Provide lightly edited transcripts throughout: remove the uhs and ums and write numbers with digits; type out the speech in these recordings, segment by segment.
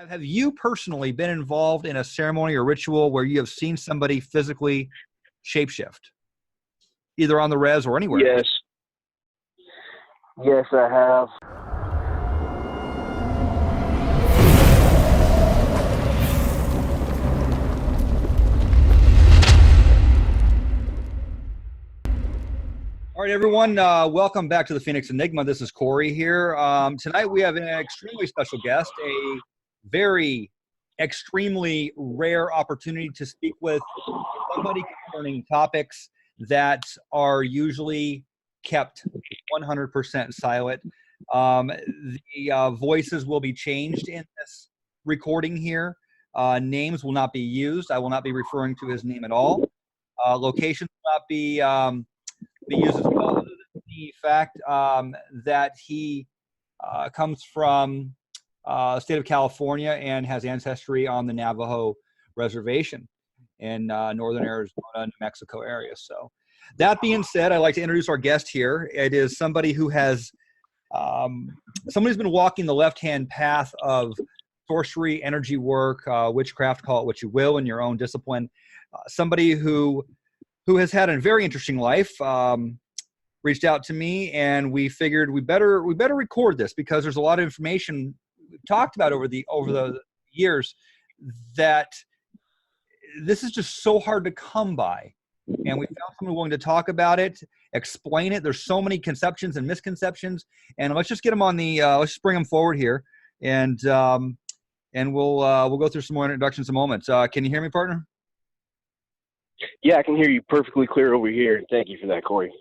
Have you personally been involved in a ceremony or ritual where you have seen somebody physically shapeshift, either on the res or anywhere else? Yes. Yes, I have. All right, everyone, welcome back to the Phoenix Enigma. This is Corey here. Tonight we have an extremely special guest, a very extremely rare opportunity to speak with somebody concerning topics that are usually kept 100% silent. The voices will be changed in this recording here. Names will not be used. I will not be referring to his name at all. Locations will not be used as well. The fact that he comes from the state of California and has ancestry on the Navajo reservation in northern Arizona, New Mexico area. So that being said, I'd like to introduce our guest here. It is somebody who has somebody's been walking the left-hand path of sorcery, energy work, witchcraft, call it what you will in your own discipline. Somebody who has had a very interesting life, reached out to me, and we figured we better record this because there's a lot of information we've talked about over the years that this is just so hard to come by. And we found someone willing to talk about it, explain it. There's so many conceptions and misconceptions, and let's just get them on the. Let's just bring them forward here, and we'll go through some more introductions in a moment. Can you hear me, partner? Yeah, I can hear you perfectly clear over here. Thank you for that, Corey.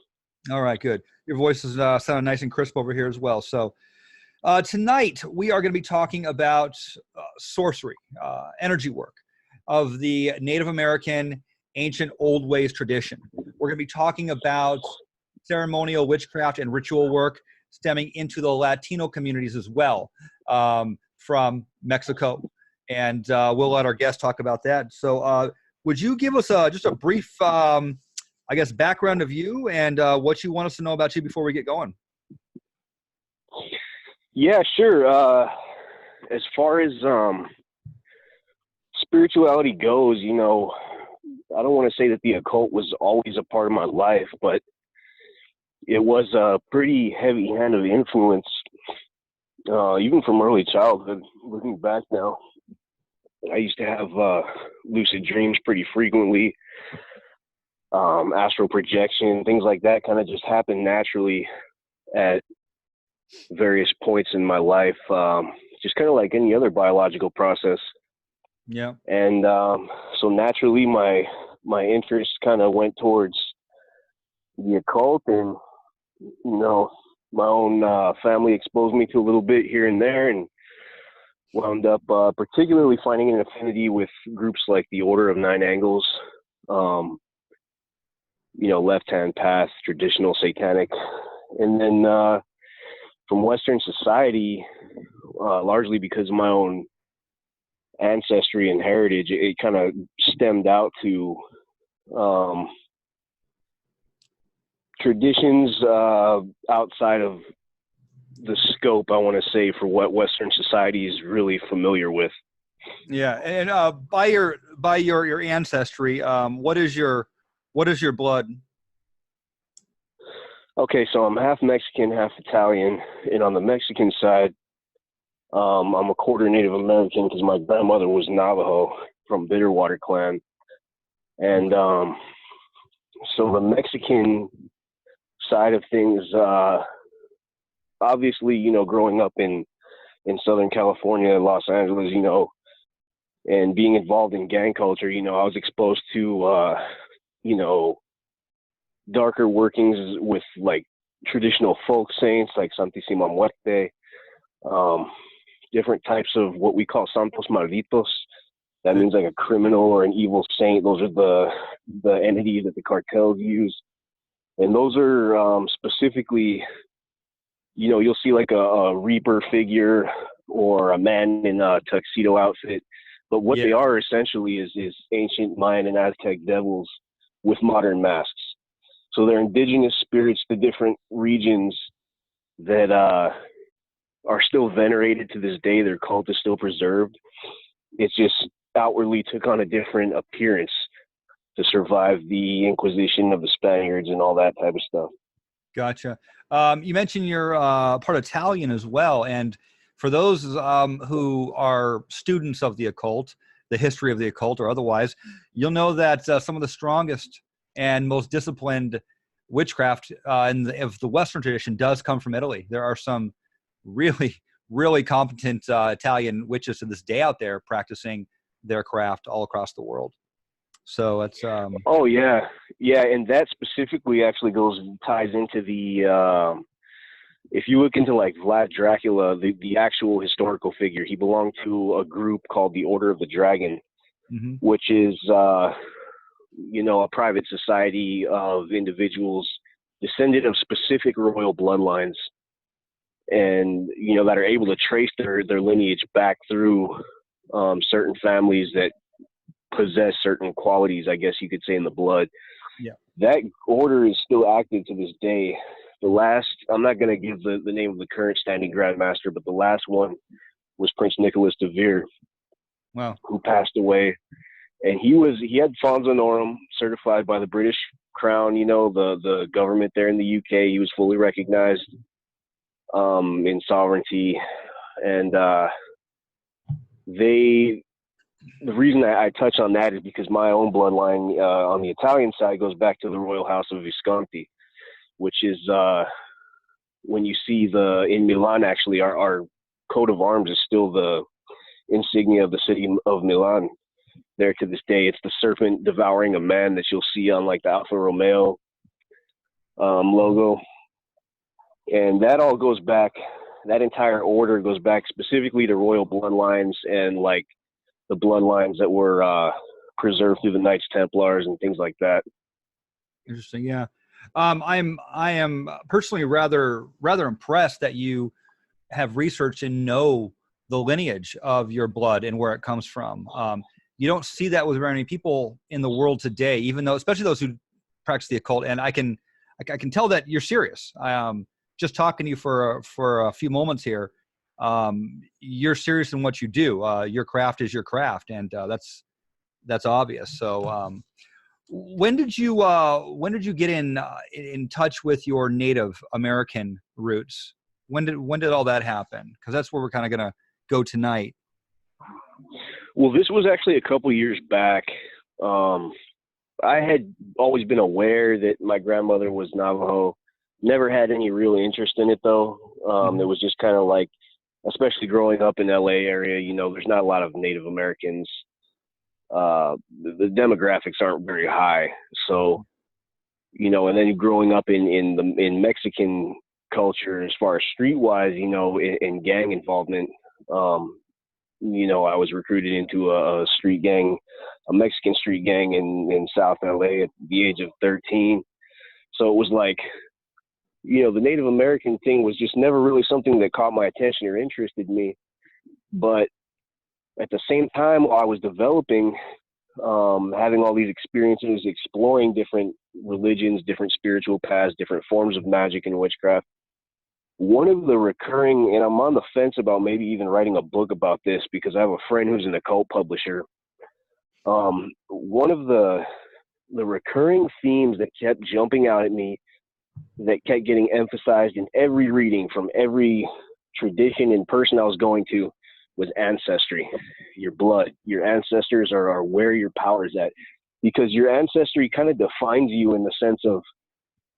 All right, good. Your voice is sounding nice and crisp over here as well. So tonight we are going to be talking about sorcery, energy work of the Native American ancient old ways tradition. We're going to be talking about ceremonial witchcraft and ritual work stemming into the Latino communities as well, from Mexico. And we'll let our guest talk about that. So would you give us just a brief, I guess, background of you and what you want us to know about you before we get going? Yeah, sure. As far as spirituality goes, you know, I don't want to say that the occult was always a part of my life, but it was a pretty heavy hand of influence, even from early childhood. Looking back now, I used to have lucid dreams pretty frequently. Astral projection, things like that kind of just happened naturally at various points in my life, just kind of like any other biological process. Yeah. And so naturally my interest kind of went towards the occult, and you know, my own family exposed me to a little bit here and there, and wound up particularly finding an affinity with groups like the Order of Nine Angles, you know, left-hand path, traditional satanic. And then from Western society, largely because of my own ancestry and heritage, it kind of stemmed out to traditions outside of the scope, I want to say, for what Western society is really familiar with. Yeah, and by your ancestry, what is your blood? Okay, so I'm half Mexican, half Italian, and on the Mexican side, I'm a quarter Native American because my grandmother was Navajo from Bitterwater clan, and so the Mexican side of things, obviously, you know, growing up in Southern California, Los Angeles, you know, and being involved in gang culture, you know, I was exposed to, you know, darker workings with like traditional folk saints like Santísima Muerte, different types of what we call Santos Malditos. That means like a criminal or an evil saint. Those are the entities that the cartels use. And those are specifically, you know, you'll see like a reaper figure or a man in a tuxedo outfit. But what they are essentially is ancient Mayan and Aztec devils with modern masks. So they're indigenous spirits to different regions that are still venerated to this day. Their cult is still preserved. It's just outwardly took on a different appearance to survive the Inquisition of the Spaniards and all that type of stuff. Gotcha. You mentioned you're part Italian as well, and for those who are students of the occult, the history of the occult or otherwise, you'll know that some of the strongest and most disciplined witchcraft of the Western tradition does come from Italy. There are some really, really competent Italian witches to this day out there practicing their craft all across the world. So it's oh yeah, and that specifically actually ties into the if you look into like Vlad Dracula, the actual historical figure, he belonged to a group called the Order of the Dragon, which is a private society of individuals descended of specific royal bloodlines, and that are able to trace their lineage back through certain families that possess certain qualities, I guess you could say, in the blood. Yeah, that order is still active to this day. I'm not going to give the name of the current standing grandmaster, but the last one was Prince Nicholas de Vere. Wow. Who passed away, and he had Fons Honorum certified by the British Crown, the government there in the UK. He was fully recognized in sovereignty, and the reason I touch on that is because my own bloodline on the Italian side goes back to the royal house of Visconti, which is when you see in Milan, actually, our coat of arms is still the insignia of the city of Milan there to this day. It's the serpent devouring a man that you'll see on like the Alfa Romeo logo. And that all goes back, that entire order goes back specifically to royal bloodlines and like the bloodlines that were preserved through the Knights Templars and things like that. Interesting. Yeah. I am personally rather impressed that you have researched and know the lineage of your blood and where it comes from. You don't see that with very many people in the world today, even though, especially those who practice the occult. And I can tell that you're serious. Just talking to you for a few moments here, you're serious in what you do. Your craft is your craft, and that's obvious. So, when did you get in touch with your Native American roots? When did all that happen? Because that's where we're kind of gonna go tonight. Well, this was actually a couple years back. I had always been aware that my grandmother was Navajo. Never had any real interest in it, though. It was just kind of like, especially growing up in LA area, there's not a lot of Native Americans. The demographics aren't very high. So, and then growing up in Mexican culture, as far as streetwise, in gang involvement, I was recruited into a street gang, a Mexican street gang in South LA at the age of 13. So it was like, the Native American thing was just never really something that caught my attention or interested me. But at the same time, while I was developing, having all these experiences, exploring different religions, different spiritual paths, different forms of magic and witchcraft, one of the recurring, and I'm on the fence about maybe even writing a book about this because I have a friend who's an occult publisher. One of the recurring themes that kept jumping out at me, that kept getting emphasized in every reading from every tradition and person I was going to, was ancestry. Your blood, your ancestors are where your power is at, because your ancestry kind of defines you in the sense of,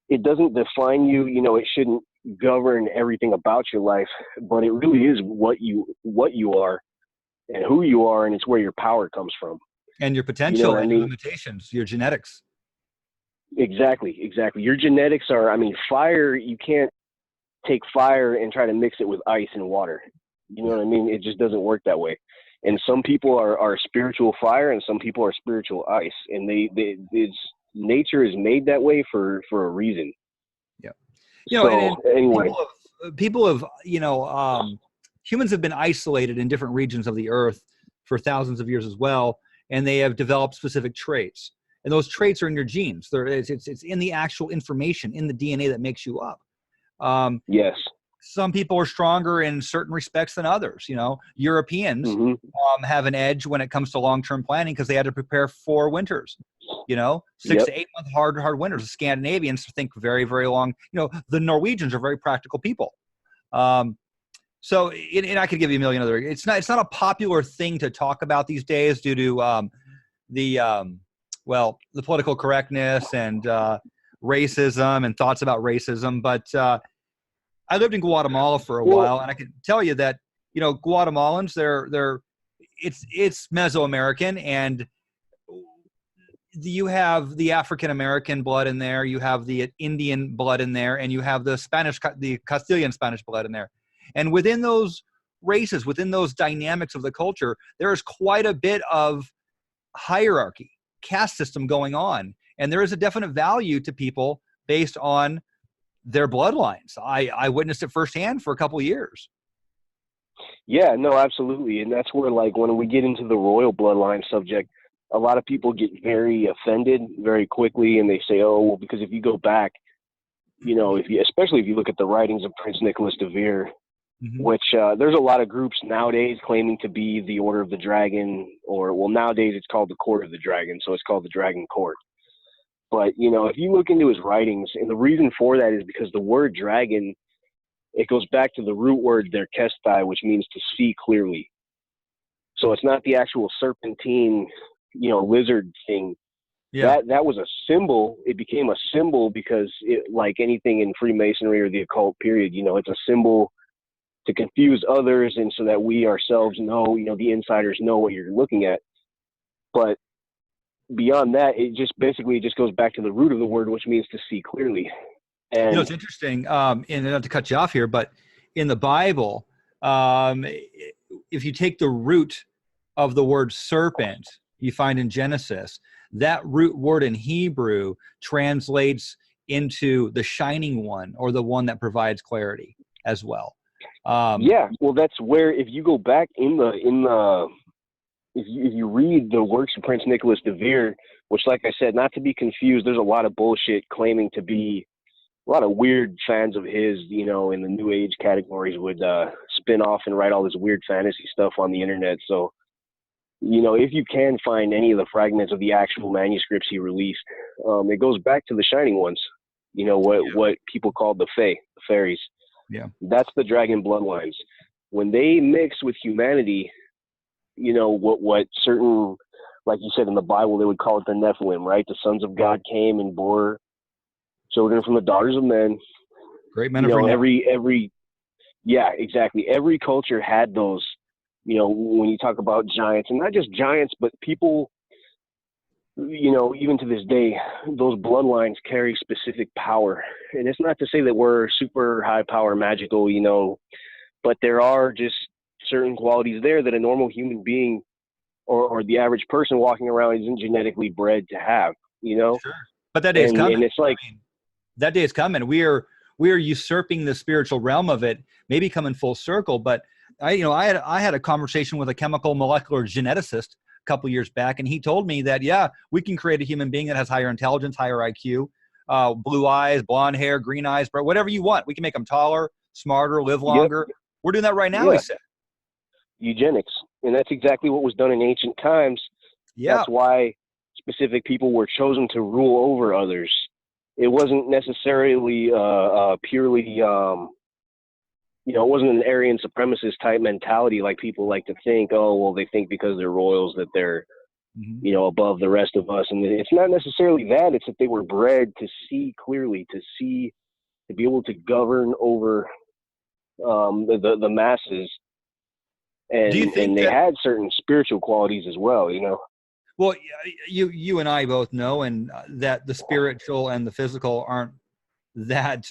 it doesn't define you, it shouldn't govern everything about your life, but it really is what you are and who you are, and it's where your power comes from. And your potential and your limitations, your genetics. Exactly. Your genetics are, fire, you can't take fire and try to mix it with ice and water. You know what I mean? It just doesn't work that way. And some people are spiritual fire and some people are spiritual ice. And nature is made that way for a reason. Yeah. So, anyway. People have, humans have been isolated in different regions of the earth for thousands of years as well. And they have developed specific traits. And those traits are in your genes. It's in the actual information in the DNA that makes you up. Yes. some people are stronger in certain respects than others. You know, Europeans have an edge when it comes to long-term planning because they had to prepare for winters. You know, 6 to 8 month hard winters. The Scandinavians think very, very long. You know, the Norwegians are very practical people. So, and I could give you a million other. It's not a popular thing to talk about these days due to the political correctness and racism and thoughts about racism. But I lived in Guatemala for a while, and I can tell you that, you know, Guatemalans, it's Mesoamerican, and you have the African American blood in there, you have the Indian blood in there, and you have the Castilian Spanish blood in there. And within those races, within those dynamics of the culture, there is quite a bit of hierarchy, caste system going on. And there is a definite value to people based on their bloodlines. I witnessed it firsthand for a couple of years. Yeah, no, absolutely. And that's where, like, when we get into the royal bloodline subject, a lot of people get very offended very quickly, and they say, oh, well, because if you go back, you know, especially if you look at the writings of Prince Nicholas de Vere, which there's a lot of groups nowadays claiming to be the Order of the Dragon, or, well, nowadays it's called the Court of the Dragon, so it's called the Dragon Court. But, you know, if you look into his writings, and the reason for that is because the word dragon, it goes back to the root word derkestai, which means to see clearly. So it's not the actual serpentine, you know, lizard thing. Yeah. That was a symbol. It became a symbol because, like anything in Freemasonry or the occult period, you know, it's a symbol to confuse others, and so that we ourselves know, you know, the insiders know what you're looking at. But beyond that, it just goes back to the root of the word, which means to see clearly. And, you know, it's interesting, and not to cut you off here, but in the Bible, if you take the root of the word serpent, you find in Genesis, that root word in Hebrew translates into the shining one, or the one that provides clarity as well. Yeah, well, that's where, if you go back if you read the works of Prince Nicholas de Vere, which, like I said, not to be confused, there's a lot of bullshit claiming to be, a lot of weird fans of his, you know, in the New Age categories would spin off and write all this weird fantasy stuff on the internet. So, you know, if you can find any of the fragments of the actual manuscripts he released, it goes back to the Shining Ones, you know, what people called the Fae, the fairies. Yeah. That's the dragon bloodlines. When they mix with humanity, you know, what certain, like you said in the Bible, they would call it the Nephilim, right? The sons of God came and bore children from the daughters of men. Great men of every yeah, exactly. Every culture had those, you know, when you talk about giants, and not just giants, but people, you know, even to this day, those bloodlines carry specific power. And it's not to say that we're super high power magical, you know, but there are just certain qualities there that a normal human being or the average person walking around isn't genetically bred to have, you know? Sure. But that day is coming. And it's like, I mean, that day is coming. We are usurping the spiritual realm of it, maybe coming full circle. But I had a conversation with a chemical molecular geneticist a couple of years back, and he told me that, yeah, we can create a human being that has higher intelligence, higher IQ, blue eyes, blonde hair, green eyes, but whatever you want. We can make them taller, smarter, live longer. Yep. We're doing that right now, he said. Eugenics. And that's exactly what was done in ancient times. Yeah. That's why specific people were chosen to rule over others. It wasn't necessarily purely, you know, it wasn't an Aryan supremacist type mentality like people like to think. Oh, well, they think because they're royals that they're, you know, above the rest of us. And it's not necessarily that. It's that they were bred to see clearly, to be able to govern over the masses. And they had certain spiritual qualities as well, you know. Well, you and I both know, and that the spiritual and the physical aren't that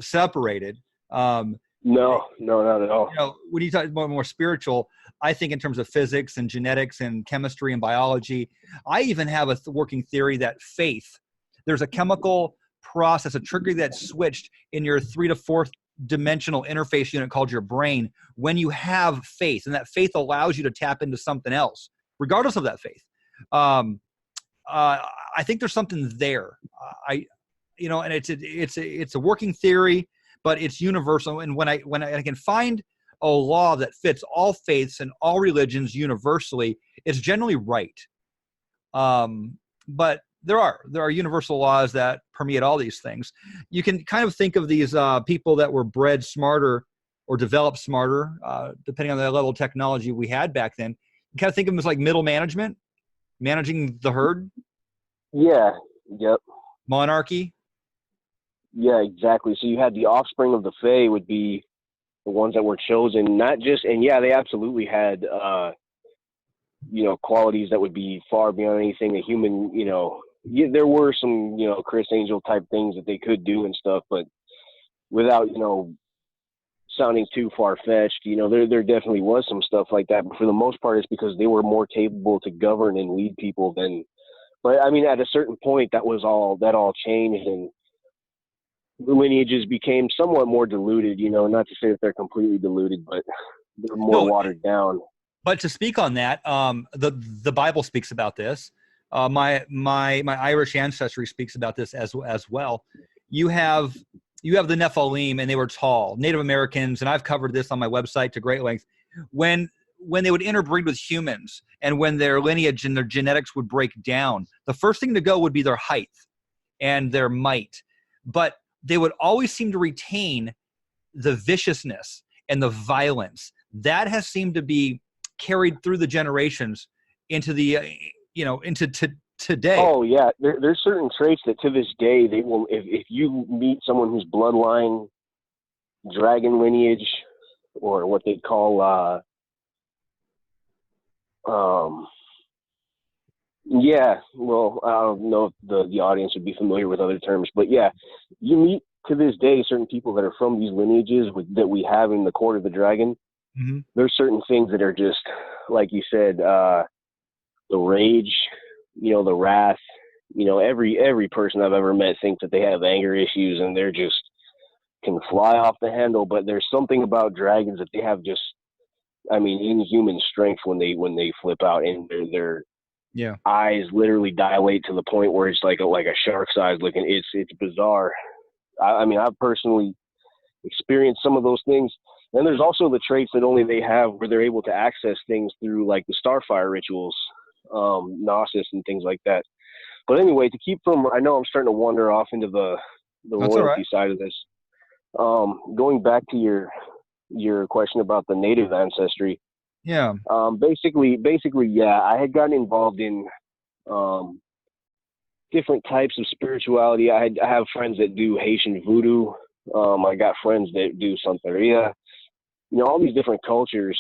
separated. No, not at all. You know, when you talk about more spiritual, I think in terms of physics and genetics and chemistry and biology, I even have a working theory that faith, there's a chemical process, a trigger that's switched in your 3 to 4 dimensional interface unit called your brain when you have faith, and that faith allows you to tap into something else regardless of that faith. I think there's something there. And it's a working theory, but it's universal. And when I can find a law that fits all faiths and all religions universally, it's generally right. But there are universal laws that permeate all these things. You can kind of think of these people that were bred smarter or developed smarter, depending on the level of technology we had back then. You kind of think of them as like middle management, managing the herd. Yeah. Yep. Monarchy. Yeah, exactly. So you had the offspring of the Fae would be the ones that were chosen, not just, and yeah, they absolutely had, qualities that would be far beyond anything a human, there were some, Chris Angel type things that they could do and stuff, but without, sounding too far-fetched, there definitely was some stuff like that, but for the most part, it's because they were more capable to govern and lead people than, but I mean, at a certain point, that all changed, and the lineages became somewhat more diluted, not to say that they're completely diluted, but they're more watered down. But to speak on that, the Bible speaks about this. My Irish ancestry speaks about this as well. You have the Nephilim, and they were tall. Native Americans, and I've covered this on my website to great length. When they would interbreed with humans, and when their lineage and their genetics would break down, the first thing to go would be their height and their might. But they would always seem to retain the viciousness and the violence. That has seemed to be carried through the generations into the, into today. Oh yeah. There's certain traits that to this day, they will, if you meet someone whose bloodline, dragon lineage, or what they call, yeah, well, I don't know if the audience would be familiar with other terms, but yeah, you meet to this day certain people that are from these lineages that we have in the court of the dragon. Mm-hmm. There's certain things that are just, like you said, the rage, the wrath, every person I've ever met thinks that they have anger issues and they're just can fly off the handle, but there's something about dragons that they have just, I mean, inhuman strength when they flip out, and their eyes literally dilate to the point where it's like a shark's eyes looking. It's bizarre. I mean, I've personally experienced some of those things. Then there's also the traits that only they have, where they're able to access things through like the starfire rituals, gnosis and things like that. But anyway, I know I'm starting to wander off into the royalty side of this. Going back to your question about the native ancestry. Yeah. Basically, yeah, I had gotten involved in different types of spirituality. I have friends that do Haitian voodoo. I got friends that do Santeria. All these different cultures.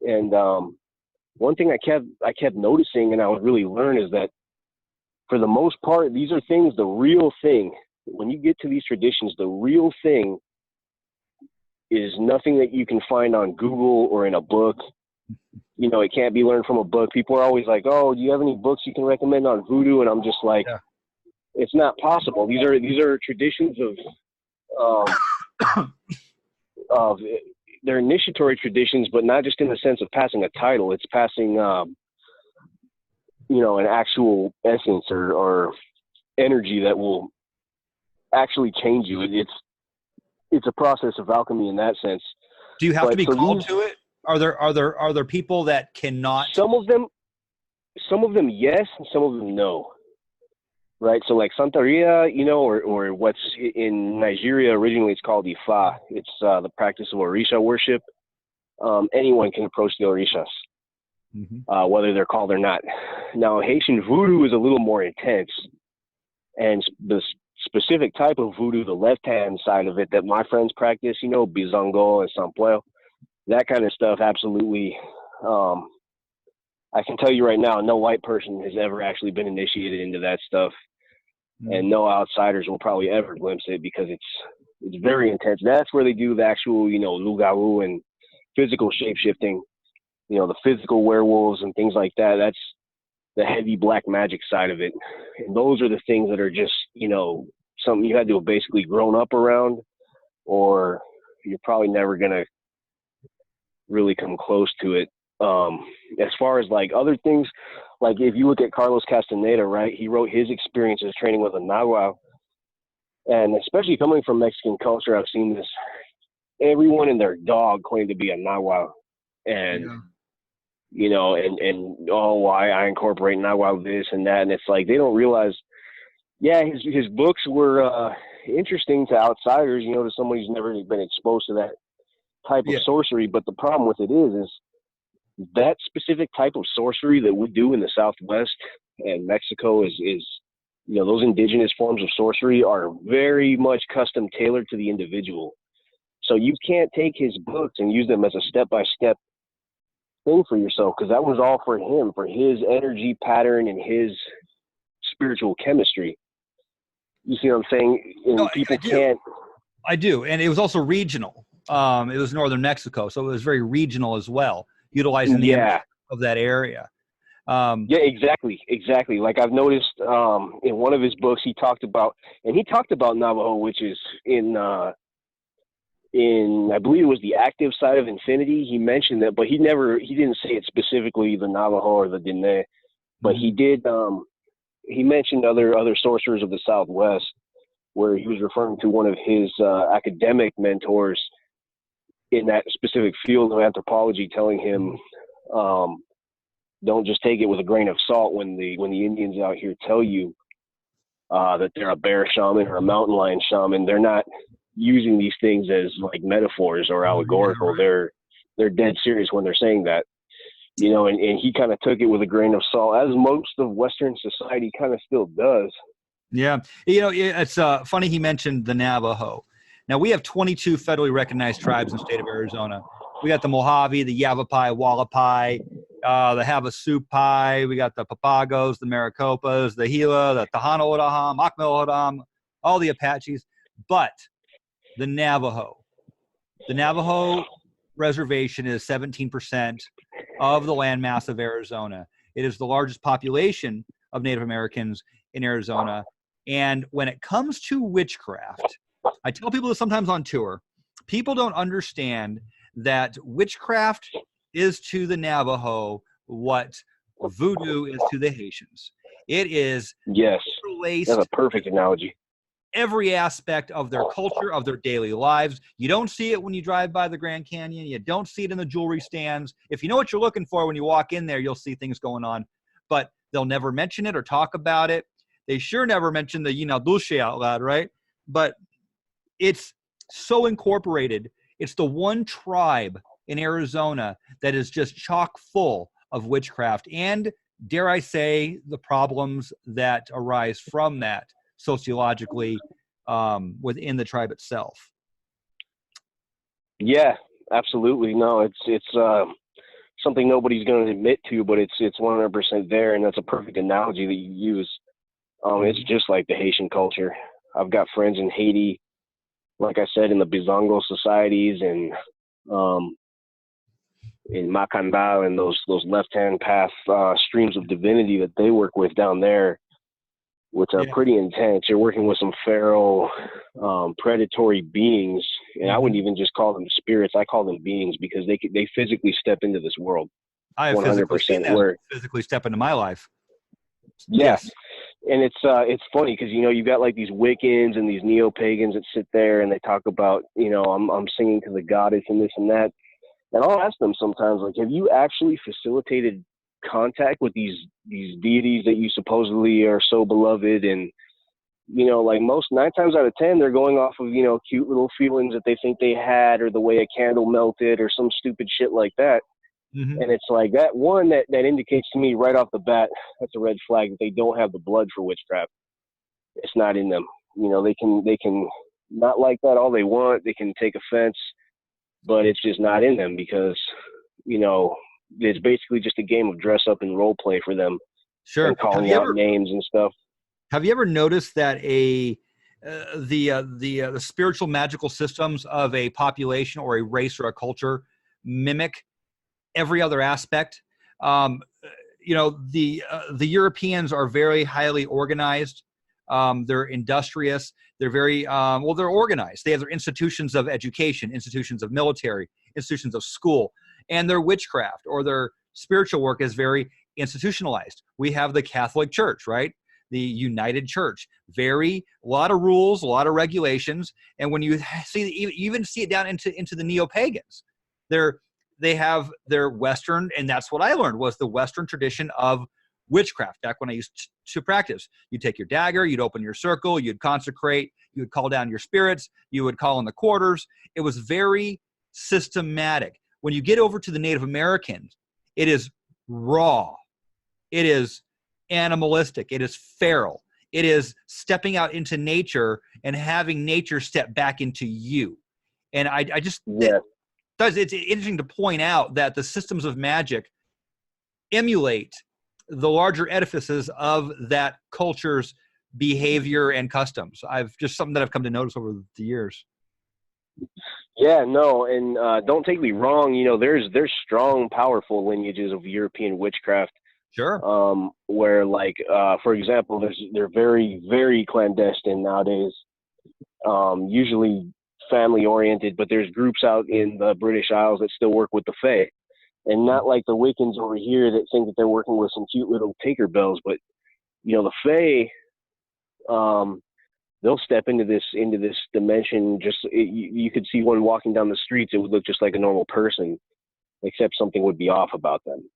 And one thing I kept noticing, and I would really learn, is that for the most part, these are things, the real thing. When you get to these traditions, the real thing is nothing that you can find on Google or in a book. It can't be learned from a book. People are always like, "Oh, do you have any books you can recommend on voodoo?" And I'm just like, It's not possible. These are traditions of they're initiatory traditions, but not just in the sense of passing a title. It's passing, an actual essence or energy that will actually change you. It's a process of alchemy in that sense. Do you have to be called to it? Are there people that cannot? Some of them yes, and some of them no. Right, so like Santeria, or what's in Nigeria originally it's called Ifa. It's the practice of Orisha worship. Anyone can approach the Orishas, whether they're called or not. Now, Haitian voodoo is a little more intense, and the specific type of voodoo, the left-hand side of it that my friends practice, Bizongo and Sampueo, that kind of stuff, absolutely. I can tell you right now, no white person has ever actually been initiated into that stuff. And no outsiders will probably ever glimpse it because it's very intense. That's where they do the actual, loup-garou and physical shape-shifting, the physical werewolves and things like that. That's the heavy black magic side of it. And those are the things that are just, something you had to have basically grown up around, or you're probably never going to really come close to it. As far as like other things, like if you look at Carlos Castaneda, right, he wrote his experiences training with a Nahual. And especially coming from Mexican culture, I've seen this. Everyone and their dog claimed to be a Nahuatl. And, Yeah. you know, and oh, why I incorporate Nahuatl this and that. And it's like, they don't realize, yeah, his books were interesting to outsiders, you know, to someone who's never been exposed to that type of Yeah. sorcery. But the problem with it is that specific type of sorcery that we do in the Southwest and Mexico is, you know, those indigenous forms of sorcery are very much custom tailored to the individual. So you can't take his books and use them as a step-by-step thing for yourself, because that was all for him, for his energy pattern and his spiritual chemistry. You see what I'm saying? And No, people I do. can't. I do. And it was also regional. It was northern Mexico, so it was very regional as well, utilizing the energy of that area. Yeah, exactly. Like I've noticed in one of his books, he talked about Navajo, which is in I believe it was the active side of infinity. He mentioned that, but he didn't say it specifically, the Navajo or the Diné, but he did. He mentioned other sorcerers of the Southwest, where he was referring to one of his academic mentors in that specific field of anthropology, telling him, don't just take it with a grain of salt when the Indians out here tell you that they're a bear shaman or a mountain lion shaman. They're not using these things as like metaphors or allegorical. Yeah, right. They're dead serious when they're saying that, you know, and he kind of took it with a grain of salt, as most of Western society kind of still does. Yeah. You know, it's funny he mentioned the Navajo. Now, we have 22 federally recognized tribes in the state of Arizona. We got the Mojave, the Yavapai, Wallapai, the Havasupai. We got the Papagos, the Maricopas, the Gila, the Tohono O'odham, Akmil O'odham, all the Apaches. But the Navajo reservation is 17% of the landmass of Arizona. It is the largest population of Native Americans in Arizona. And when it comes to witchcraft, I tell people this sometimes on tour, people don't understand that witchcraft is to the Navajo what voodoo is to the Haitians. It is That's a perfect analogy. Every aspect of their culture, of their daily lives. You don't see it when you drive by the Grand Canyon. You don't see it in the jewelry stands. If you know what you're looking for when you walk in there, you'll see things going on. But they'll never mention it or talk about it. They sure never mention the Dulce out loud, right? But it's so incorporated. It's the one tribe in Arizona that is just chock full of witchcraft and, dare I say, the problems that arise from that sociologically within the tribe itself. Yeah, absolutely. No, it's something nobody's going to admit to, but it's 100% there, and that's a perfect analogy that you use. It's just like the Haitian culture. I've got friends in Haiti, like I said, in the Bizongo societies and in Macandal and those left-hand path streams of divinity that they work with down there, which are pretty intense. You're working with some feral, predatory beings, and I wouldn't even just call them spirits. I call them beings because they physically step into this world. I have 100% physically step into my life. Yes. And it's funny because, you know, you've got like these Wiccans and these neo-pagans that sit there and they talk about, you know, I'm singing to the goddess and this and that. And I'll ask them sometimes, like, have you actually facilitated contact with these deities that you supposedly are so beloved? And, you know, like 9 times out of 10, they're going off of, you know, cute little feelings that they think they had, or the way a candle melted, or some stupid shit like that. And it's like that one that indicates to me right off the bat, that's a red flag that they don't have the blood for witchcraft. It's not in them. You know, they can not like that all they want. They can take offense, but it's just not in them because, you know, it's basically just a game of dress up and role play for them. Sure. And calling out names and stuff. Have you ever noticed that the spiritual magical systems of a population or a race or a culture mimic every other aspect? You know, the Europeans are very highly organized. They're industrious. They're very, they're organized. They have their institutions of education, institutions of military, institutions of school, and their witchcraft or their spiritual work is very institutionalized. We have the Catholic Church, right? the United Church. A lot of rules, a lot of regulations. And when you you even see it down into the neo-pagans. They have their Western, and that's what I learned was the Western tradition of witchcraft. Back when I used to practice, you'd take your dagger, you'd open your circle, you'd consecrate, you would call down your spirits, you would call in the quarters. It was very systematic. When you get over to the Native Americans, it is raw. It is animalistic. It is feral. It is stepping out into nature and having nature step back into you. And I just, it's interesting to point out that the systems of magic emulate the larger edifices of that culture's behavior and customs. Something that I've come to notice over the years. Yeah, no, and don't take me wrong. There's strong, powerful lineages of European witchcraft. Sure. Where, like, for example, they're very, very clandestine nowadays. Usually family oriented, but there's groups out in the British Isles that still work with the Fae, and not like the Wiccans over here that think that they're working with some cute little Tinkerbells. But the Fae, they'll step into this dimension. You could see one walking down the streets. It would look just like a normal person, except something would be off about them.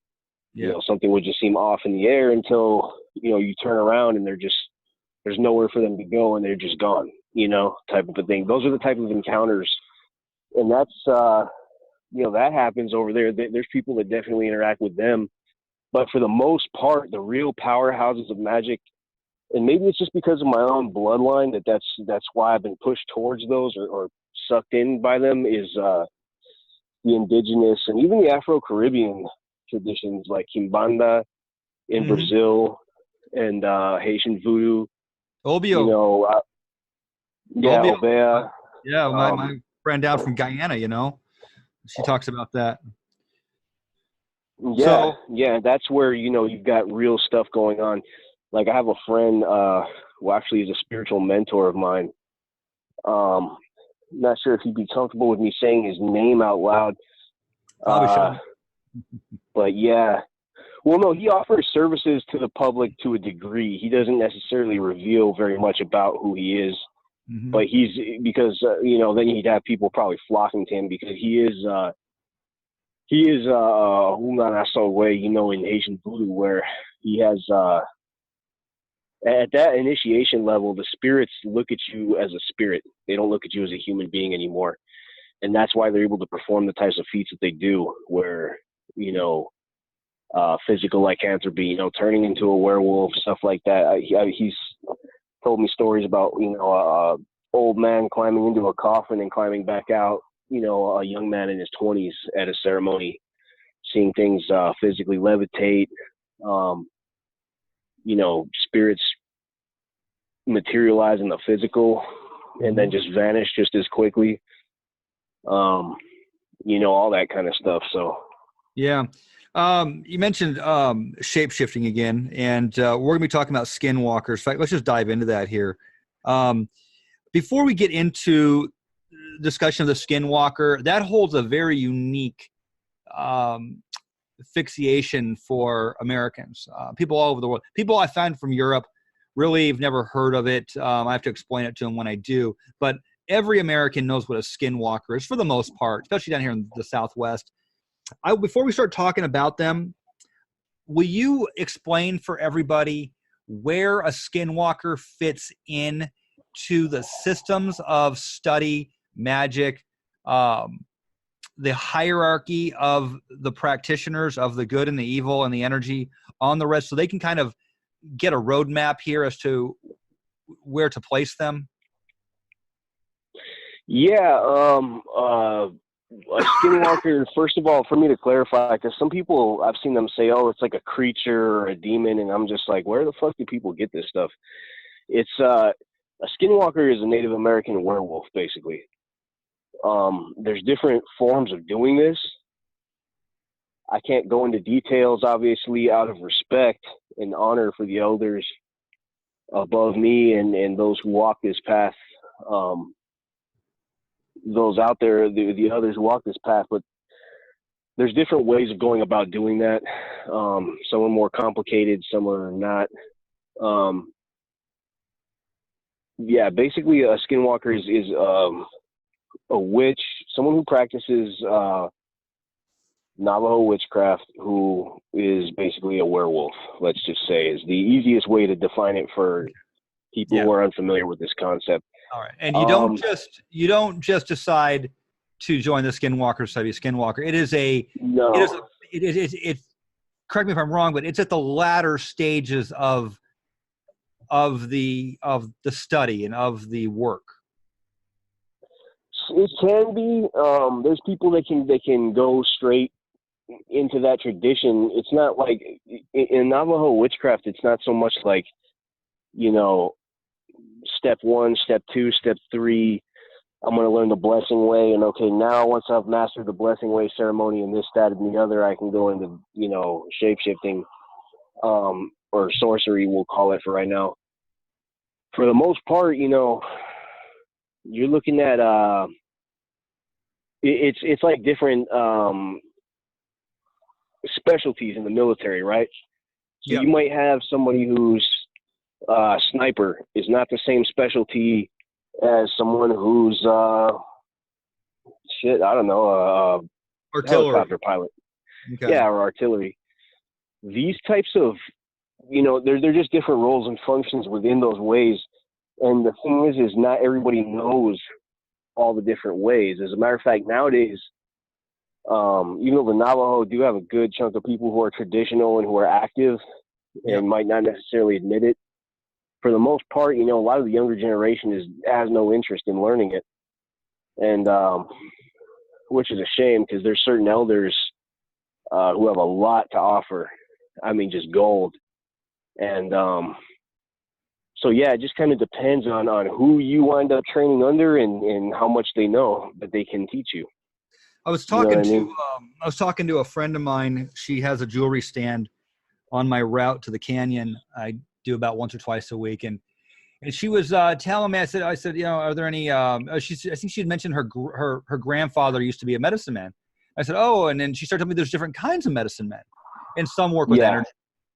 Yeah. Something would just seem off in the air until you turn around and there's nowhere for them to go and they're just gone. Type of a thing. Those are the type of encounters, and that's that happens over there. There's people that definitely interact with them, but for the most part, the real powerhouses of magic. And maybe it's just because of my own bloodline that's why I've been pushed towards those or sucked in by them is the indigenous and even the Afro-Caribbean traditions like Kimbanda in Brazil and Haitian voodoo. Obio. Obio. Obea. Yeah, my friend down from Guyana, she talks about that. Yeah, that's where you've got real stuff going on. Like I have a friend who actually is a spiritual mentor of mine. Not sure if he'd be comfortable with me saying his name out loud. Probably shouldn't. But yeah. Well, no, he offers services to the public to a degree. He doesn't necessarily reveal very much about who he is. Mm-hmm. But because then he'd have people probably flocking to him because he is Humanaso way, in Haitian voodoo, where he has at that initiation level, the spirits look at you as a spirit. They don't look at you as a human being anymore. And that's why they're able to perform the types of feats that they do, where, physical lycanthropy, turning into a werewolf, stuff like that. He's told me stories about, old man climbing into a coffin and climbing back out, a young man in his 20s at a ceremony, seeing things physically levitate, spirits materialize in the physical and then just vanish just as quickly. All that kind of stuff. So, yeah. You mentioned shape-shifting again, and we're going to be talking about skinwalkers. In fact, let's just dive into that here. Before we get into discussion of the skinwalker, that holds a very unique fixation for Americans, people all over the world. People I find from Europe really have never heard of it. I have to explain it to them when I do, but every American knows what a skinwalker is for the most part, especially down here in the Southwest. Before we start talking about them, will you explain for everybody where a skinwalker fits in to the systems of study, magic, the hierarchy of the practitioners of the good and the evil and the energy on the rest, so they can kind of get a roadmap here as to where to place them? Yeah, a skinwalker, first of all, for me to clarify, because some people, I've seen them say, oh, it's like a creature or a demon, and I'm just like, where the fuck do people get this stuff? It's a skinwalker is a Native American werewolf, basically. There's different forms of doing this. I can't go into details, obviously, out of respect and honor for the elders above me and those who walk this path. Those out there, the others who walk this path, but there's different ways of going about doing that. Some are more complicated, some are not. Yeah, basically a skinwalker is a witch, someone who practices Navajo witchcraft, who is basically a werewolf. Let's just say is the easiest way to define it for people Yeah. who are unfamiliar with this concept. All right. And you don't just decide to join the Skinwalker study. Skinwalker. No. It's correct me if I'm wrong, but it's at the latter stages of the study and of the work. It can be. There's people that can go straight into that tradition. It's not like in Navajo witchcraft. It's not so much like, step 1, step 2, step 3. I'm going to learn the blessing way, and okay, now once I've mastered the blessing way ceremony and this, that, and the other, I can go into shape shifting, or sorcery, we'll call it for right now. For the most part, you're looking at it's like different specialties in the military, right? So you might have somebody who's sniper is not the same specialty as someone who's artillery. Helicopter pilot. Okay. Yeah, or artillery. These types of they're just different roles and functions within those ways. And the thing is not everybody knows all the different ways. As a matter of fact, nowadays, even though the Navajo do have a good chunk of people who are traditional and who are active and might not necessarily admit it, for the most part, a lot of the younger generation has no interest in learning it. And which is a shame, because there's certain elders who have a lot to offer. I mean, just gold. And so, yeah, it just kind of depends on who you wind up training under and how much they know that they can teach you. I was talking to a friend of mine. She has a jewelry stand on my route to the canyon. I do about once or twice a week, and she was telling me. I said, are there any? I think she had mentioned her grandfather used to be a medicine man. I said, oh, and then she started telling me there's different kinds of medicine men, and some work with energy,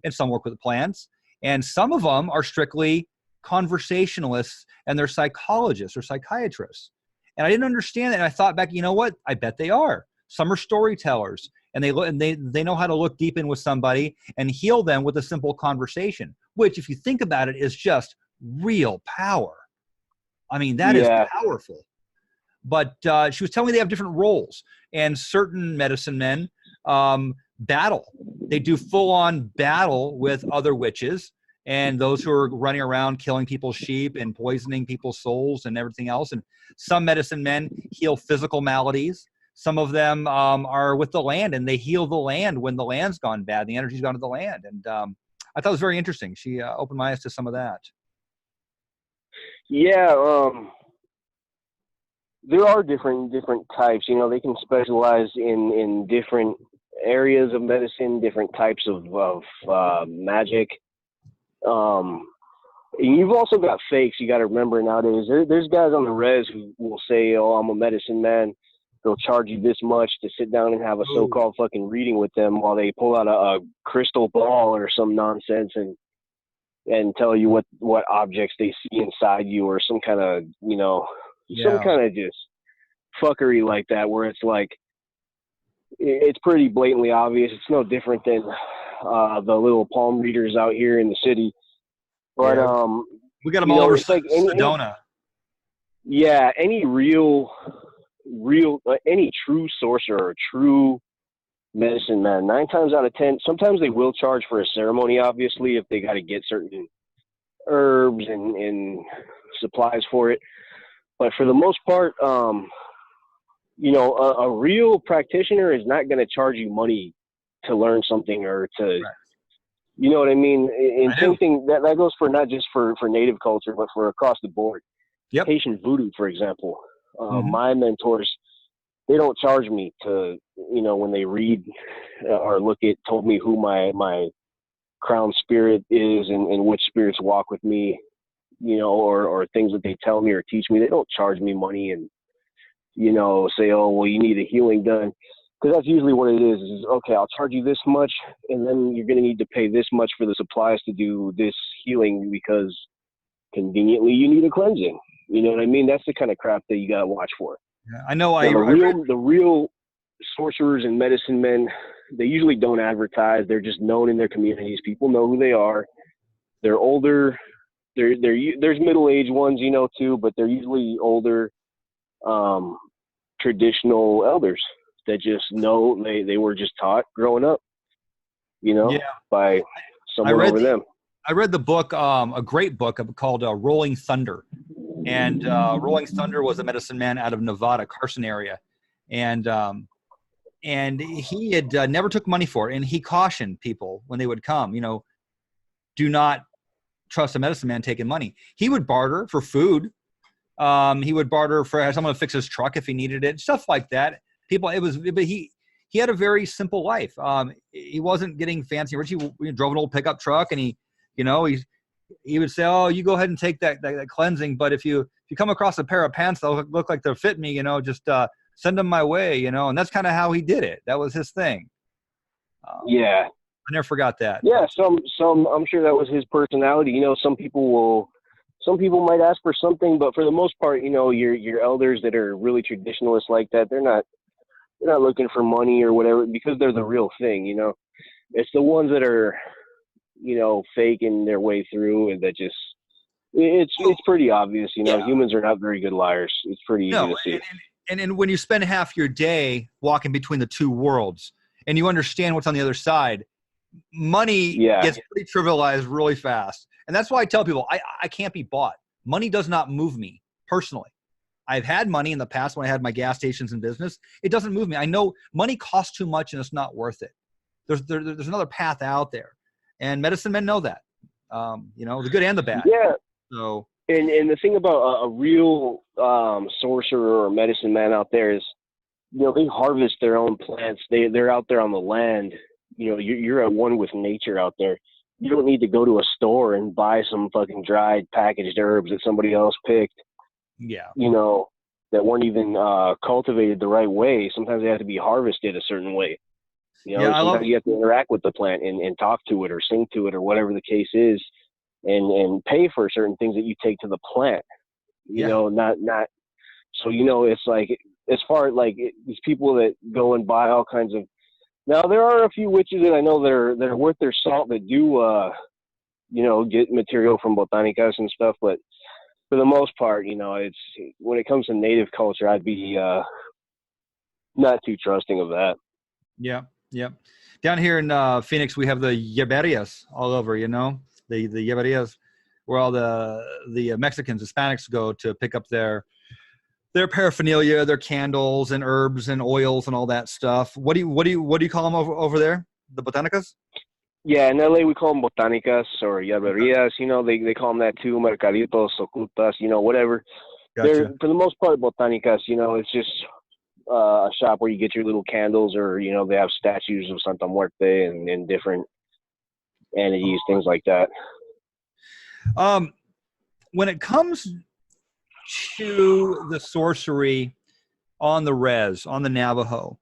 and some work with plants, and some of them are strictly conversationalists, and they're psychologists or psychiatrists. And I didn't understand that. And I thought back, you know what? I bet they are. Some are storytellers, and they know how to look deep in with somebody and heal them with a simple conversation, which, if you think about it, is just real power. I mean, that is powerful. But she was telling me they have different roles, and certain medicine men battle. They do full-on battle with other witches and those who are running around killing people's sheep and poisoning people's souls and everything else. And some medicine men heal physical maladies. Some of them are with the land, and they heal the land when the land's gone bad. The energy's gone to the land. And I thought it was very interesting. She opened my eyes to some of that. Yeah, there are different types. They can specialize in different areas of medicine, different types of magic. And you've also got fakes. You got to remember nowadays. There's guys on the res who will say, "Oh, I'm a medicine man." They'll charge you this much to sit down and have a so-called fucking reading with them, while they pull out a crystal ball or some nonsense and tell you what objects they see inside you, or some kind of some kind of just fuckery like that, where it's like it's pretty blatantly obvious. It's no different than the little palm readers out here in the city. But we got them all over Sedona. Any real any true sorcerer or true medicine man, 9 times out of 10, sometimes they will charge for a ceremony, obviously, if they got to get certain herbs and supplies for it. But for the most part, a real practitioner is not going to charge you money to learn something or to, right. You know what I mean? And same thing, that goes for not just for native culture, but for across the board. Yep. Haitian voodoo, for example. My mentors, they don't charge me to, when they read or told me who my crown spirit is and which spirits walk with me, or things that they tell me or teach me. They don't charge me money and, say, oh, well, you need a healing done. Because that's usually what it is, okay, I'll charge you this much, and then you're going to need to pay this much for the supplies to do this healing, because conveniently you need a cleansing. You know what I mean? That's the kind of crap that you got to watch for. Yeah, I know. Now, the real sorcerers and medicine men, they usually don't advertise. They're just known in their communities. People know who they are. They're older. There's middle-aged ones, you know, too, but they're usually older, traditional elders that just know they were just taught growing up, you know, by someone over them. I read the book, a great book called Rolling Thunder. And Rolling Thunder was a medicine man out of Nevada, Carson area. And he had never took money for it. And he cautioned people when they would come, you know, do not trust a medicine man taking money. He would barter for food. He would barter for someone to fix his truck if he needed it, stuff like that. But he had a very simple life. He wasn't getting fancy rich. He drove an old pickup truck, and he would say, "Oh, you go ahead and take that cleansing. But if you come across a pair of pants that look like they'll fit me, you know, just send them my way, you know." And that's kind of how he did it. That was his thing. Yeah, I never forgot that. Yeah, some I'm sure that was his personality. You know, some people might ask for something, but for the most part, you know, your elders that are really traditionalists like that, they're not looking for money or whatever, because they're the real thing. You know, it's the ones that are, you know, faking their way through, and that just it's pretty obvious. You know, humans are not very good liars. It's pretty easy to see. And when you spend half your day walking between the two worlds, and you understand what's on the other side, money gets pretty trivialized really fast. And that's why I tell people I can't be bought. Money does not move me personally. I've had money in the past when I had my gas stations in business. It doesn't move me. I know money costs too much and it's not worth it. There's another path out there. And medicine men know that, you know, the good and the bad. Yeah. So, and the thing about a real sorcerer or medicine man out there is, you know, they harvest their own plants. They're out there on the land. You know, you're at one with nature out there. You don't need to go to a store and buy some fucking dried packaged herbs that somebody else picked. Yeah. You know, that weren't even cultivated the right way. Sometimes they have to be harvested a certain way. You know, sometimes you have to interact with the plant and talk to it or sing to it or whatever the case is, and pay for certain things that you take to the plant. You know, not. So, you know, it's like, as far as like these people that go and buy all kinds of. Now, there are a few witches that I know that are worth their salt that do, you know, get material from botanicas and stuff. But for the most part, you know, it's when it comes to native culture, I'd be not too trusting of that. Yeah, yeah. Down here in Phoenix, we have the Yeberias all over. You know, the Yeberias, where all the Mexicans, Hispanics go to pick up their paraphernalia, their candles and herbs and oils and all that stuff. What do you call them over there? The botanicas? Yeah, in LA we call them botanicas or yaberias. You know, they call them that too. Mercaditos, ocultas, you know, whatever. Gotcha. They're, for the most part, botanicas. You know, it's just a shop where you get your little candles, or, you know, they have statues of Santa Muerte and different entities, things like that. When it comes to the sorcery on the Navajo,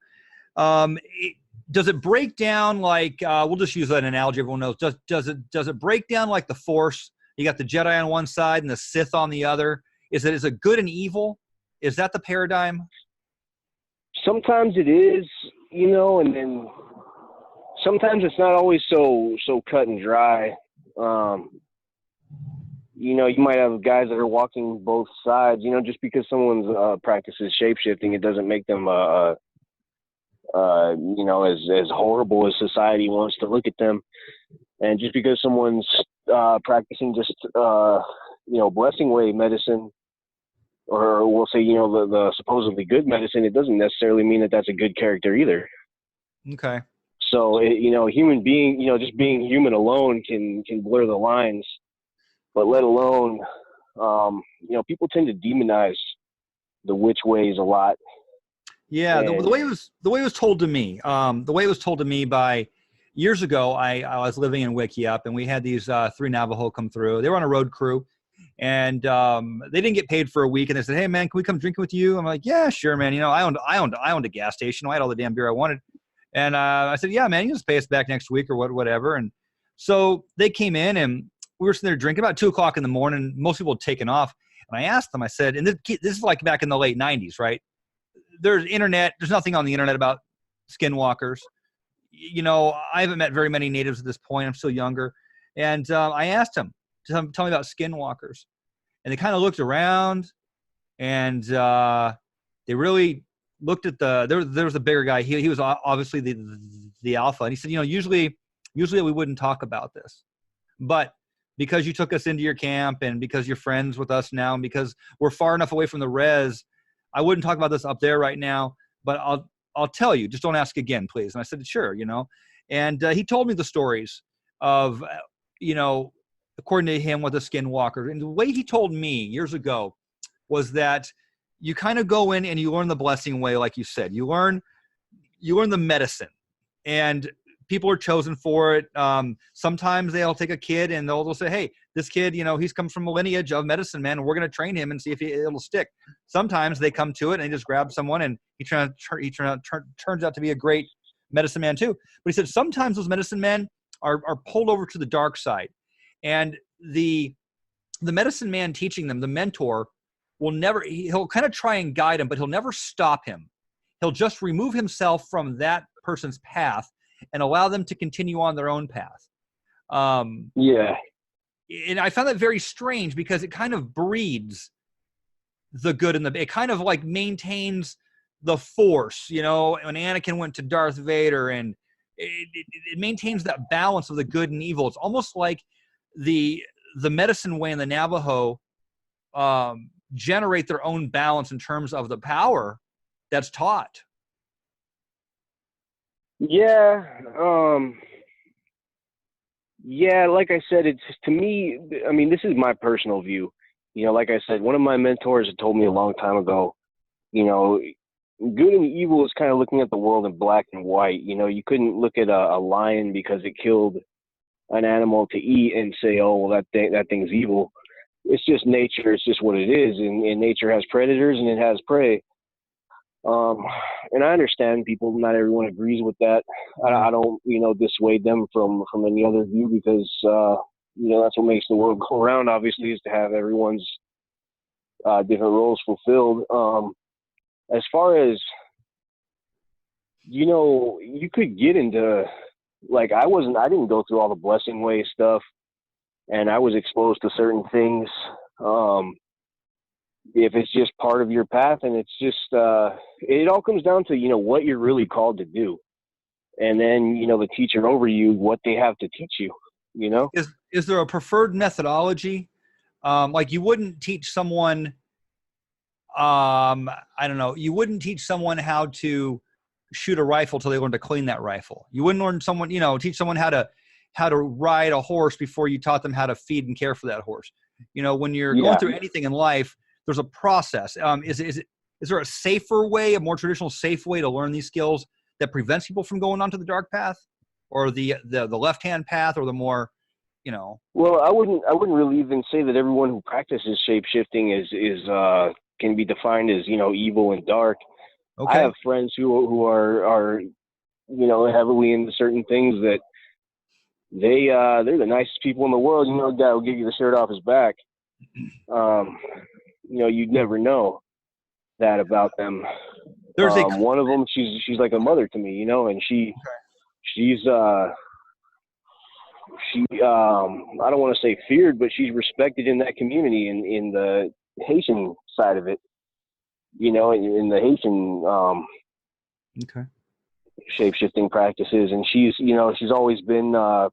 does it break down like we'll just use that analogy everyone knows? Does it break down like the Force? You got the Jedi on one side and the Sith on the other. Is it good and evil? Is that the paradigm? Sometimes it is, you know, and then sometimes it's not always so cut and dry. You know, you might have guys that are walking both sides. You know, just because someone's practices shape-shifting, it doesn't make them, you know, as horrible as society wants to look at them. And just because someone's practicing just, you know, blessing way medicine, or we'll say, you know, the supposedly good medicine, it doesn't necessarily mean that that's a good character either. Okay. So, you know, human being, you know, just being human alone can blur the lines. But let alone, you know, people tend to demonize the witch ways a lot. Yeah, the way it was told to me, by years ago, I was living in Wickiup, and we had these 3 Navajo come through. They were on a road crew, and they didn't get paid for a week. And they said, "Hey, man, can we come drinking with you?" I'm like, "Yeah, sure, man. You know, I owned a gas station. I had all the damn beer I wanted." And I said, "Yeah, man, you just pay us back next week or whatever." And so they came in, and we were sitting there drinking about 2:00 in the morning. Most people had taken off. And I asked them, I said, and this is like back in the late 90s, right? There's nothing on the internet about skinwalkers. You know, I haven't met very many natives at this point. I'm still younger. And I asked them to tell me about skinwalkers. And they kind of looked around, and they really looked at there was a bigger guy. He was obviously the alpha. And he said, you know, usually we wouldn't talk about this. But because you took us into your camp and because you're friends with us now and because we're far enough away from the res, I wouldn't talk about this up there right now, but I'll tell you, just don't ask again, please. And I said, sure, you know. And he told me the stories of, you know, according to him, with a skinwalker. And the way he told me years ago was that you kind of go in and you learn the blessing way, like you said. You learn the medicine. And people are chosen for it. Sometimes they'll take a kid and they'll say, hey, this kid, you know, he's come from a lineage of medicine men, and we're going to train him and see if it'll stick. Sometimes they come to it and they just grab someone and he turns out to be a great medicine man too. But he said sometimes those medicine men are pulled over to the dark side. And the medicine man teaching them, the mentor, he'll kind of try and guide him, but he'll never stop him. He'll just remove himself from that person's path and allow them to continue on their own path. Yeah. And I found that very strange because it kind of breeds the good and it kind of like maintains the force, you know, when Anakin went to Darth Vader, and it maintains that balance of the good and evil. It's almost like the medicine way and the Navajo generate their own balance in terms of the power that's taught. Yeah. Yeah, like I said, it's, to me, I mean, this is my personal view. You know, like I said, one of my mentors had told me a long time ago, you know, good and evil is kind of looking at the world in black and white. You know, you couldn't look at a lion because it killed an animal to eat and say, oh, well, that thing's evil. It's just nature. It's just what it is. And nature has predators and it has prey. And I understand people, not everyone agrees with that. I don't, you know, dissuade them from any other view because, you know, that's what makes the world go around, obviously, is to have everyone's different roles fulfilled. As far as, you know, you could get into, like, I didn't go through all the blessing way stuff, and I was exposed to certain things. If it's just part of your path, and it's just, it all comes down to, you know, what you're really called to do. And then, you know, the teacher over you, what they have to teach you, you know? Is there a preferred methodology? Like you wouldn't teach someone, I don't know, you wouldn't teach someone how to shoot a rifle till they learn to clean that rifle. You wouldn't teach someone how to ride a horse before you taught them how to feed and care for that horse. You know, when you're going through anything in life, there's a process. Is there a safer way, a more traditional safe way to learn these skills that prevents people from going onto the dark path, or the left-hand path, or the more, you know? Well, I wouldn't really even say that everyone who practices shape-shifting is can be defined as, you know, evil and dark. Okay. I have friends who are, you know, heavily into certain things that they're the nicest people in the world. You know, a guy will give you the shirt off his back. You know, you'd never know that about them. There's one of them, she's like a mother to me, you know, and she's I don't want to say feared, but she's respected in that community, in the Haitian side of it, you know, in the Haitian shape-shifting practices. And she's, you know, she's always been, you know,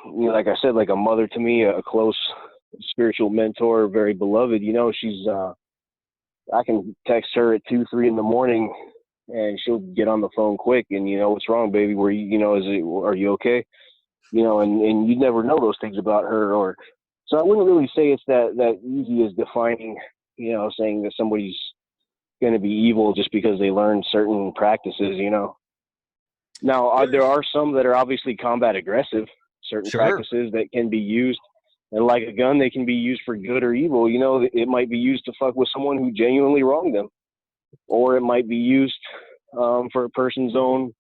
like I said, like a mother to me, a close spiritual mentor, very beloved. You know, she's, I can text her at 2, 3 in the morning and she'll get on the phone quick and, you know, what's wrong, baby? Are you okay? You know, and you'd never know those things about her. Or, so I wouldn't really say it's that easy as defining, you know, saying that somebody's going to be evil just because they learn certain practices, you know. Now, there are some that are obviously combat aggressive, certain practices that can be used. And like a gun, they can be used for good or evil. You know, it might be used to fuck with someone who genuinely wronged them. Or it might be used for a person's own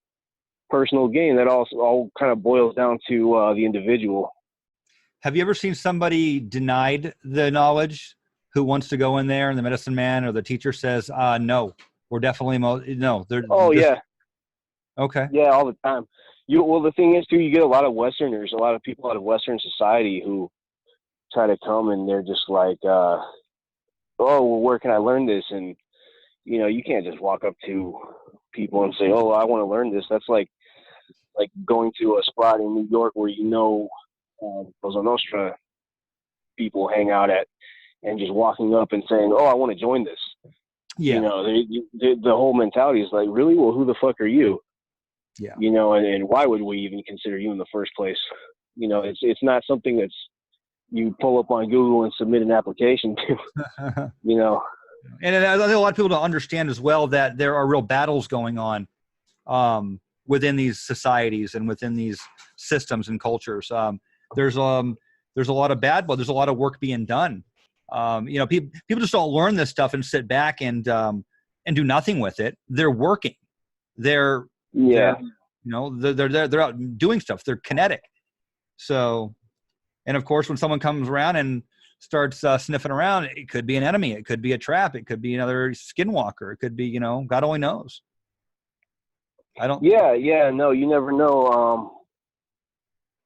personal gain. That all kind of boils down to the individual. Have you ever seen somebody denied the knowledge who wants to go in there, and the medicine man or the teacher says, no, we're definitely, no, Oh this, yeah, okay. yeah, all the time. Well, the thing is too, you get a lot of Westerners, a lot of people out of Western society who try to come and they're just like, oh, well, where can I learn this? And you can't just walk up to people and say, oh, I want to learn this. That's like going to a spot in New York where Cosa Nostra people hang out at, and just walking up and saying, oh, I want to join this. Yeah. The whole mentality is like, really? Well, who the fuck are you? Yeah. And why would we even consider you in the first place? It's not something that's you pull up on Google and submit an application to, And I think a lot of people don't understand as well that there are real battles going on within these societies and within these systems and cultures. There's a lot of bad blood. There's a lot of work being done. People just don't learn this stuff and sit back and do nothing with it. They're working. They're out doing stuff. They're kinetic. So, and of course, when someone comes around and starts sniffing around, it could be an enemy. It could be a trap. It could be another skinwalker. It could be, God only knows. No, you never know.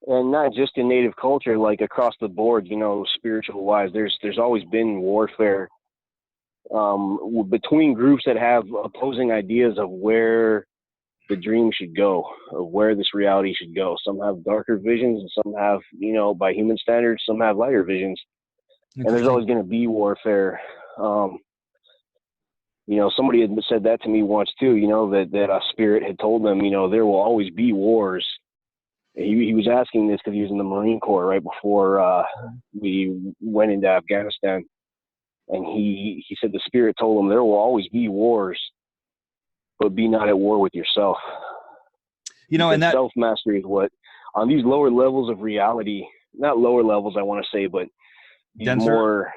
And not just in Native culture, like across the board, spiritual wise, there's always been warfare between groups that have opposing ideas of where the dream should go, of where this reality should go. Some have darker visions, and some have, by human standards, some have lighter visions. And there's always going to be warfare. Somebody had said that to me once too, that a spirit had told them, there will always be wars. He was asking this because he was in the Marine Corps right before we went into Afghanistan. And he said the spirit told him there will always be wars, but be not at war with yourself. And that self-mastery is what, on these lower levels of reality, not lower levels, I want to say, but denser. More,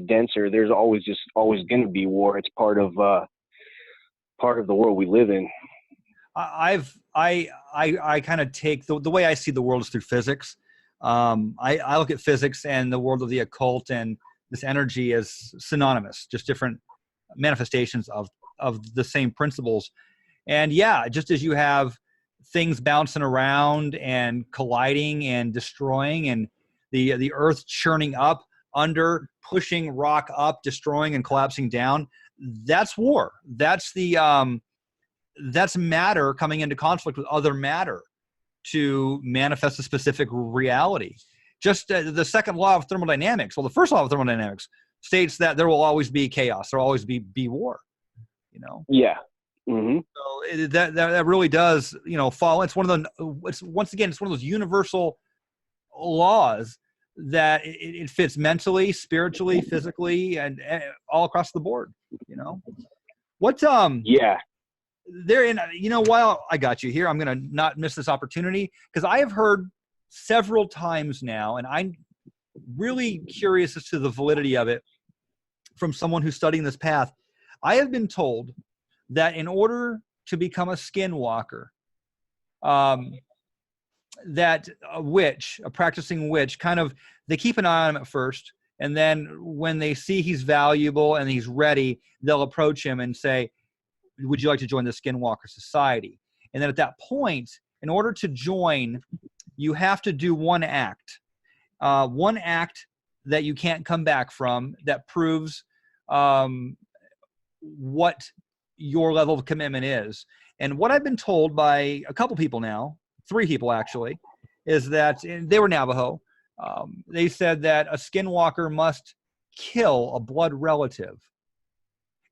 denser. There's always going to be war. It's part of the world we live in. I kind of take the way I see the world is through physics. I look at physics and the world of the occult and this energy as synonymous, just different manifestations of the same principles. And just as you have things bouncing around and colliding and destroying, and the earth churning up under, pushing rock up, destroying and collapsing down, that's war. That's matter coming into conflict with other matter to manifest a specific reality. Just the second law of thermodynamics. Well, the first law of thermodynamics states that there will always be chaos. There will always be war. Yeah. Mm-hmm. So that really does, fall. It's one of those universal laws that it fits mentally, spiritually, physically, and all across the board. What? While I got you here, I'm going to not miss this opportunity, because I have heard several times now, and I'm really curious as to the validity of it from someone who's studying this path. I have been told that in order to become a skinwalker, that a practicing witch, they keep an eye on him at first, and then when they see he's valuable and he's ready, they'll approach him and say, would you like to join the Skinwalker Society? And then at that point, in order to join, you have to do one act that you can't come back from, that proves what your level of commitment is. And what I've been told by a couple people now, 3 people actually, is that they were Navajo. They said that a skinwalker must kill a blood relative.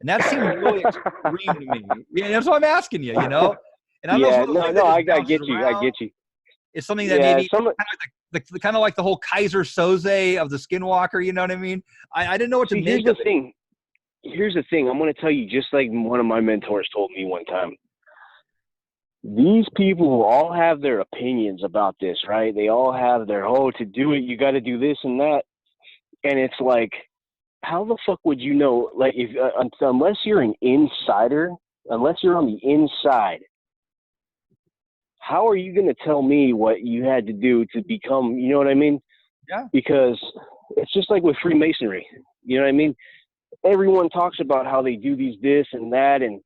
And that seemed really extreme to me. Yeah, that's what I'm asking you, And I don't know I get you. It's something that maybe kind of like the whole Kaiser Soze of the skinwalker, you know what I mean? I didn't know what to make of it. Here's the thing. I'm going to tell you, just like one of my mentors told me one time. These people all have their opinions about this, right? They all have their, to do it, you got to do this and that. And it's like, how the fuck would you know? Like, unless you're an insider, unless you're on the inside, how are you going to tell me what you had to do to become, you know what I mean? Yeah. because it's just like with Freemasonry. You know what I mean? Everyone talks about how they do this and that, and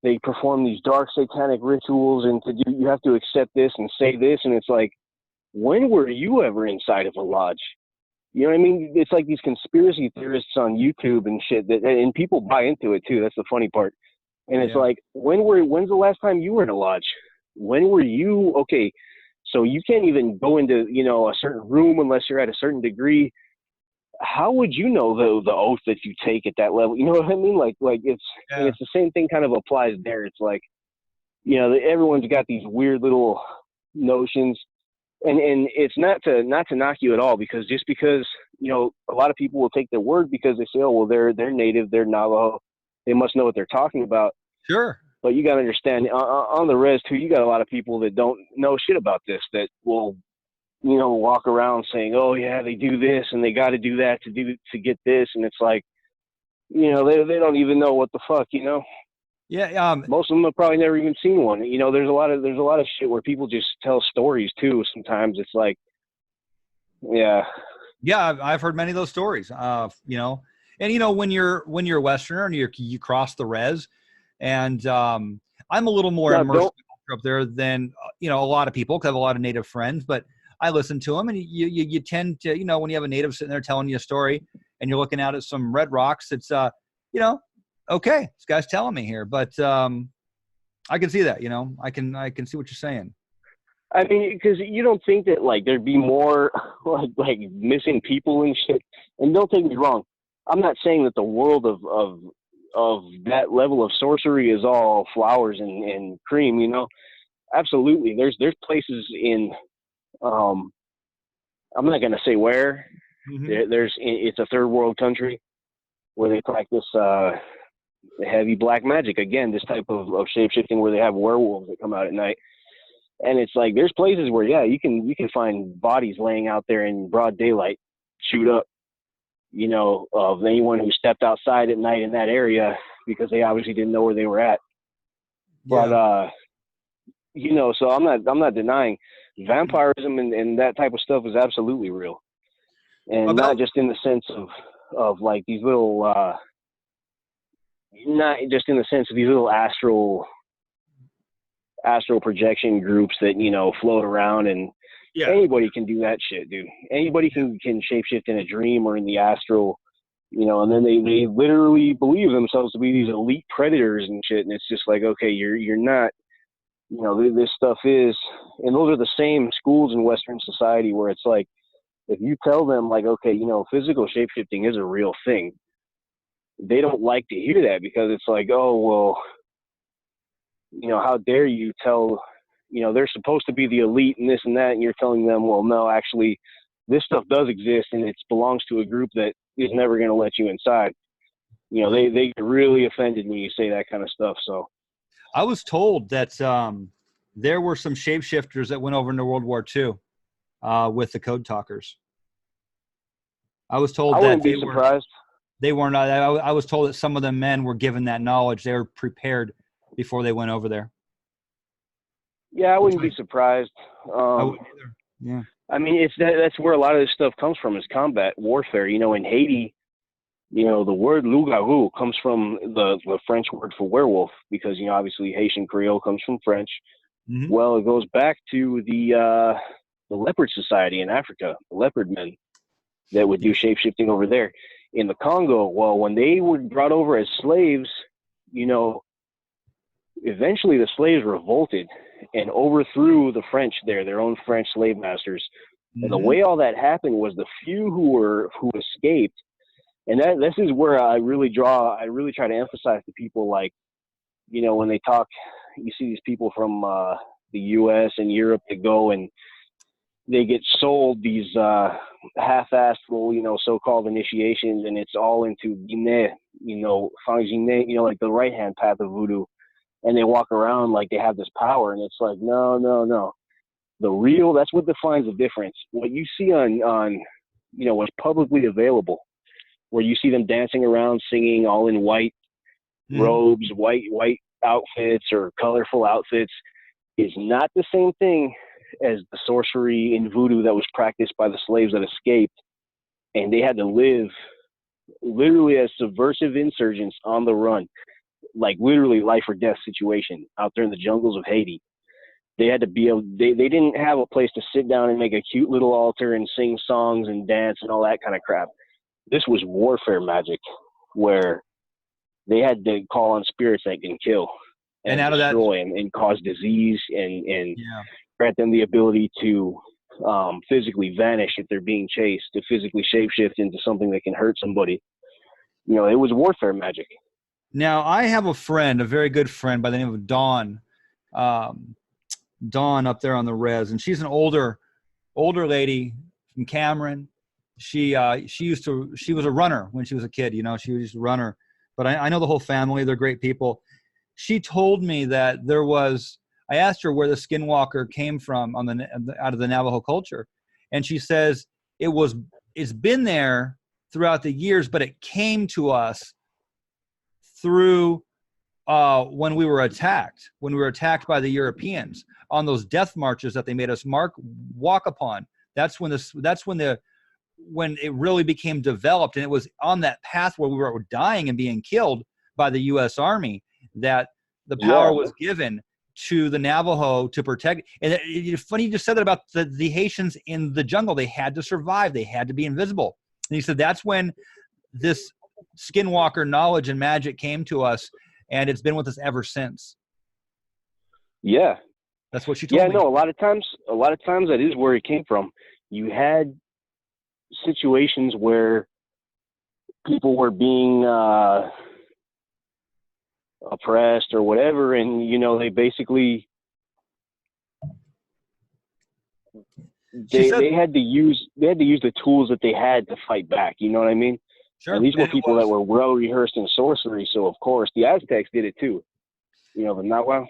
they perform these dark satanic rituals, and you have to accept this and say this, and it's like, when were you ever inside of a lodge? You know what I mean? It's like these conspiracy theorists on YouTube and shit and people buy into it too. That's the funny part. And it's like, when's the last time you were in a lodge? When were you, okay, so you can't even go into, you know, a certain room unless you're at a certain degree. How would you know the oath that you take at that level? You know what I mean? Like it's, and it's the same thing kind of applies there. It's like, you know, everyone's got these weird little notions. And it's not to knock you at all, because just because, you know, a lot of people will take their word because they say, oh, well, they're native, they're Navajo, they must know what they're talking about. Sure. But you got to understand, on the res too, you got a lot of people that don't know shit about this, that will, you know, walk around saying, oh yeah, they do this and they got to do that to get this, and it's like, you know, they don't even know what the fuck, you know. Yeah. Most of them have probably never even seen one. You know, there's a lot of shit where people just tell stories too. Sometimes it's like, yeah. Yeah, I've heard many of those stories. You know, and you know, when you're a Westerner and you cross the res, and I'm a little more immersed up there than you know, a lot of people, because I have a lot of Native friends, but I listen to them, and you tend to, you know, when you have a Native sitting there telling you a story and you're looking out at some red rocks, it's you know, okay, this guy's telling me here, but I can see that, you know, I can see what you're saying. I mean, because you don't think that like there'd be more like missing people and shit. And don't take me wrong, I'm not saying that the world of that level of sorcery is all flowers and cream. You know, absolutely. There's places in I'm not gonna say where. Mm-hmm. It's a third world country where they practice heavy black magic. Again, this type of shape shifting where they have werewolves that come out at night. And it's like, there's places where, yeah, you can find bodies laying out there in broad daylight, chewed up, you know, of anyone who stepped outside at night in that area, because they obviously didn't know where they were at. Yeah. But, you know, so I'm not denying vampirism and that type of stuff is absolutely real. And not just in the sense of like these little, not just in the sense of these little astral projection groups that, you know, float around, and anybody can do that shit, dude. Anybody can shapeshift in a dream or in the astral, you know, and then they literally believe themselves to be these elite predators and shit. And it's just like, okay, you're not, you know, this stuff is, and those are the same schools in Western society where it's like, if you tell them like, okay, you know, physical shapeshifting is a real thing, they don't like to hear that, because it's like, oh, well, you know, how dare you tell, you know, they're supposed to be the elite and this and that, and you're telling them, well, no, actually, this stuff does exist, and it belongs to a group that is never going to let you inside. You know, they get really offended when you say that kind of stuff. So I was told that there were some shapeshifters that went over into World War II with the Code Talkers. I was told that wouldn't be surprised. They weren't. I was told that some of the men were given that knowledge. They were prepared before they went over there. Yeah, I wouldn't be surprised. I wouldn't either. Yeah. I mean, that's where a lot of this stuff comes from, is combat warfare. You know, in Haiti, you know, the word loup-garou comes from the French word for werewolf, because, you know, obviously Haitian Creole comes from French. Mm-hmm. Well, it goes back to the leopard society in Africa, the leopard men that would do shape-shifting over there. In the Congo, well, when they were brought over as slaves, you know, eventually the slaves revolted and overthrew the French there, their own French slave masters. Mm-hmm. And the way all that happened was the few who escaped, and this is where I really try to emphasize to people, like, you know, when they talk, you see these people from the U.S. and Europe that go and they get sold these half-assed, you know, so-called initiations, and it's all into Guinée, you know, Fangine, you know, like the right-hand path of voodoo. And they walk around like they have this power, and it's like, no. That's what defines the difference. What you see on you know, what's publicly available, where you see them dancing around, singing all in white robes, white outfits or colorful outfits, is not the same thing as the sorcery and voodoo that was practiced by the slaves that escaped, and they had to live literally as subversive insurgents on the run, like literally life or death situation out there in the jungles of Haiti. They had to be able, they didn't have a place to sit down and make a cute little altar and sing songs and dance and all that kind of crap. This was warfare magic, where they had to call on spirits that can kill and out of destroy that, and cause disease and yeah. grant them the ability to physically vanish if they're being chased, to physically shapeshift into something that can hurt somebody. You know, it was warfare magic. Now, I have a friend, a very good friend by the name of Dawn. Dawn up there on the res, and she's an older lady from Cameron. She was a runner when she was a kid. You know, she was a runner. But I know the whole family. They're great people. She told me that I asked her where the Skinwalker came from out of the Navajo culture, and she says it's been there throughout the years, but it came to us through when we were attacked by the Europeans on those death marches that they made us walk upon. That's when it really became developed, and it was on that path where we were dying and being killed by the U.S. Army that the power was given to the Navajo to protect. And it's funny you just said that about the Haitians in the jungle. They had to survive. They had to be invisible. And he said that's when this Skinwalker knowledge and magic came to us, and it's been with us ever since. Yeah. That's what she told me. Yeah, no, a lot of times that is where it came from. You had situations where people were being oppressed or whatever, and you know, they basically they had to use the tools that they had to fight back. You know what I mean? Sure. And these were people that were well rehearsed in sorcery, so of course the Aztecs did it too. You know, but not well.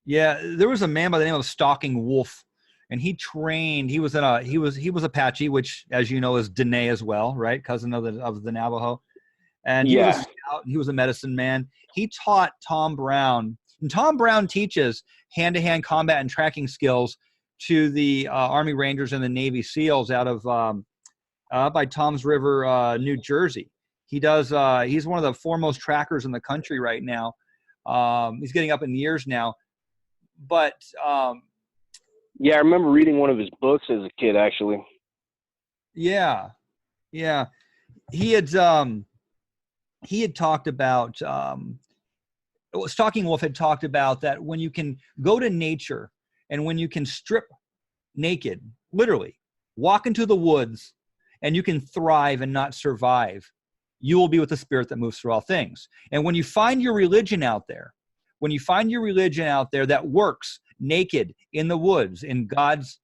Yeah, there was a man by the name of Stalking Wolf, and he trained. He was Apache, which, as you know, is Dene as well, right? Cousin of the Navajo. And he was a scout. He was a medicine man. He taught Tom Brown, and Tom Brown teaches hand-to-hand combat and tracking skills to the Army Rangers and the Navy SEALs out of by Toms River, New Jersey. He does. He's one of the foremost trackers in the country right now. He's getting up in years now. But yeah, I remember reading one of his books as a kid, actually. Yeah. He had talked about Stalking Wolf had talked about that when you can go to nature and when you can strip naked, literally, walk into the woods, and you can thrive and not survive, you will be with the spirit that moves through all things. And when you find your religion out there, that works naked in the woods, in God's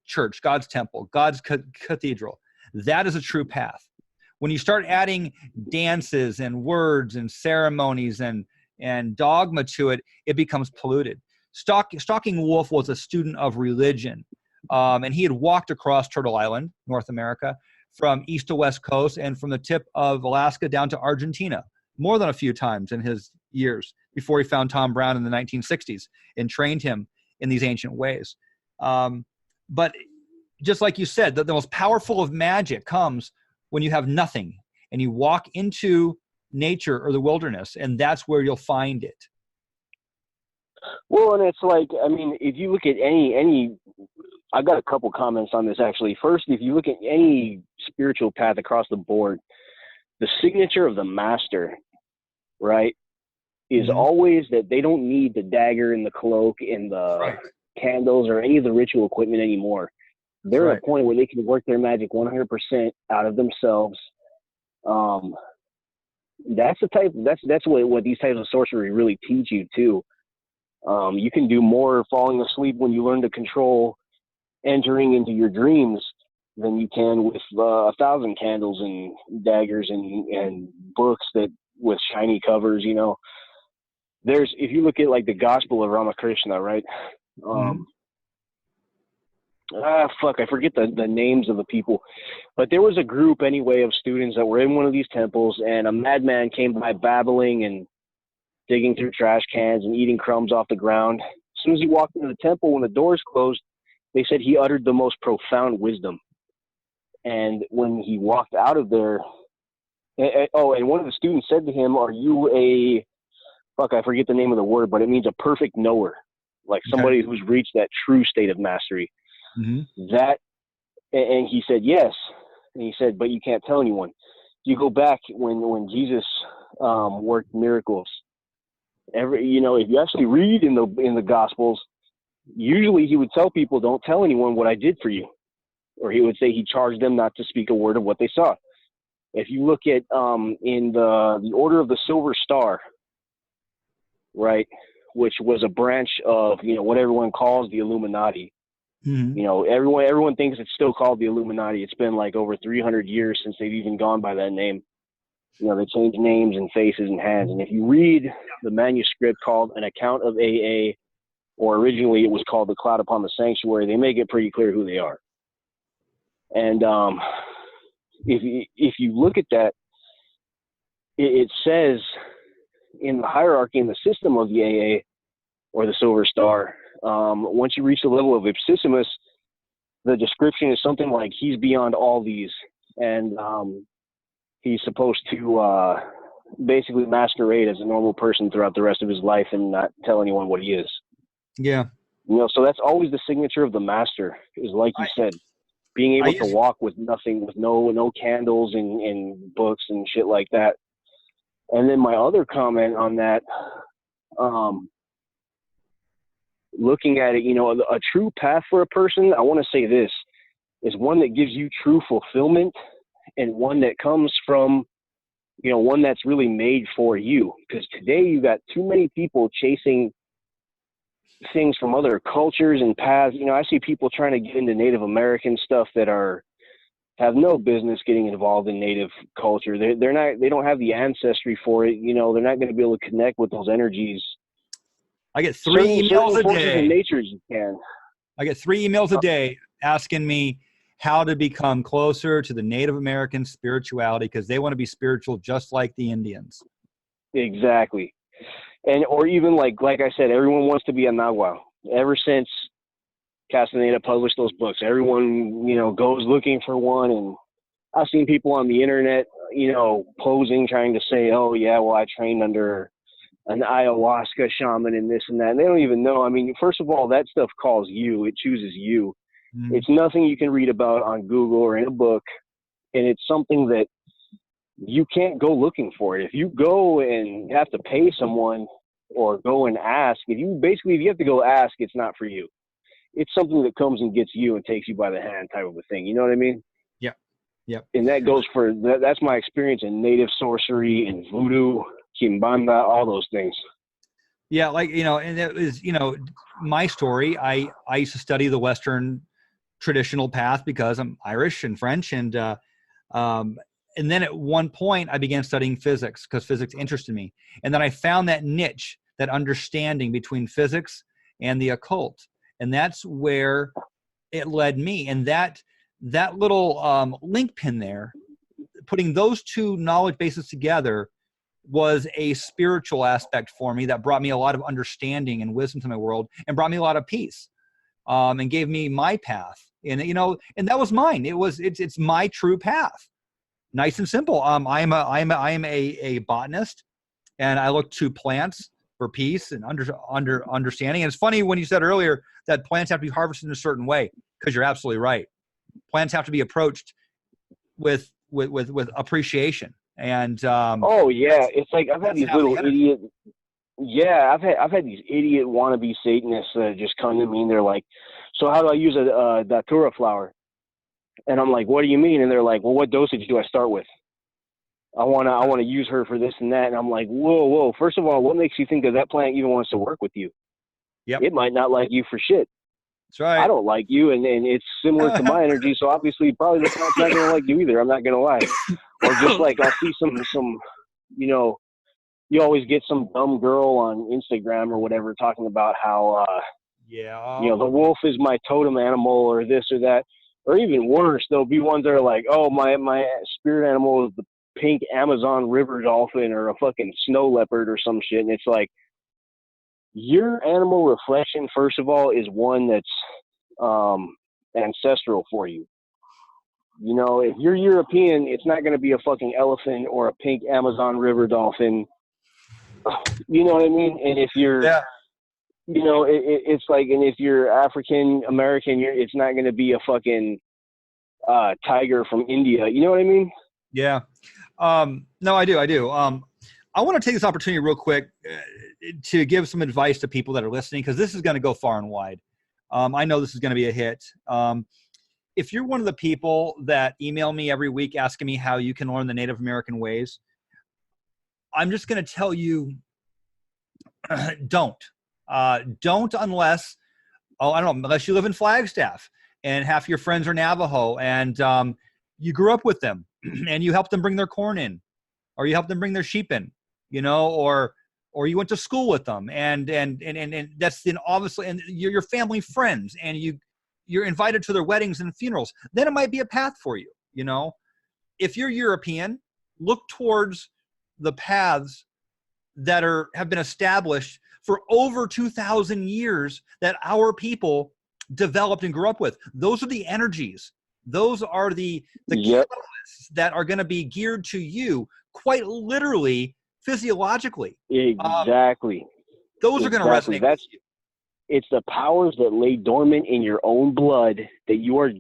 church, God's temple, God's cathedral, that is a true path. When you start adding dances and words and ceremonies and dogma to it, it becomes polluted. Stalking Wolf was a student of religion, and he had walked across Turtle Island, North America, from east to west coast, and from the tip of Alaska down to Argentina, more than a few times in his years before he found Tom Brown in the 1960s and trained him in these ancient ways. But just like you said, the most powerful of magic comes when you have nothing and you walk into nature or the wilderness, and that's where you'll find it. Well, and it's like, I mean, if you look at any, I got a couple comments on this actually. First, if you look at any spiritual path across the board, the signature of the master, right, is always that they don't need the dagger and the cloak and the candles or any of the ritual equipment anymore. They're at a point where they can work their magic 100% out of themselves. That's what these types of sorcery really teach you too. You can do more falling asleep when you learn to control entering into your dreams than you can with 1,000 candles and daggers and books that with shiny covers. You know, if you look at like the Gospel of Ramakrishna, right? I forget the names of the people, but there was a group anyway of students that were in one of these temples, and a madman came by babbling and digging through trash cans and eating crumbs off the ground, soon as he walked into the temple, when the doors closed, they said he uttered the most profound wisdom. And when he walked out of there, and one of the students said to him, "Are you a I forget the name of the word, but it means a perfect knower, like somebody who's reached that true state of mastery." That, and he said yes, and he said, "But you can't tell anyone." You go back when Jesus worked miracles. If you actually read in the Gospels, usually he would tell people, "Don't tell anyone what I did for you," or he would say he charged them not to speak a word of what they saw. If you look at in the Order of the Silver Star, right, which was a branch of what everyone calls the Illuminati. Everyone thinks it's still called the Illuminati. It's been like over 300 years since they've even gone by that name. They changed names and faces and hands. And if you read the manuscript called An Account of AA, or originally it was called The Cloud Upon the Sanctuary, they make it pretty clear who they are. And if you look at that, it says in the hierarchy in the system of the AA or the Silver Star, once you reach the level of Ipsissimus, the description is something like he's beyond all these, and he's supposed to basically masquerade as a normal person throughout the rest of his life and not tell anyone what he is. Yeah. So that's always the signature of the master, is like you said, being able to walk with nothing, with no candles and books and shit like that. And then my other comment on that, looking at it, a true path for a person, I want to say this, is one that gives you true fulfillment, and one that comes from, one that's really made for you. Because today you got too many people chasing things from other cultures and paths. I see people trying to get into Native American stuff that have no business getting involved in Native culture. They don't have the ancestry for it. They're not going to be able to connect with those energies. I get three emails a day. In nature you can. I get 3 emails a day asking me how to become closer to the Native American spirituality, because they want to be spiritual just like the Indians. Exactly. Or even like I said, everyone wants to be a Nahual. Ever since Castaneda published those books, everyone, goes looking for one. And I've seen people on the internet, posing, trying to say, "Oh yeah, well, I trained under an ayahuasca shaman and this and that." And they don't even know. I mean, first of all, that stuff calls you. It chooses you. It's nothing you can read about on Google or in a book. And it's something that you can't go looking for it. If you go and have to pay someone or go and ask, if you have to go ask, it's not for you. It's something that comes and gets you and takes you by the hand, type of a thing. You know what I mean? Yeah. And that goes for, that's my experience in native sorcery and voodoo, kimbanda, all those things. Yeah. And it was, my story. I used to study the Western traditional path because I'm Irish and French. And then at one point I began studying physics because physics interested me. And then I found that niche, that understanding between physics and the occult. And that's where it led me. And that little link pin there, putting those two knowledge bases together, was a spiritual aspect for me that brought me a lot of understanding and wisdom to my world, and brought me a lot of peace, and gave me my path. And and that was mine. It's my true path. Nice and simple. I'm a botanist, and I look to plants for peace and understanding. And it's funny when you said earlier that plants have to be harvested in a certain way, because you're absolutely right. Plants have to be approached with appreciation. And oh yeah, it's like I've had these little idiot. Yeah, I've had these idiot wannabe Satanists that just come to me and they're like, "So how do I use a datura flower?" And I'm like, "What do you mean?" And they're like, "Well, what dosage do I start with? I wanna use her for this and that." And I'm like, whoa. First of all, what makes you think that plant even wants to work with you? Yep. It might not like you for shit. That's right. I don't like you, and it's similar to my energy, so obviously probably the plant's not gonna like you either. I'm not gonna lie. Or just like I'll see some you always get some dumb girl on Instagram or whatever talking about how the wolf is my totem animal or this or that. Or even worse, there'll be ones that are like, "Oh, my spirit animal is the pink Amazon river dolphin or a fucking snow leopard or some shit." And it's like, your animal reflection, first of all, is one that's ancestral for you. You know, if you're European, it's not going to be a fucking elephant or a pink Amazon river dolphin. You know what I mean? And if you're, Yeah. you know, it's like, and if you're African American, it's not going to be a fucking tiger from India. You know what I mean? Yeah. No, I do. I want to take this opportunity real quick to give some advice to people that are listening, because this is going to go far and wide. I know this is going to be a hit. If you're one of the people that email me every week asking me how you can learn the Native American ways, I'm just going to tell you, don't unless, I don't know, unless you live in Flagstaff and half your friends are Navajo and you grew up with them and you helped them bring their corn in, or you helped them bring their sheep in, you know, or you went to school with them and that's then obviously, and you're family friends and you're invited to their weddings and funerals, then it might be a path for you. You know, if you're European, look towards the paths that have been established for over 2,000 years that our people developed and grew up with. Those are the energies. Those are the Yep. catalysts that are going to be geared to you, quite literally, physiologically. Exactly. Those are going to resonate with you. It's the powers that lay dormant in your own blood that you are,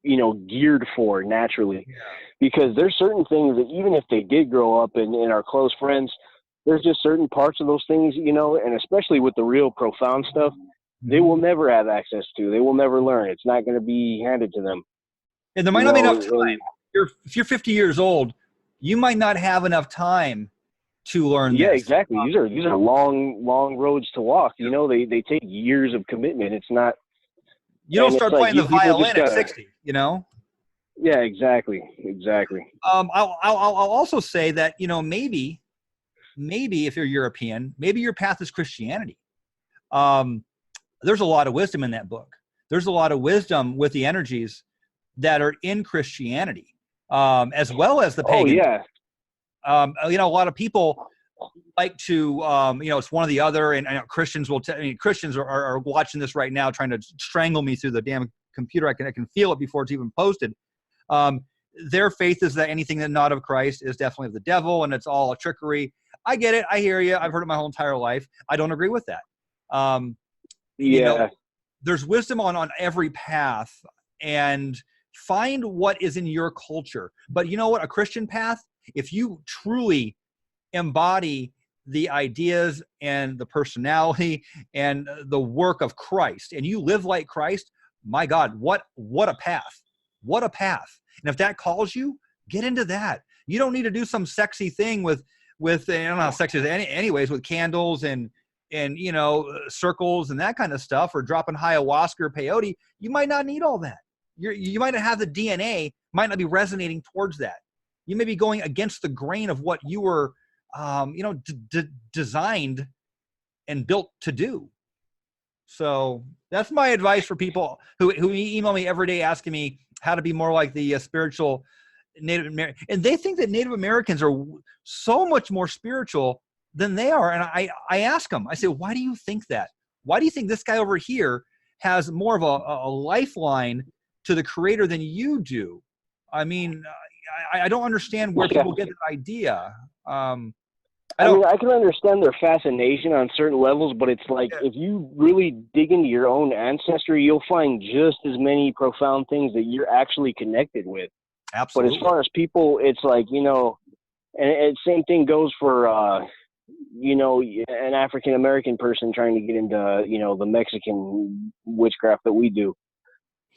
you know, geared for naturally. Yeah. Because there's certain things that even if they did grow up and are close friends, there's just certain parts of those things, you know, and especially with the real profound stuff, they will never have access to. They will never learn. It's not going to be handed to them. And there might not be enough time. If you're 50 years old, you might not have enough time to learn Yeah, this. exactly. These are long roads to walk. You know, they take years of commitment. It's not. You don't start playing the violin at 60, you know? Yeah, exactly. I'll also say that, you know, maybe if you're European, maybe your path is Christianity. There's a lot of wisdom in that book. There's a lot of wisdom with the energies that are in Christianity, as well as the pagan. Oh, yeah. You know, a lot of people like to, you know, it's one or the other, and Christians will Christians are watching this right now, trying to strangle me through the damn computer. I can feel it before it's even posted. Their faith is that anything that's not of Christ is definitely of the devil, and it's all a trickery. I get it. I hear you. I've heard it my whole entire life. I don't agree with that. You know, there's wisdom on every path, and find what is in your culture. But you know what? A Christian path, if you truly embody the ideas and the personality and the work of Christ, and you live like Christ, my God, what a path. What a path. And if that calls you, get into that. You don't need to do some sexy thing with I don't know how sexy it is anyways, with candles and you know, circles and that kind of stuff, or dropping ayahuasca or peyote. You might not need all that. You might not have the DNA, might not be resonating towards that. You may be going against the grain of what you were, you know, designed and built to do. So that's my advice for people who email me every day asking me how to be more like the spiritual Native American. And they think that Native Americans are so much more spiritual than they are. And I ask them, I say, why do you think that? Why do you think this guy over here has more of a lifeline to the creator than you do? I mean, I don't understand where people get that idea. I mean, I can understand their fascination on certain levels, but it's like, if you really dig into your own ancestry, you'll find just as many profound things that you're actually connected with. Absolutely. But as far as people, it's like, you know, and same thing goes for, you know, an African American person trying to get into, you know, the Mexican witchcraft that we do.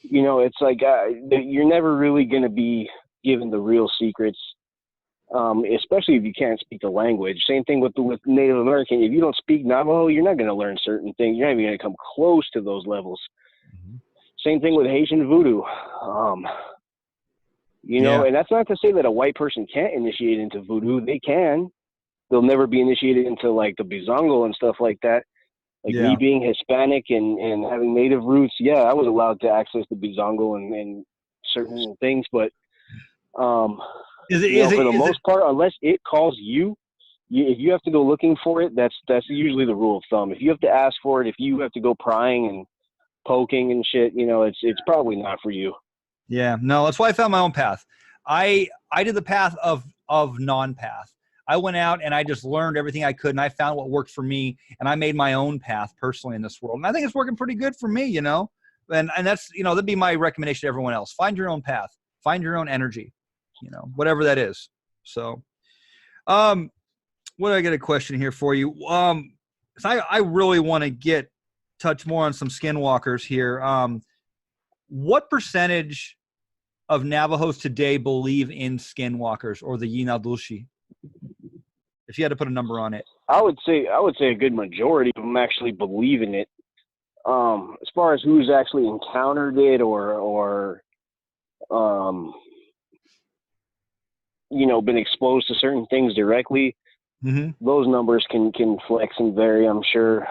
You know, it's like, you're never really going to be given the real secrets. Especially if you can't speak the language. Same thing with Native American. If you don't speak Navajo, you're not going to learn certain things. You're not even going to come close to those levels. Mm-hmm. Same thing with Haitian voodoo. You know, and that's not to say that a white person can't initiate into voodoo. They can. They'll never be initiated into like the Bizongo and stuff like that. Like me being Hispanic and having Native roots, I was allowed to access the Bizongo and certain things, but for the most part, unless it calls you, if you have to go looking for it, that's usually the rule of thumb. If you have to ask for it, if you have to go prying and poking and shit, it's probably not for you. Yeah, no, that's why I found my own path. I did the path of non-path. I went out and I just learned everything I could, and I found what worked for me, and I made my own path personally in this world. And I think it's working pretty good for me, And that's, that'd be my recommendation to everyone else. Find your own path. Find your own energy, whatever that is. So, what do I get a question here for you? So I really want to touch more on some skinwalkers here. What percentage of Navajos today believe in skinwalkers or the Yinaldulshi? If you had to put a number on it. I would say a good majority of them actually believe in it. As far as who's actually encountered it or been exposed to certain things directly, those numbers can flex and vary, I'm sure.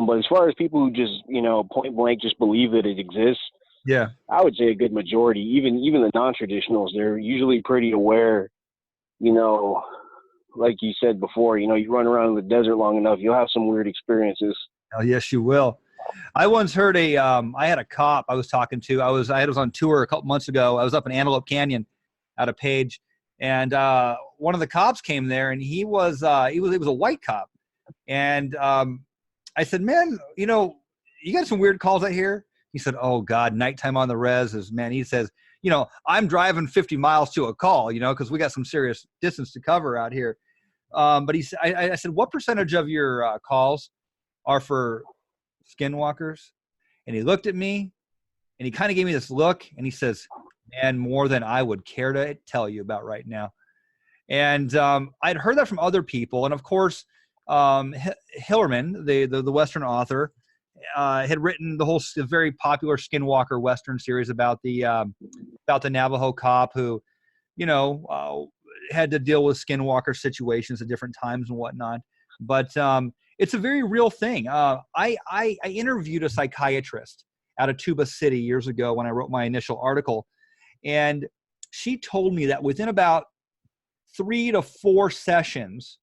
But as far as people who just, point blank just believe that it exists, yeah, I would say a good majority, even the non-traditionals, they're usually pretty aware, like you said before, you run around in the desert long enough, you'll have some weird experiences. Oh, yes, you will. I once heard I had a cop I was talking to. I was on tour a couple months ago. I was up in Antelope Canyon out of Page, and one of the cops came there, and he was a white cop. And I said, man, you got some weird calls out here? He said, oh, God, nighttime on the res is, man, he says, I'm driving 50 miles to a call, because we got some serious distance to cover out here. But I said, what percentage of your calls are for skinwalkers? And he looked at me and he kind of gave me this look and he says, man, more than I would care to tell you about right now. And I'd heard that from other people. And of course, Hillerman, the Western author, had written the very popular Skinwalker Western series about the Navajo cop who, had to deal with skinwalker situations at different times and whatnot. But it's a very real thing. I interviewed a psychiatrist out of Tuba City years ago when I wrote my initial article, and she told me that within about 3 to 4 sessions,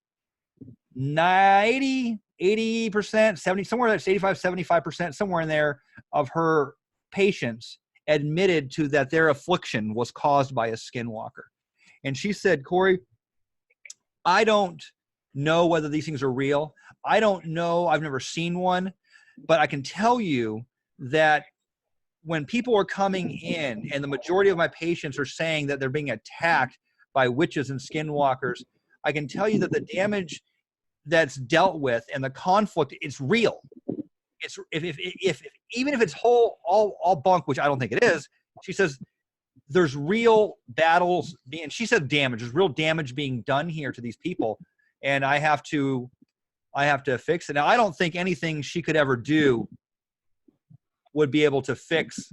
80%, 70, somewhere that's 85, 75%, somewhere in there of her patients admitted to that their affliction was caused by a skinwalker. And she said, Corey, I don't know whether these things are real. I don't know. I've never seen one, but I can tell you that when people are coming in and the majority of my patients are saying that they're being attacked by witches and skinwalkers, I can tell you that the damage that's dealt with and the conflict, it's real. It's if even if it's all bunk, which I don't think it is, she says there's real battles being, she said damage, there's real damage being done here to these people, and I have to fix it. Now, I don't think anything she could ever do would be able to fix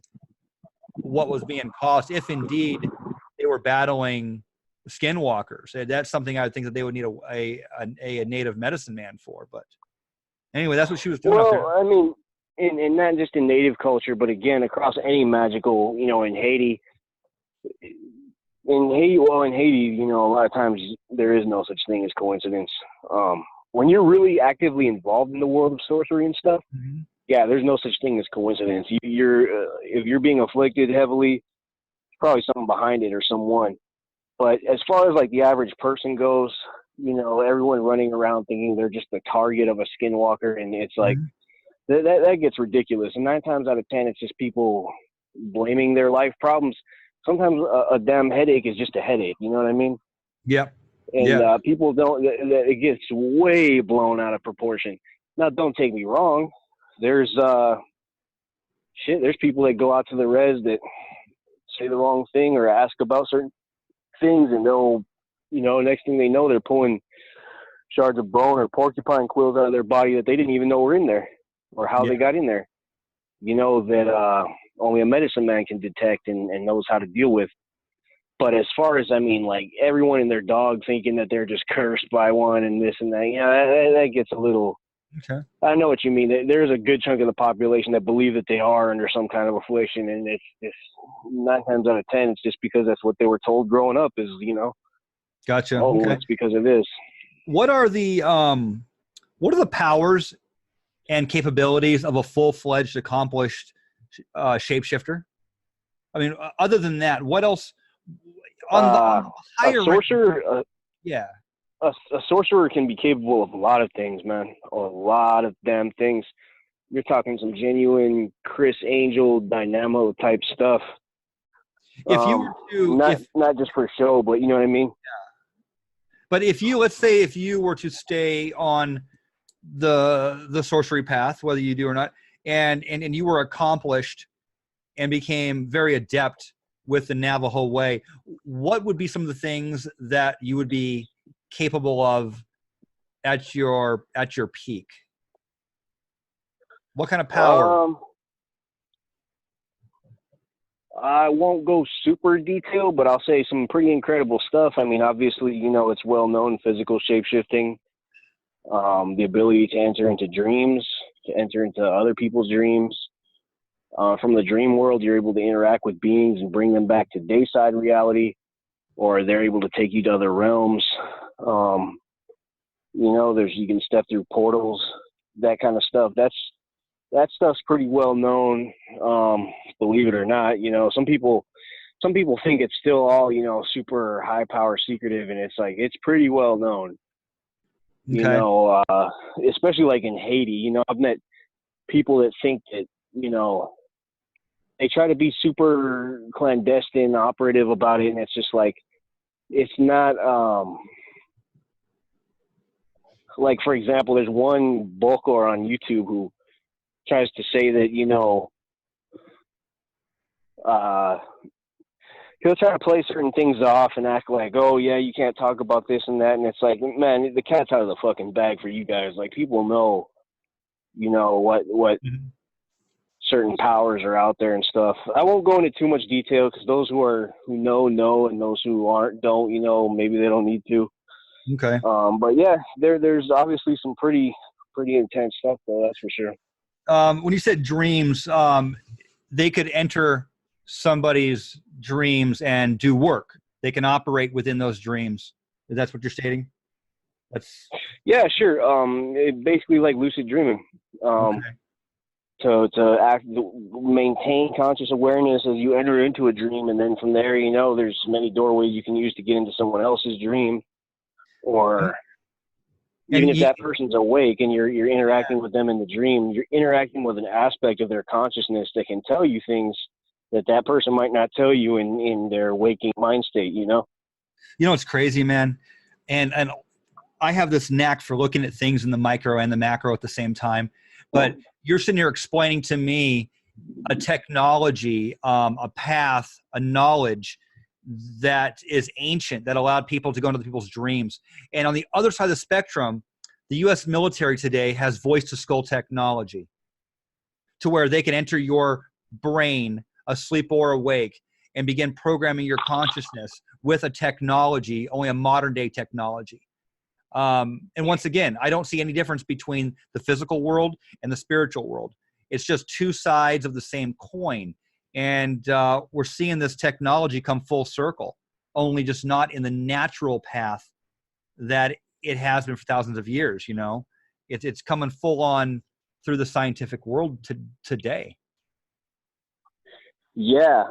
what was being caused if indeed they were battling skinwalkers. That's something I would think that they would need a native medicine man for. But anyway, that's what she was doing up there. Well, I mean, and not just in native culture, but again, across any magical, in Haiti, a lot of times there is no such thing as coincidence. When you're really actively involved in the world of sorcery and stuff, yeah, there's no such thing as coincidence. If you're being afflicted heavily, there's probably something behind it or someone. But as far as like the average person goes, everyone running around thinking they're just the target of a skinwalker, and it's like that gets ridiculous. And 9 times out of 10, it's just people blaming their life problems. Sometimes a damn headache is just a headache. You know what I mean? Yep. And people don't. It gets way blown out of proportion. Now, don't take me wrong. There's people that go out to the res that say the wrong thing or ask about certain things, and they'll, next thing they know, they're pulling shards of bone or porcupine quills out of their body that they didn't even know were in there or how they got in there. That only a medicine man can detect and knows how to deal with. But as far as, like everyone and their dog thinking that they're just cursed by one and this and that, that gets a little, okay. I know what you mean. There's a good chunk of the population that believe that they are under some kind of affliction, and it's 9 times out of 10, it's just because that's what they were told growing up is, Gotcha. oh, okay. it's because of this. what are the powers and capabilities of a full-fledged, accomplished shapeshifter? I mean, other than that, what else on the a higher sorcerer? Yeah. A sorcerer can be capable of a lot of things, man. A lot of damn things. You're talking some genuine Chris Angel Dynamo type stuff. If you were to, not just for show, but you know what I mean? Yeah. But let's say if you were to stay on the sorcery path, whether you do or not, and you were accomplished and became very adept with the Navajo way, what would be some of the things that you would be capable of at your peak? What kind of power? I won't go super detailed, but I'll say some pretty incredible stuff. I mean, obviously, you know, it's well known physical shapeshifting, the ability to enter into dreams, to enter into other people's dreams. From the dream world, you're able to interact with beings and bring them back to dayside reality, or they're able to take you to other realms. You know, you can step through portals, that kind of stuff. That stuff's pretty well known, believe it or not. You know, some people think it's still all, you know, super high power secretive, and it's like, it's pretty well known. Okay. You know, especially like in Haiti, you know, I've met people that think that, you know, they try to be super clandestine, operative about it, and it's just like, it's not, like, for example, there's one Bokor on YouTube who tries to say that, you know, he'll try to play certain things off and act like, oh yeah, you can't talk about this and that, and it's like, man, the cat's out of the fucking bag for you guys. Like, people know, you know, what mm-hmm. certain powers are out there and stuff. I won't go into too much detail because those who know, and those who aren't don't. You know, maybe they don't need to. Okay. But yeah, there's obviously some pretty intense stuff though. That's for sure. When you said dreams, they could enter somebody's dreams and do work. They can operate within those dreams. That's what you're stating? Yeah, sure. Basically like lucid dreaming. Okay. To maintain conscious awareness as you enter into a dream, and then from there, you know, there's many doorways you can use to get into someone else's dream, or even if that person's awake and you're interacting with them in the dream, you're interacting with an aspect of their consciousness that can tell you things that person might not tell you in their waking mind state, you know? You know, it's crazy, man. And I have this knack for looking at things in the micro and the macro at the same time. But you're sitting here explaining to me a technology, a path, a knowledge that is ancient, that allowed people to go into people's dreams. And on the other side of the spectrum, the U.S. military today has voice-to-skull technology to where they can enter your brain, asleep or awake, and begin programming your consciousness with a technology, only a modern-day technology. And once again, I don't see any difference between the physical world and the spiritual world. It's just two sides of the same coin. And we're seeing this technology come full circle, only just not in the natural path that it has been for thousands of years. You know, it's coming full on through the scientific world today. Yeah.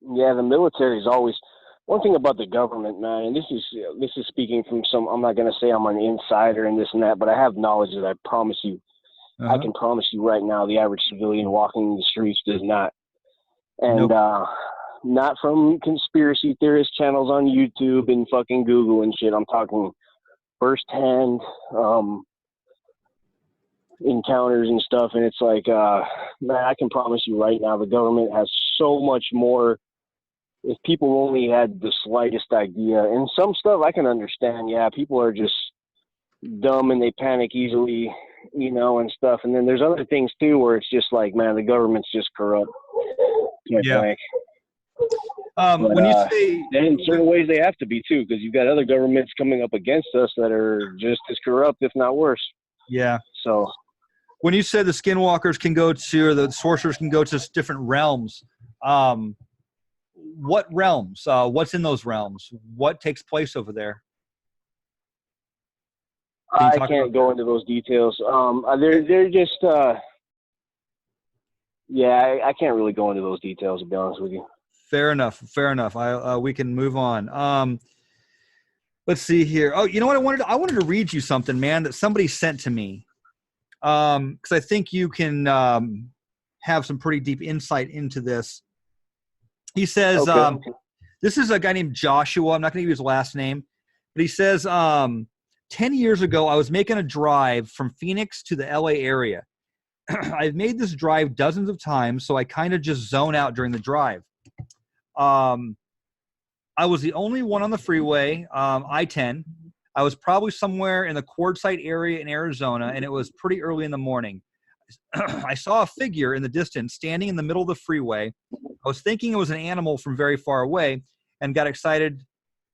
Yeah, the military is always one thing about the government, man. And this is speaking from I'm not going to say I'm an insider and this and that, but I have knowledge that I promise you. I can promise you right now, the average civilian walking the streets does not. And not from conspiracy theorist channels on YouTube and fucking Google and shit. I'm talking firsthand encounters and stuff. And it's like, man, I can promise you right now, the government has so much more. If people only had the slightest idea. And some stuff I can understand. Yeah, people are just dumb and they panic easily, you know, and stuff. And then there's other things too where it's just like, man, the government's just corrupt. Yeah. When you say, and in certain ways they have to be too, because you've got other governments coming up against us that are just as corrupt, if not worse. Yeah. So when you said the skinwalkers can go to, or the sorcerers can go to different realms, what realms? What's in those realms? What takes place over there? Can you I talk can't about go that? into those details. They're just yeah, I can't really go into those details, to be honest with you. Fair enough. Fair enough. We can move on. Let's see here. Oh, you know what I wanted to read you something, man, that somebody sent to me. Because I think you can have some pretty deep insight into this. He says, Okay. this is a guy named Joshua. I'm not going to use his last name, but he says, 10 years ago, I was making a drive from Phoenix to the LA area. I've made this drive dozens of times, so I kind of just zone out during the drive. I was the only one on the freeway, I-10. I was probably somewhere in the Quartzsite area in Arizona, and it was pretty early in the morning. I saw a figure in the distance standing in the middle of the freeway. I was thinking it was an animal from very far away, and got excited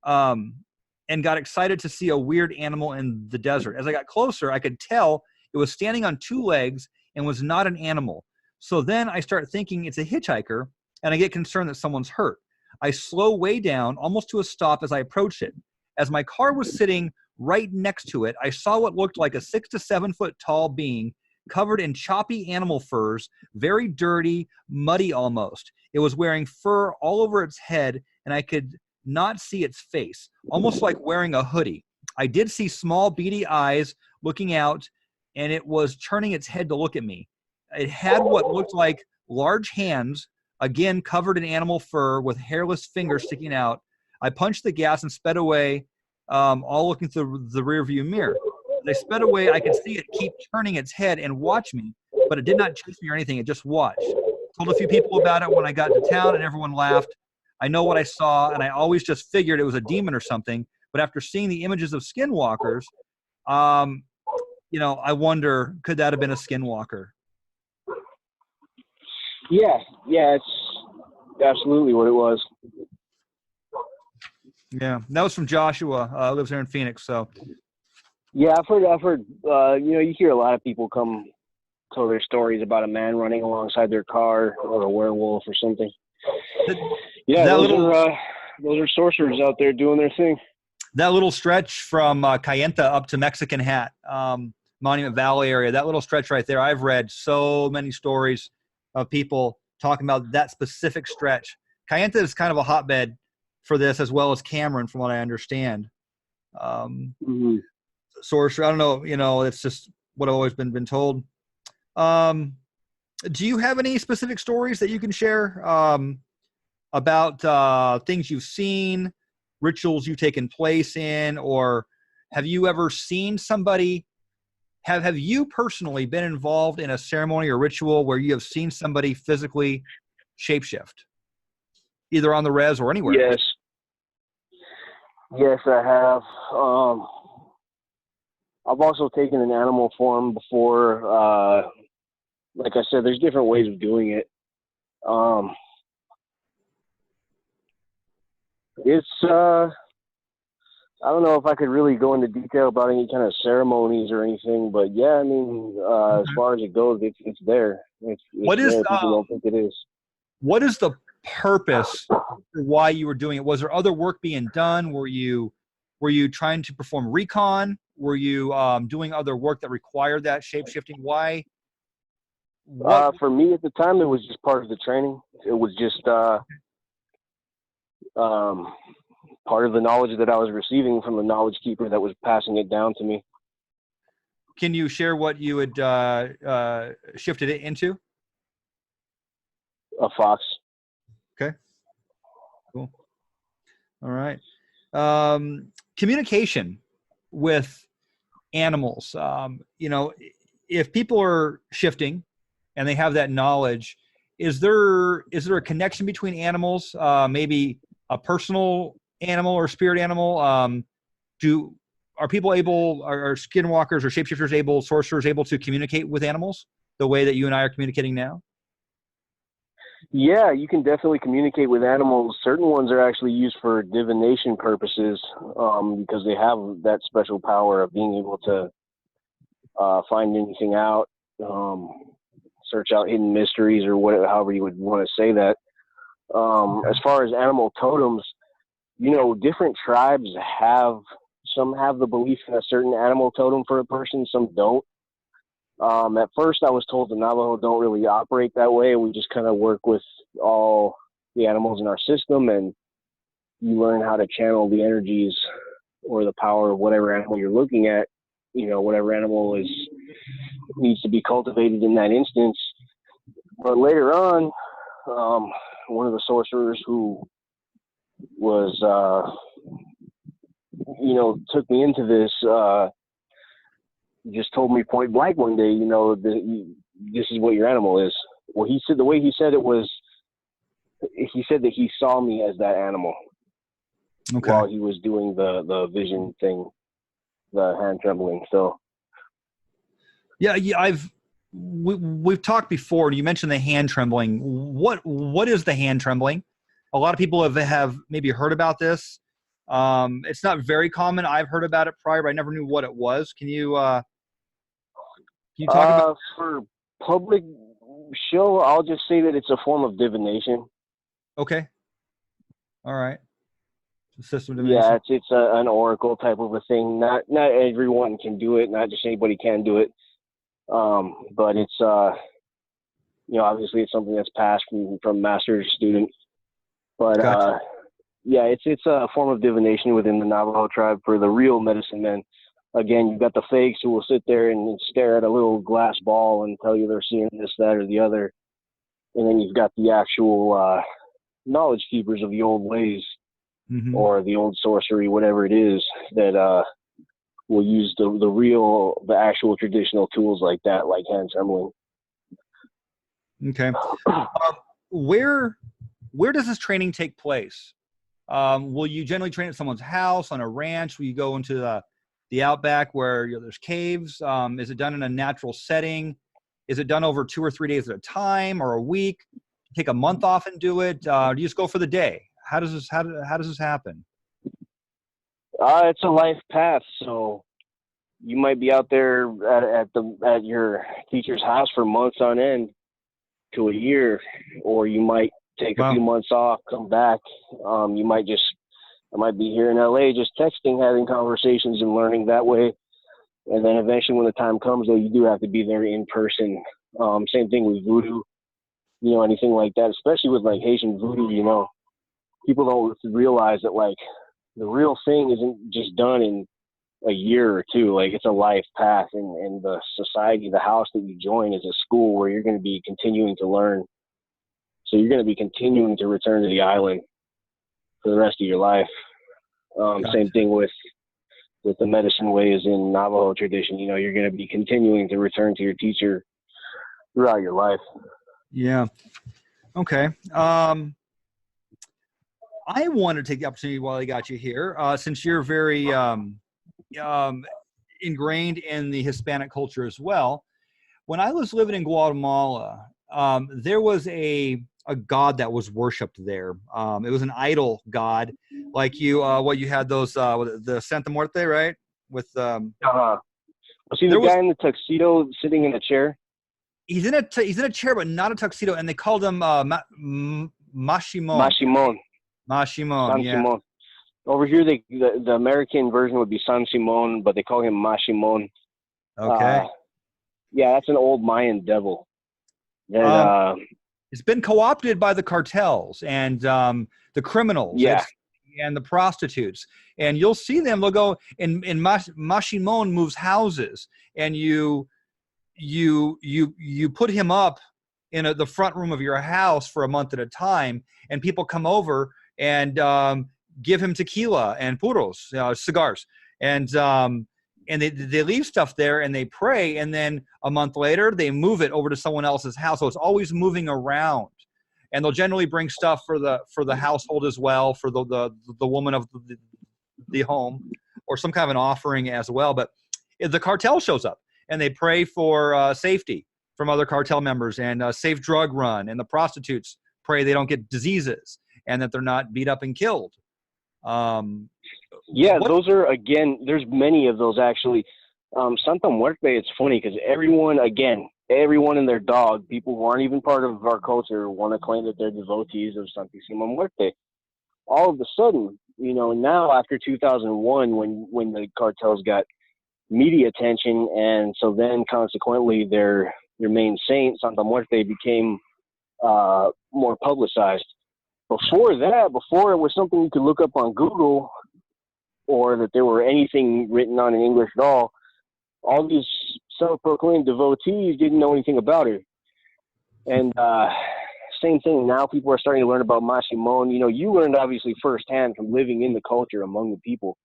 to see a weird animal in the desert. As I got closer, I could tell it was standing on two legs and was not an animal. So then I start thinking it's a hitchhiker, and I get concerned that someone's hurt. I slow way down, almost to a stop as I approach it. As my car was sitting right next to it, I saw what looked like a 6 to 7 foot tall being covered in choppy animal furs, very dirty, muddy almost. It was wearing fur all over its head, and I could not see its face, almost like wearing a hoodie. I did see small, beady eyes looking out, and it was turning its head to look at me. It had what looked like large hands, again covered in animal fur with hairless fingers sticking out. I punched the gas and sped away, all looking through the rearview mirror. As I sped away, I could see it keep turning its head and watch me, but it did not chase me or anything. It just watched. Told a few people about it when I got to town, and everyone laughed. I know what I saw, and I always just figured it was a demon or something. But after seeing the images of skinwalkers, I wonder, could that have been a skinwalker? Yeah, it's absolutely what it was. Yeah, that was from Joshua. Lives here in Phoenix. So Yeah, I've heard. You hear a lot of people come tell their stories about a man running alongside their car or a werewolf or something. Yeah, those are sorcerers out there doing their thing. That little stretch from Cayenta up to Mexican Hat, Monument Valley area, that little stretch right there, I've read so many stories of people talking about that specific stretch. Cayenta is kind of a hotbed for this, as well as Cameron, from what I understand. Sorcerer, I don't know, it's just what I've always been told. Do you have any specific stories that you can share about things you've seen, rituals you've taken place in, or have you ever seen somebody? Have you personally been involved in a ceremony or ritual where you have seen somebody physically shapeshift, either on the res or anywhere? Yes, I have. I've also taken an animal form before. Like I said, there's different ways of doing it. I don't know if I could really go into detail about any kind of ceremonies or anything, but yeah, I mean, as far as it goes, it's there. It's what is there. People don't think it is. What is the purpose for why you were doing it? Was there other work being done? Were you trying to perform recon? Were you doing other work that required that shape shifting? Why? For me at the time, it was just part of the training. It was just part of the knowledge that I was receiving from the knowledge keeper that was passing it down to me. Can you share what you had shifted it into? A fox. Okay. Cool. All right. Communication with animals. If people are shifting and they have that knowledge, is there a connection between animals? Maybe a personal animal or spirit animal? Are people able, are skinwalkers or shapeshifters sorcerers able to communicate with animals the way that you and I are communicating now? Yeah, you can definitely communicate with animals. Certain ones are actually used for divination purposes because they have that special power of being able to find anything out, search out hidden mysteries or whatever, however you would want to say that. As far as animal totems, different tribes have Some have the belief in a certain animal totem for a person, some don't. At first, I was told the Navajo don't really operate that way. We just kind of work with all the animals in our system, and you learn how to channel the energies or the power of whatever animal you're looking at. You know, whatever animal needs to be cultivated in that instance. But later on, one of the sorcerers who was, took me into this, just told me point blank one day, this is what your animal is. Well, he said, the way he said it was, he said that he saw me as that animal. Okay. While he was doing the vision thing, the hand trembling. So, yeah, we've talked before. You mentioned the hand trembling. What is the hand trembling? A lot of people have maybe heard about this. It's not very common. I've heard about it prior, but I never knew what it was. Can you talk about for public show? I'll just say that it's a form of divination. Okay. All right. System divination. Yeah, it's an oracle type of a thing. Not everyone can do it. Not just anybody can do it. But it's obviously it's something that's passed from master to student. But gotcha. Yeah, it's a form of divination within the Navajo tribe for the real medicine men. Again, you've got the fakes who will sit there and stare at a little glass ball and tell you they're seeing this, that, or the other. And then you've got the actual knowledge keepers of the old ways, or the old sorcery, whatever it is, that will use the actual traditional tools like that, like hand trembling. Okay. Where does this training take place? Will you generally train at someone's house, on a ranch? Will you go into the outback where there's caves? Is it done in a natural setting? Is it done over 2 or 3 days at a time, or a week? Take a month off and do it? Do you just go for the day? How does this happen? It's a life path. So you might be out there at your teacher's house for months on end to a year, or you might take a few months off, come back. I might be here in LA just texting, having conversations and learning that way. And then eventually when the time comes, though, you do have to be there in person. Same thing with voodoo, anything like that, especially with like Haitian voodoo, people don't realize that like the real thing isn't just done in a year or two. Like it's a life path, and the society, the house that you join is a school where you're going to be continuing to learn. So you're going to be continuing to return to the island for the rest of your life. Gotcha. Same thing with the medicine ways in Navajo tradition. You're going to be continuing to return to your teacher throughout your life. Yeah. Okay. I wanted to take the opportunity while I got you here, since you're very ingrained in the Hispanic culture as well. When I was living in Guatemala, there was a god that was worshipped there. It was an idol god, like you had those the Santa Muerte, right? With see the guy in the tuxedo sitting in a chair. He's in a chair, but not a tuxedo, and they called him Mashimon. Mashimon, San yeah. Simon. Over here, the American version would be San Simon, but they call him Mashimon. Okay. Yeah, that's an old Mayan devil. That, it's been co-opted by the cartels and the criminals, and the prostitutes. And you'll see them. They'll go and Mashimon moves houses, and you put him up in the front room of your house for a month at a time, and people come over and give him tequila and puros, cigars, and they leave stuff there and they pray, and then a month later they move it over to someone else's house. So it's always moving around, and they'll generally bring stuff for the household as well, for the woman of the home, or some kind of an offering as well. But if the cartel shows up and they pray for safety from other cartel members and a safe drug run, and the prostitutes pray they don't get diseases and that they're not beat up and killed. Those are, again, there's many of those actually. Santa Muerte, it's funny because everyone and their dog, people who aren't even part of our culture, want to claim that they're devotees of Santa Muerte. All of a sudden, you know, now after 2001, when the cartels got media attention, and so then consequently their main saint, Santa Muerte, became more publicized. Before that, before it was something you could look up on Google, or that there were anything written on in English at all these self-proclaimed devotees didn't know anything about her. And same thing, now people are starting to learn about Masimon. You know, you learned obviously firsthand from living in the culture among the people.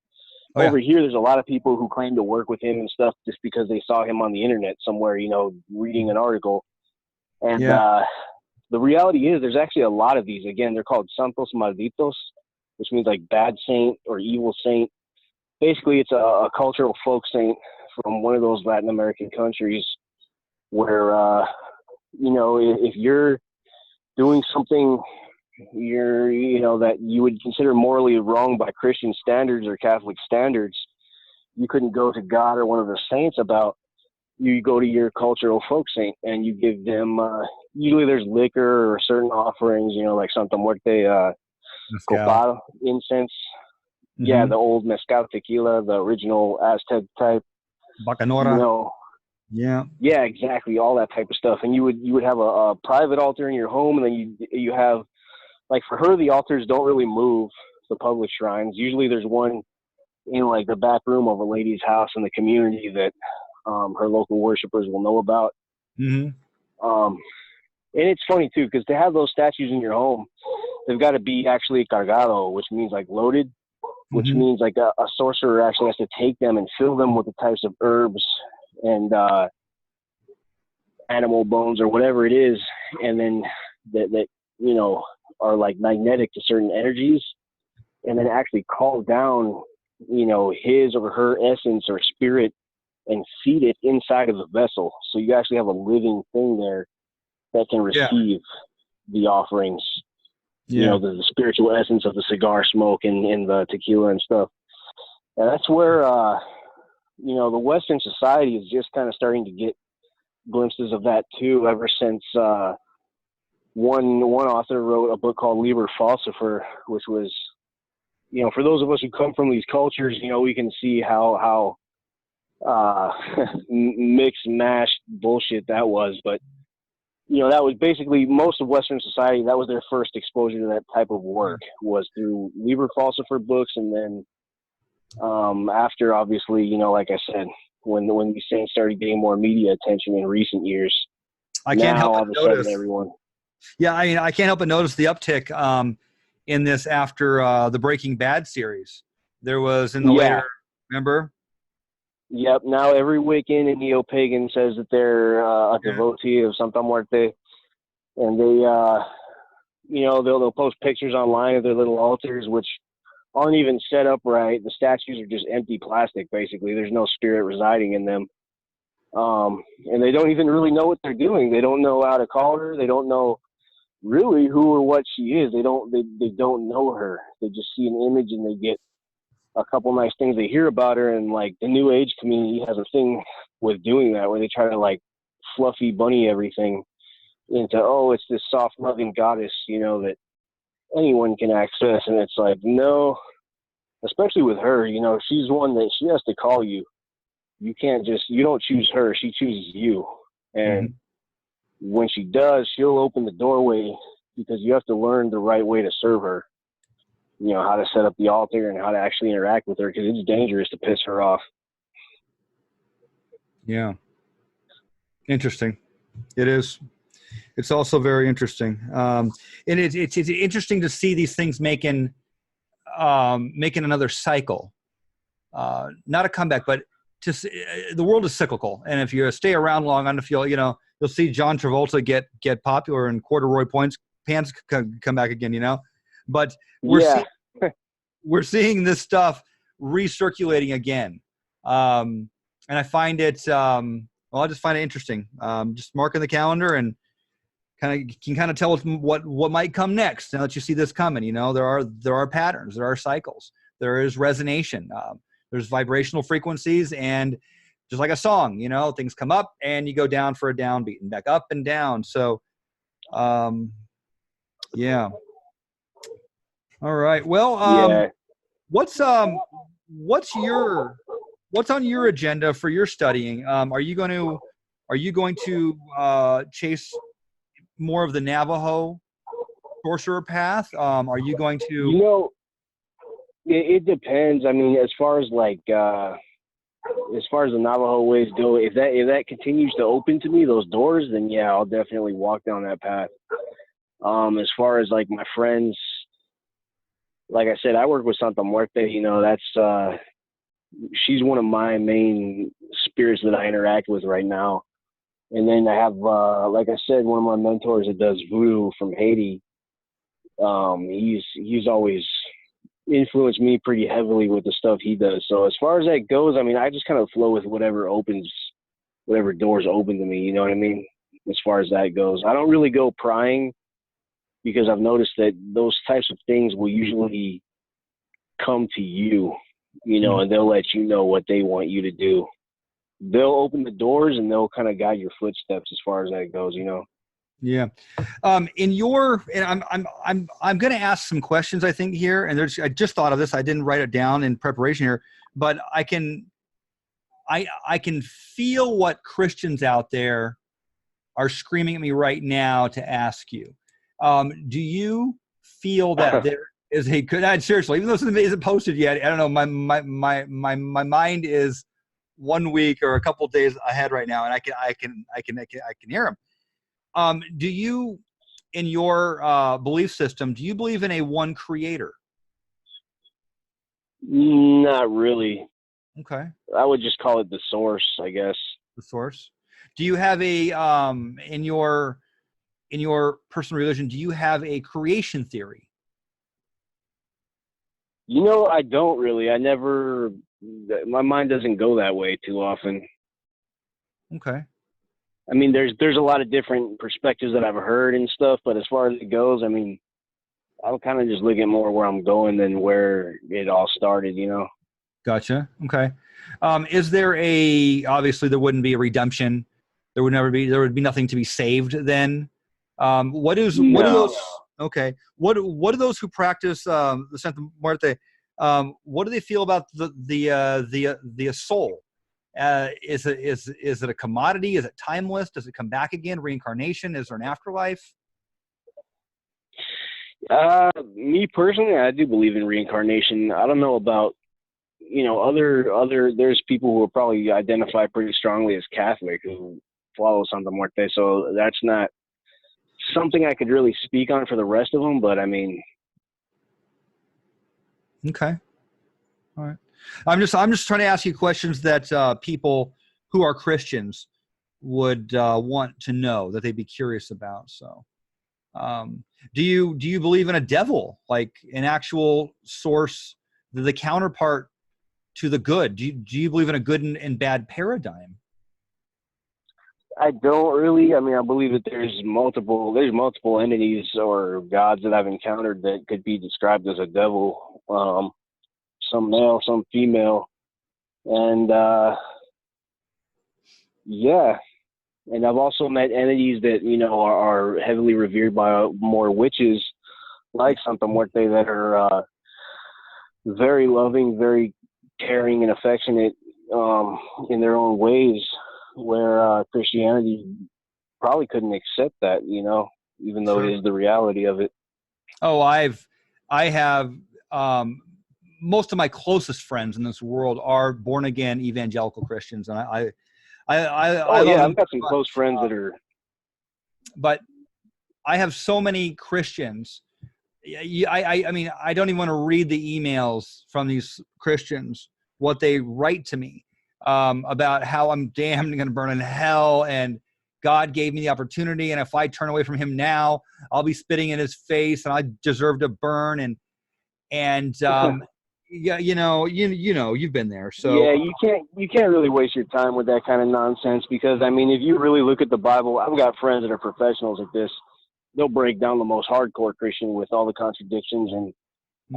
Oh, yeah. Over here, there's a lot of people who claim to work with him and stuff just because they saw him on the internet somewhere, you know, reading an article. And the reality is there's actually a lot of these. Again, they're called Santos Malditos, which means like bad saint or evil saint. Basically, it's a cultural folk saint from one of those Latin American countries where, you know, if you're doing something you know, that you would consider morally wrong by Christian standards or Catholic standards, you couldn't go to God or one of the saints about. You go to your cultural folk saint and you give them, usually there's liquor or certain offerings, you know, like Santa Muerte, copal, incense. Mm-hmm. Yeah, the old mezcal tequila, the original Aztec type. Bacanora. You know, yeah, exactly, all that type of stuff. And you would have a private altar in your home, and then you have, like, for her, the altars don't really move, the public shrines. Usually there's one in like the back room of a lady's house in the community that her local worshipers will know about. Mm-hmm. And it's funny too, because to have those statues in your home, they've got to be actually cargado, which means like loaded, which mm-hmm. means like a sorcerer actually has to take them and fill them with the types of herbs and animal bones or whatever it is, and then that you know are like magnetic to certain energies, and then actually call down, you know, his or her essence or spirit and feed it inside of the vessel. So you actually have a living thing there that can receive the offerings, you know, the spiritual essence of the cigar smoke and the tequila and stuff. And that's where, you know, the Western society is just kind of starting to get glimpses of that too, ever since one author wrote a book called Liber Falsifer, which was, you know, for those of us who come from these cultures, you know, we can see how mixed mashed bullshit that was. But you know, that was basically most of Western society, that was their first exposure to that type of work, was through Liber Falsifer books. And then after, obviously, you know, like I said, when these things started getting more media attention in recent years, I can't help but notice everyone. Yeah, I mean, I can't help but notice the uptick in this after the Breaking Bad series. There was in the later, remember? Yep. Now every Wiccan and neo-pagan says that they're a devotee of Santa Muerte, and they, you know, they'll post pictures online of their little altars, which aren't even set up right. The statues are just empty plastic, basically. There's no spirit residing in them, and they don't even really know what they're doing. They don't know how to call her. They don't know really who or what she is. They don't know her. They just see an image and they get a couple nice things they hear about her. And like the New Age community has a thing with doing that, where they try to like fluffy bunny everything into, oh, it's this soft loving goddess, you know, that anyone can access. And it's like, no, especially with her, you know, she's one that she has to call you. You can't just, you don't choose her, she chooses you. And when she does, she'll open the doorway, because you have to learn the right way to serve her. You know, how to set up the altar and how to actually interact with her, because it's dangerous to piss her off. Yeah. Interesting. It is. It's also very interesting. And it's interesting to see these things making another cycle. Not a comeback, but just the world is cyclical. And if you stay around long enough, you'll see John Travolta get popular and corduroy pants come back again, you know. But we're seeing this stuff recirculating again, and I find it. I just find it interesting. Just marking the calendar and can tell what might come next. Now that you see this coming, you know, there are patterns, there are cycles, there is resonation, there's vibrational frequencies, and just like a song, you know, things come up and you go down for a downbeat and back up and down. So, yeah. All right. Well, what's on your agenda for your studying? Are you going to chase more of the Navajo sorcerer path? Are you going to? You know, it depends. I mean, as far as the Navajo ways go, if that continues to open to me, those doors, then yeah, I'll definitely walk down that path. As far as like my friends, like I said, I work with Santa Muerte. You know, that's she's one of my main spirits that I interact with right now. And then I have, like I said, one of my mentors that does voodoo from Haiti. He's always influenced me pretty heavily with the stuff he does. So as far as that goes, I mean, I just kind of flow with whatever doors open to me. You know what I mean? As far as that goes, I don't really go prying, because I've noticed that those types of things will usually come to you, you know, and they'll let you know what they want you to do. They'll open the doors and they'll kind of guide your footsteps as far as that goes, you know? Yeah. And I'm going to ask some questions, I think, here. And I just thought of this. I didn't write it down in preparation here, but I can feel what Christians out there are screaming at me right now to ask you. Do you feel that there is a good, seriously, even though this isn't posted yet, I don't know, my mind is 1 week or a couple of days ahead right now, and I can hear them. Do you, in your belief system, do you believe in a one creator? Not really. Okay. I would just call it the source, I guess. The source. Do you have a in your personal religion, do you have a creation theory? You know, I don't really. My mind doesn't go that way too often. Okay. I mean, there's a lot of different perspectives that I've heard and stuff, but as far as it goes, I mean, I'll kind of just look at more where I'm going than where it all started, you know? Gotcha. Okay. Is there obviously there wouldn't be a redemption. There would be nothing to be saved then. What are those? Okay. What do those who practice the Santa Muerte? What do they feel about the soul? Is it a commodity? Is it timeless? Does it come back again? Reincarnation? Is there an afterlife? Me personally, I do believe in reincarnation. I don't know about, you know, there's people who will probably identify pretty strongly as Catholic who follow Santa Muerte. So that's not something I could really speak on for the rest of them, but I mean. Okay. All right. I'm just trying to ask you questions that people who are Christians would want to know, that they'd be curious about. So, do you believe in a devil, like an actual source, the counterpart to the good? Do you believe in a good and bad paradigm? I don't really. I mean, I believe that there's multiple entities or gods that I've encountered that could be described as a devil. Some male, some female, and yeah. And I've also met entities that, you know, are heavily revered by more witches like Santa Muerte that are very loving, very caring and affectionate in their own ways, where Christianity probably couldn't accept that, you know, even though it is the reality of it. Oh, I have most of my closest friends in this world are born again evangelical Christians, and I love them. I've got some close friends that are. But I have so many Christians. I mean, I don't even want to read the emails from these Christians, what they write to me about how I'm damned and going to burn in hell, and God gave me the opportunity, and if I turn away from him now, I'll be spitting in his face, and I deserve to burn. And yeah, you know, you've been there. So yeah, you can't really waste your time with that kind of nonsense, because I mean, if you really look at the Bible, I've got friends that are professionals at this. They'll break down the most hardcore Christian with all the contradictions, and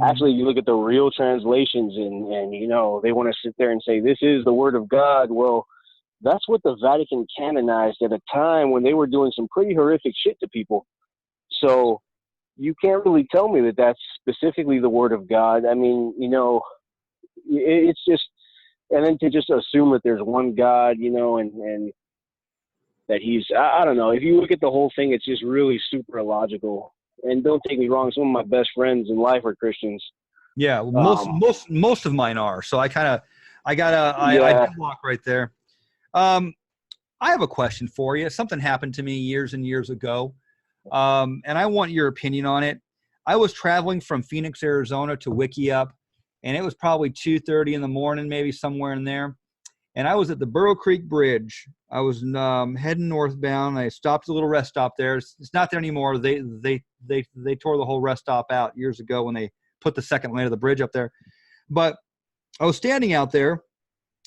actually, you look at the real translations, and you know, they want to sit there and say this is the Word of God. Well, that's what the Vatican canonized at a time when they were doing some pretty horrific shit to people. So you can't really tell me that that's specifically the word of God. I mean, you know, it's just, and then to just assume that there's one God, you know, and that he's, I don't know. If you look at the whole thing, it's just really super illogical. And don't take me wrong, some of my best friends in life are Christians. Yeah, most of mine are. So I Yeah. deadlock right there. I have a question for you. Something happened to me years and years ago, and I want your opinion on it. I was traveling from Phoenix, Arizona to Wickiup, and it was probably 2:30 in the morning, maybe somewhere in there. And I was at the Burrow Creek Bridge. I was heading northbound. I stopped at a little rest stop there. It's not there anymore. They tore the whole rest stop out years ago when they put the second lane of the bridge up there. But I was standing out there.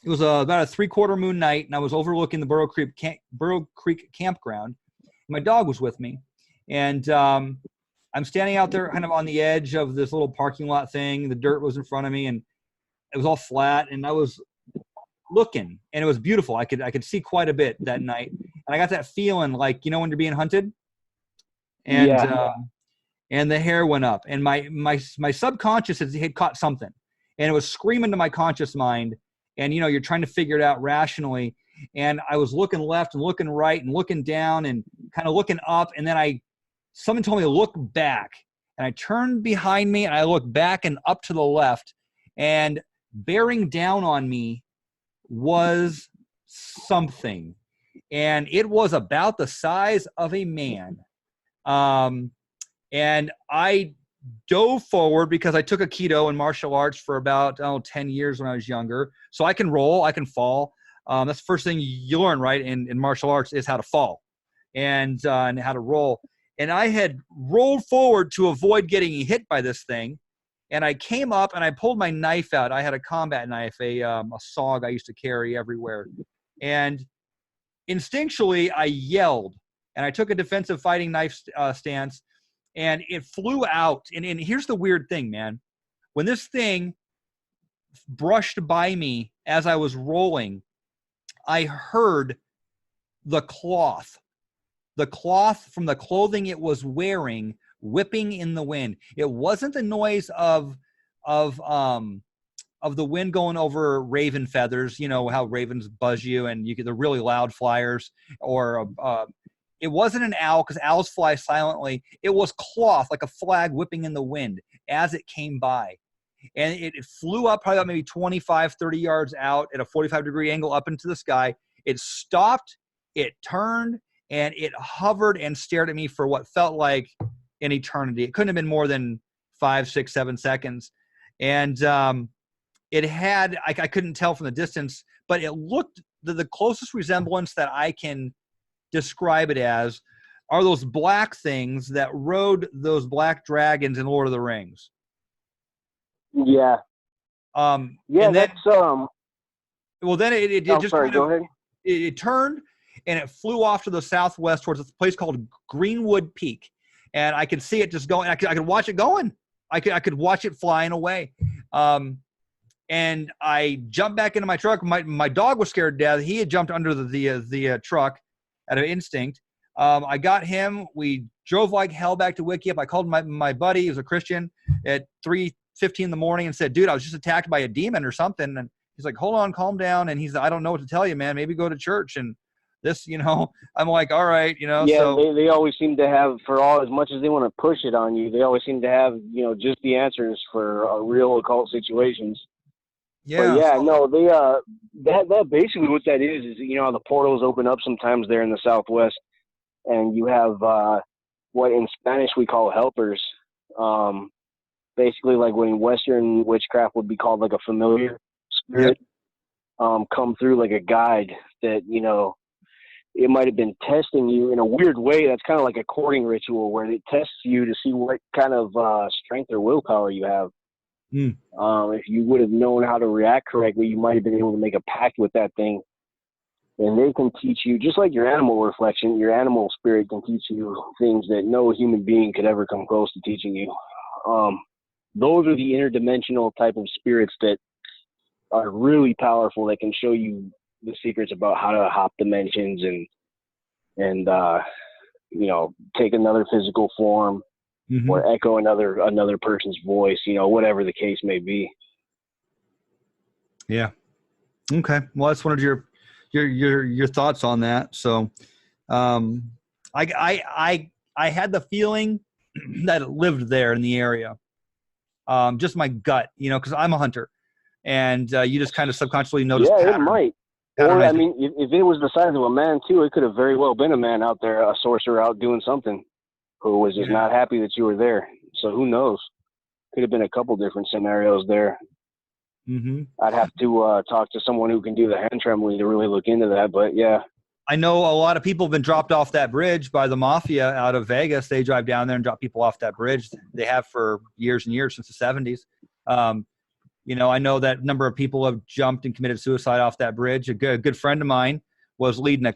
It was about a 3/4 moon night, and I was overlooking the Burrow Creek campground. My dog was with me, and I'm standing out there kind of on the edge of this little parking lot thing. The dirt was in front of me, and it was all flat, and I was looking, and it was beautiful. I could see quite a bit that night, and I got that feeling like, you know, when you're being hunted, and Yeah. and the hair went up, and my subconscious had caught something, and it was screaming to my conscious mind, and you know, you're trying to figure it out rationally, and I was looking left and looking right and looking down and kind of looking up, and then someone told me to look back, and I turned behind me and I looked back and up to the left, and bearing down on me was something, and it was about the size of a man. And I dove forward because I took a keto in martial arts for about 10 years when I was younger. So I can roll, I can fall. That's the first thing you learn, right, in martial arts, is how to fall and how to roll. And I had rolled forward to avoid getting hit by this thing. And I came up and I pulled my knife out. I had a combat knife, a SOG I used to carry everywhere. And instinctually, I yelled, and I took a defensive fighting knife stance, and it flew out. And here's the weird thing, man. When this thing brushed by me as I was rolling, I heard the cloth from the clothing it was wearing whipping in the wind. It wasn't the noise of the wind going over raven feathers, you know how ravens buzz you and you get the really loud flyers, or it wasn't an owl because owls fly silently. It was cloth, like a flag whipping in the wind as it came by. And it flew up probably about maybe 25, 30 yards out at a 45-degree angle up into the sky. It stopped, it turned, and it hovered and stared at me for what felt like an eternity. It couldn't have been more than 5, 6, 7 seconds. And it had, I couldn't tell from the distance, but it looked, the closest resemblance that I can describe it as are those black things that rode those black dragons in Lord of the Rings. Yeah. Yeah, and then, that's well, then it just sorry, go ahead. It turned and it flew off to the southwest towards a place called Greenwood Peak, and I could see it just going. I could watch it going. I could watch it flying away. And I jumped back into my truck. My dog was scared to death. He had jumped under the truck out of instinct. I got him. We drove like hell back to Wickiup. I called my buddy, he was a Christian, at 3:15 in the morning and said, dude, I was just attacked by a demon or something. And he's like, hold on, calm down. And he's like, I don't know what to tell you, man. Maybe go to church. And this, you know, I'm like, all right, you know. Yeah, so they always seem to have, for all as much as they want to push it on you, they always seem to have, you know, just the answers for real occult situations. Yeah. But yeah, no, they that basically what that is, you know, the portals open up sometimes there in the Southwest, and you have what in Spanish we call helpers. Basically, like when Western witchcraft would be called like a familiar spirit, come through like a guide that, you know, it might have been testing you in a weird way. That's kind of like a courting ritual where it tests you to see what kind of strength or willpower you have. If you would have known how to react correctly, you might have been able to make a pact with that thing. And they can teach you, just like your animal reflection, your animal spirit can teach you things that no human being could ever come close to teaching you. Those are the interdimensional type of spirits that are really powerful, that can show you the secrets about how to hop dimensions and you know, take another physical form. or echo another person's voice, whatever the case may be. Yeah. Okay. Well, that's one of your thoughts on that. So, I had the feeling that it lived there in the area. Just my gut, because I'm a hunter, and you just kind of subconsciously notice Yeah, it pattern. might. Or, I mean, if it was the size of a man, too, it could have very well been a man out there, a sorcerer out doing something, who was just not happy that you were there. So who knows? Could have been a couple different scenarios there. I'd have to talk to someone who can do the hand trembling to really look into that. But, yeah. I know a lot of people have been dropped off that bridge by the mafia out of Vegas. They drive down there and drop people off that bridge. They have for years and years, since the 70s. I know that number of people have jumped and committed suicide off that bridge. A good friend of mine was leading a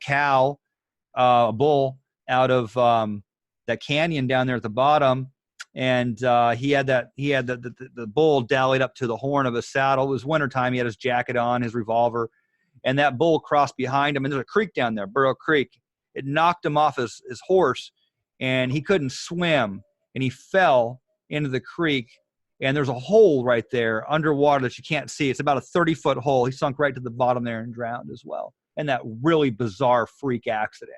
bull out of that canyon down there at the bottom, and he had the bull dallied up to the horn of his saddle. It was wintertime. He had his jacket on, his revolver, and that bull crossed behind him. And there's a creek down there, Burrow Creek. It knocked him off his horse, and he couldn't swim, and he fell into the creek. And there's a hole right there underwater that you can't see. It's about a 30-foot hole. He sunk right to the bottom there and drowned as well. And that really bizarre freak accident.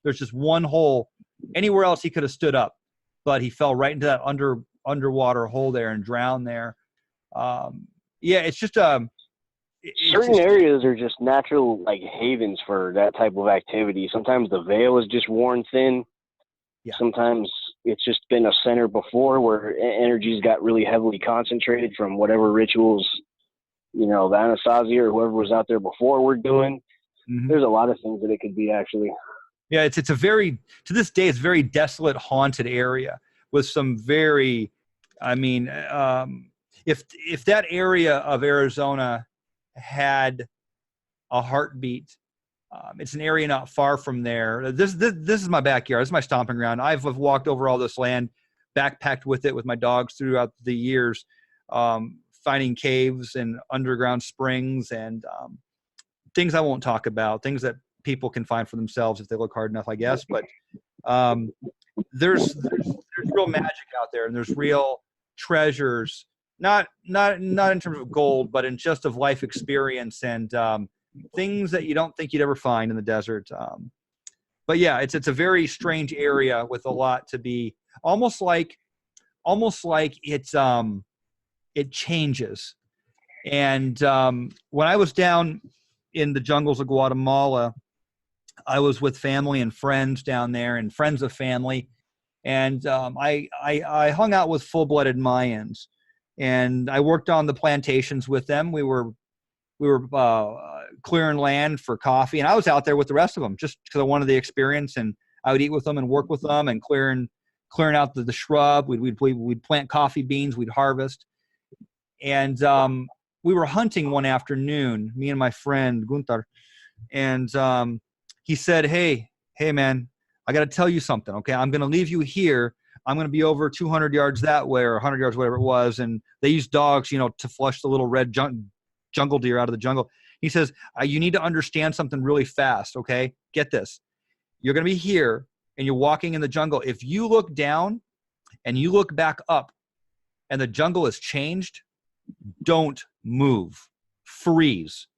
There's just one hole. Anywhere else he could have stood up, but he fell right into that underwater hole there and drowned there. It's just certain areas are just natural havens for that type of activity. Sometimes the veil is just worn thin. Yeah. Sometimes it's just been a center before where energies got really heavily concentrated from whatever rituals, the Anasazi or whoever was out there before were doing. There's a lot of things that it could be, actually. Yeah, it's a very, to this day, it's a very desolate, haunted area with some very, if that area of Arizona had a heartbeat, it's an area not far from there. This is my backyard. This is my stomping ground. I've walked over all this land, backpacked with it with my dogs throughout the years, finding caves and underground springs and things I won't talk about, things that people can find for themselves if they look hard enough, I guess. But there's real magic out there, and there's real treasures, not in terms of gold, but in just of life experience and things that you don't think you'd ever find in the desert. But yeah, it's a very strange area with a lot to be, almost like it changes. And when I was down in the jungles of Guatemala, I was with family and friends down there, and friends of family, and I hung out with full-blooded Mayans, and I worked on the plantations with them. We were clearing land for coffee, and I was out there with the rest of them just because I wanted the experience, and I would eat with them and work with them and clearing out the shrub. We'd plant coffee beans, we'd harvest, and we were hunting one afternoon, me and my friend Guntar, and he said, hey man, I got to tell you something. Okay, I'm going to leave you here. I'm going to be over 200 yards that way, or 100 yards, whatever it was, and they use dogs, to flush the little red jungle deer out of the jungle. He says, you need to understand something really fast, okay? Get this. You're going to be here, and you're walking in the jungle. If you look down and you look back up and the jungle has changed, don't move. Freeze.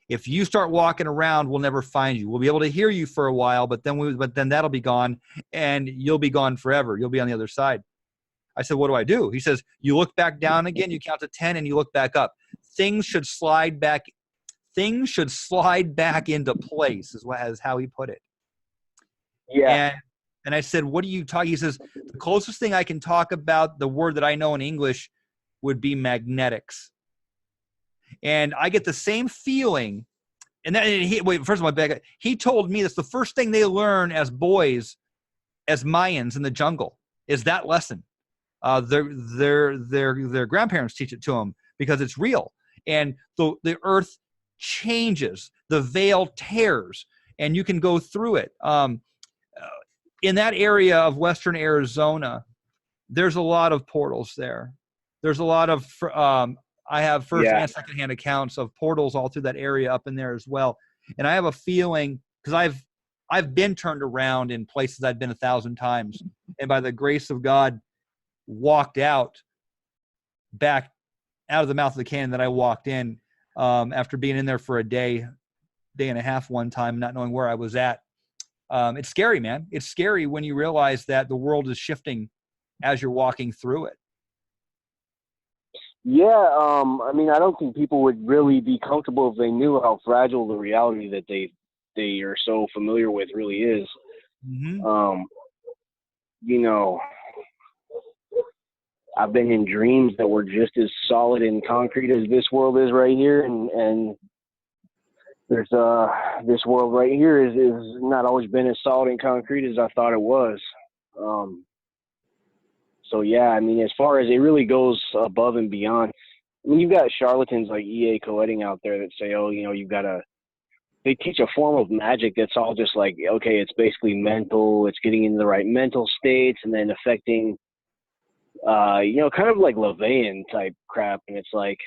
If you start walking around, we'll never find you. We'll be able to hear you for a while, but then that'll be gone, and you'll be gone forever. You'll be on the other side. I said, what do I do? He says, you look back down again, you count to 10, and you look back up. Things should slide back into place, is how he put it. Yeah. And I said, what are you talking? He says, the closest thing I can talk about, the word that I know in English, would be magnetics. And I get the same feeling. First of all, he told me that's the first thing they learn as boys, as Mayans in the jungle, is that lesson. Their grandparents teach it to them because it's real. And the earth changes, the veil tears, and you can go through it. In that area of western Arizona, there's a lot of portals there. There's a lot of I have first and secondhand accounts of portals all through that area up in there as well. And I have a feeling, because I've been turned around in places I've been 1,000 times, and by the grace of God, walked back out of the mouth of the cannon that I walked in, after being in there for a day and a half one time, not knowing where I was at. It's scary, man. It's scary when you realize that the world is shifting as you're walking through it. Yeah, I mean, I don't think people would really be comfortable if they knew how fragile the reality that they are so familiar with really is. Mm-hmm. You know, I've been in dreams that were just as solid and concrete as this world is right here, and there's this world right here is not always been as solid and concrete as I thought it was. So yeah, I mean, as far as it really goes above and beyond. I mean, you've got charlatans like E.A. Coetting out there that say, oh, you know, they teach a form of magic that's all just like, okay, it's basically mental, it's getting into the right mental states and then affecting, you know, kind of like LaVeyan type crap. And it's like,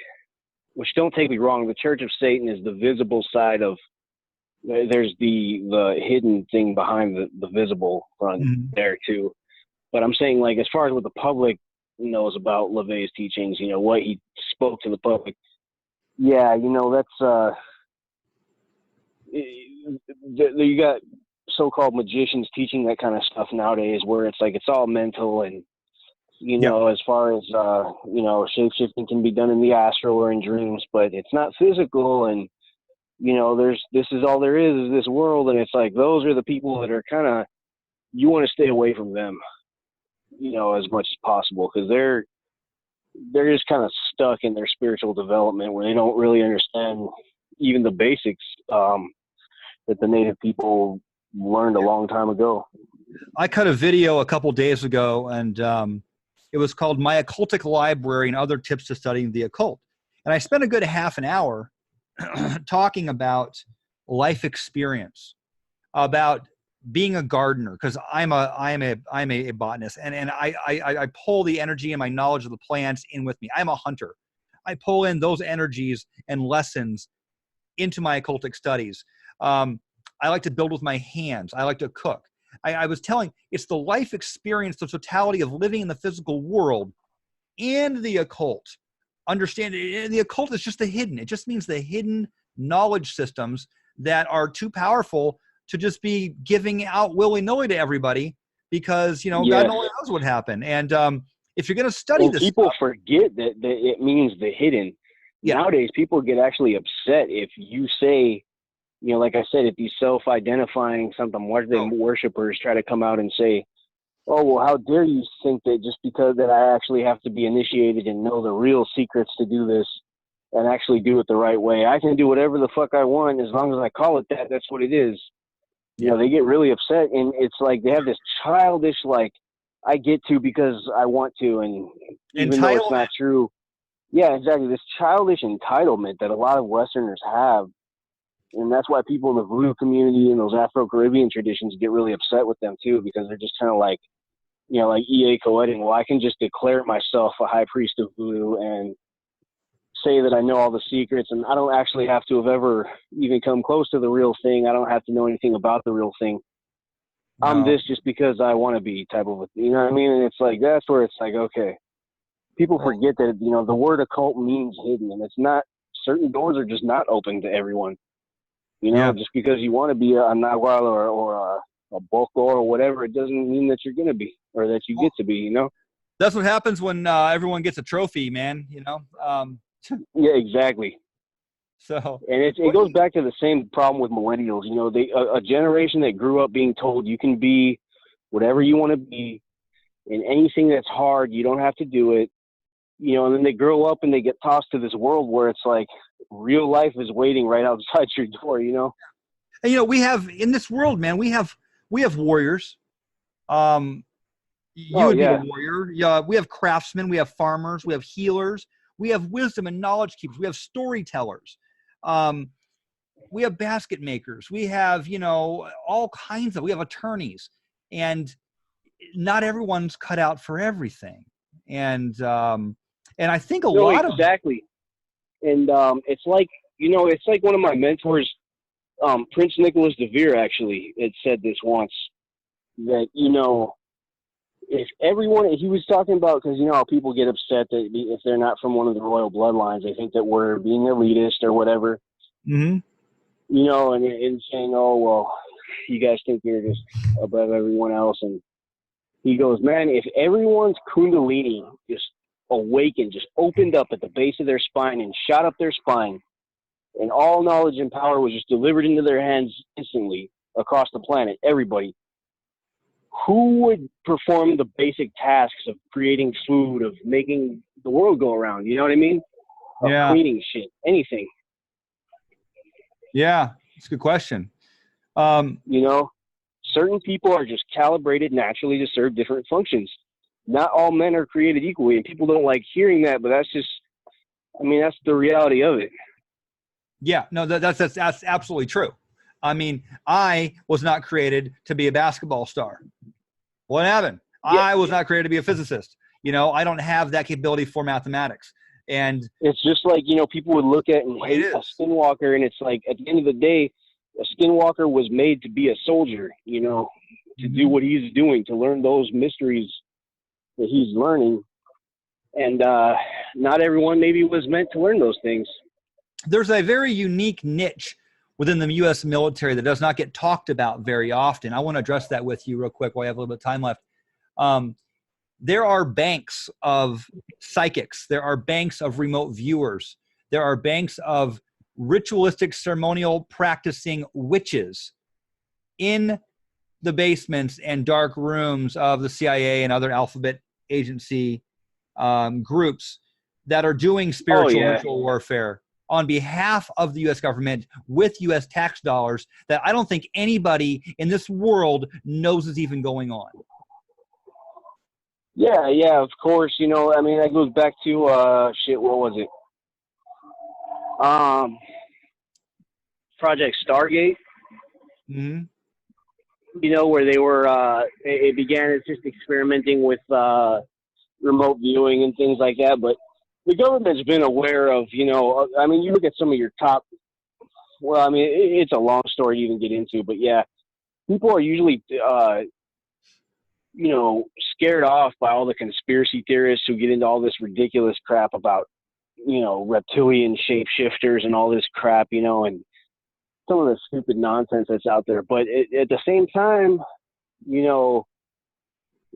which, don't take me wrong, the Church of Satan is the visible side of, there's the hidden thing behind the visible front there too. But I'm saying, like, as far as what the public knows about LaVeyan's teachings, you know, what he spoke to the public, yeah, you know, that's, you got so-called magicians teaching that kind of stuff nowadays where it's like, it's all mental and, you know, as far as, you know, shape-shifting can be done in the astral or in dreams, but it's not physical. And, you know, this is all there is this world. And it's like, those are the people that are kind of, you want to stay away from them, you know, as much as possible, because they're just kind of stuck in their spiritual development where they don't really understand even the basics that the native people learned a long time ago. I cut a video a couple days ago, and it was called My Occultic Library and Other Tips to Studying the Occult. And I spent a good half an hour talking about life experience, about being a gardener, because I'm a botanist, and I pull the energy and my knowledge of the plants in with me. I'm a hunter. I pull in those energies and lessons into my occultic studies. I like to build with my hands. I like to cook. I was telling, it's the life experience, the totality of living in the physical world and the occult. Understand, the occult is just the hidden. It just means the hidden knowledge systems that are too powerful to just be giving out willy-nilly to everybody, because, you know, God only knows what happened. And if you're going to study this people stuff, forget that it means the hidden. Nowadays, people get actually upset if you say, you know, like I said, if these self-identifying something worshipers try to come out and say, oh, well, how dare you think that just because that I actually have to be initiated and know the real secrets to do this and actually do it the right way. I can do whatever the fuck I want as long as I call it that. That's what it is. You know, they get really upset, and it's like they have this childish, like, I get to because I want to, and even though it's not true. Yeah, exactly. This childish entitlement that a lot of Westerners have. And that's why people in the voodoo community and those Afro-Caribbean traditions get really upset with them too, because they're just kind of like, you know, like E.A. Coetting, well, I can just declare myself a high priest of voodoo and say that I know all the secrets, and I don't actually have to have ever even come close to the real thing. I don't have to know anything about the real thing. No. I'm this just because I want to be type of, you know what I mean? And it's like, that's where it's like, okay, people forget that, you know, the word occult means hidden, and it's not, certain doors are just not open to everyone. You know, just because you want to be a Nahual or a Boko or whatever, it doesn't mean that you're going to be, or that you get to be, you know? That's what happens when everyone gets a trophy, man, you know? Yeah, exactly. So, and it goes back to the same problem with millennials. You know, a generation that grew up being told you can be whatever you want to be, and anything that's hard, you don't have to do it. You know, and then they grow up and they get tossed to this world where it's like real life is waiting right outside your door, you know? And, you know, we have in this world, man, we have warriors. You would be a warrior. Yeah. We have craftsmen, we have farmers, we have healers, we have wisdom and knowledge keepers, we have storytellers. We have basket makers. We have, you know, all kinds of, we have attorneys, and not everyone's cut out for everything. And I think a lot of And it's like, you know, it's like one of my mentors, Prince Nicholas de Vere, actually, had said this once, that, you know, if everyone, he was talking about, because you know how people get upset that if they're not from one of the royal bloodlines, they think that we're being elitist or whatever. Mm-hmm. You know, and saying, oh, well, you guys think you're just above everyone else. And he goes, man, if everyone's kundalini just awakened, just opened up at the base of their spine and shot up their spine, and all knowledge and power was just delivered into their hands instantly across the planet, everybody, who would perform the basic tasks of creating food, of making the world go around? You know what I mean? Of cleaning shit, anything. Yeah, it's a good question. You know, certain people are just calibrated naturally to serve different functions. Not all men are created equally, and people don't like hearing that, but that's just, I mean, that's the reality of it. Yeah, no, that's absolutely true. I mean, I was not created to be a basketball star. What happened? Yeah. I was not created to be a physicist. You know, I don't have that capability for mathematics. And it's just like, you know, people would look at and hate a skinwalker, and it's like, at the end of the day, a skinwalker was made to be a soldier, you know, to do what he's doing, to learn those mysteries that he's learning. And not everyone maybe was meant to learn those things. There's a very unique niche within the U.S. military that does not get talked about very often. I want to address that with you real quick while I have a little bit of time left. There are banks of psychics. There are banks of remote viewers. There are banks of ritualistic, ceremonial practicing witches in the basements and dark rooms of the CIA and other alphabet agency groups that are doing spiritual ritual warfare on behalf of the U.S. government with U.S. tax dollars that I don't think anybody in this world knows is even going on. Yeah, of course. You know, I mean, that goes back to, what was it? Project Stargate. Mm-hmm. You know, where they were, it began as just experimenting with remote viewing and things like that. But the government's been aware of, you know, I mean, you look at some of your top, well, I mean, it's a long story to even get into, but yeah, people are usually, you know, scared off by all the conspiracy theorists who get into all this ridiculous crap about, you know, reptilian shapeshifters and all this crap, you know, and some of the stupid nonsense that's out there. But at the same time, you know,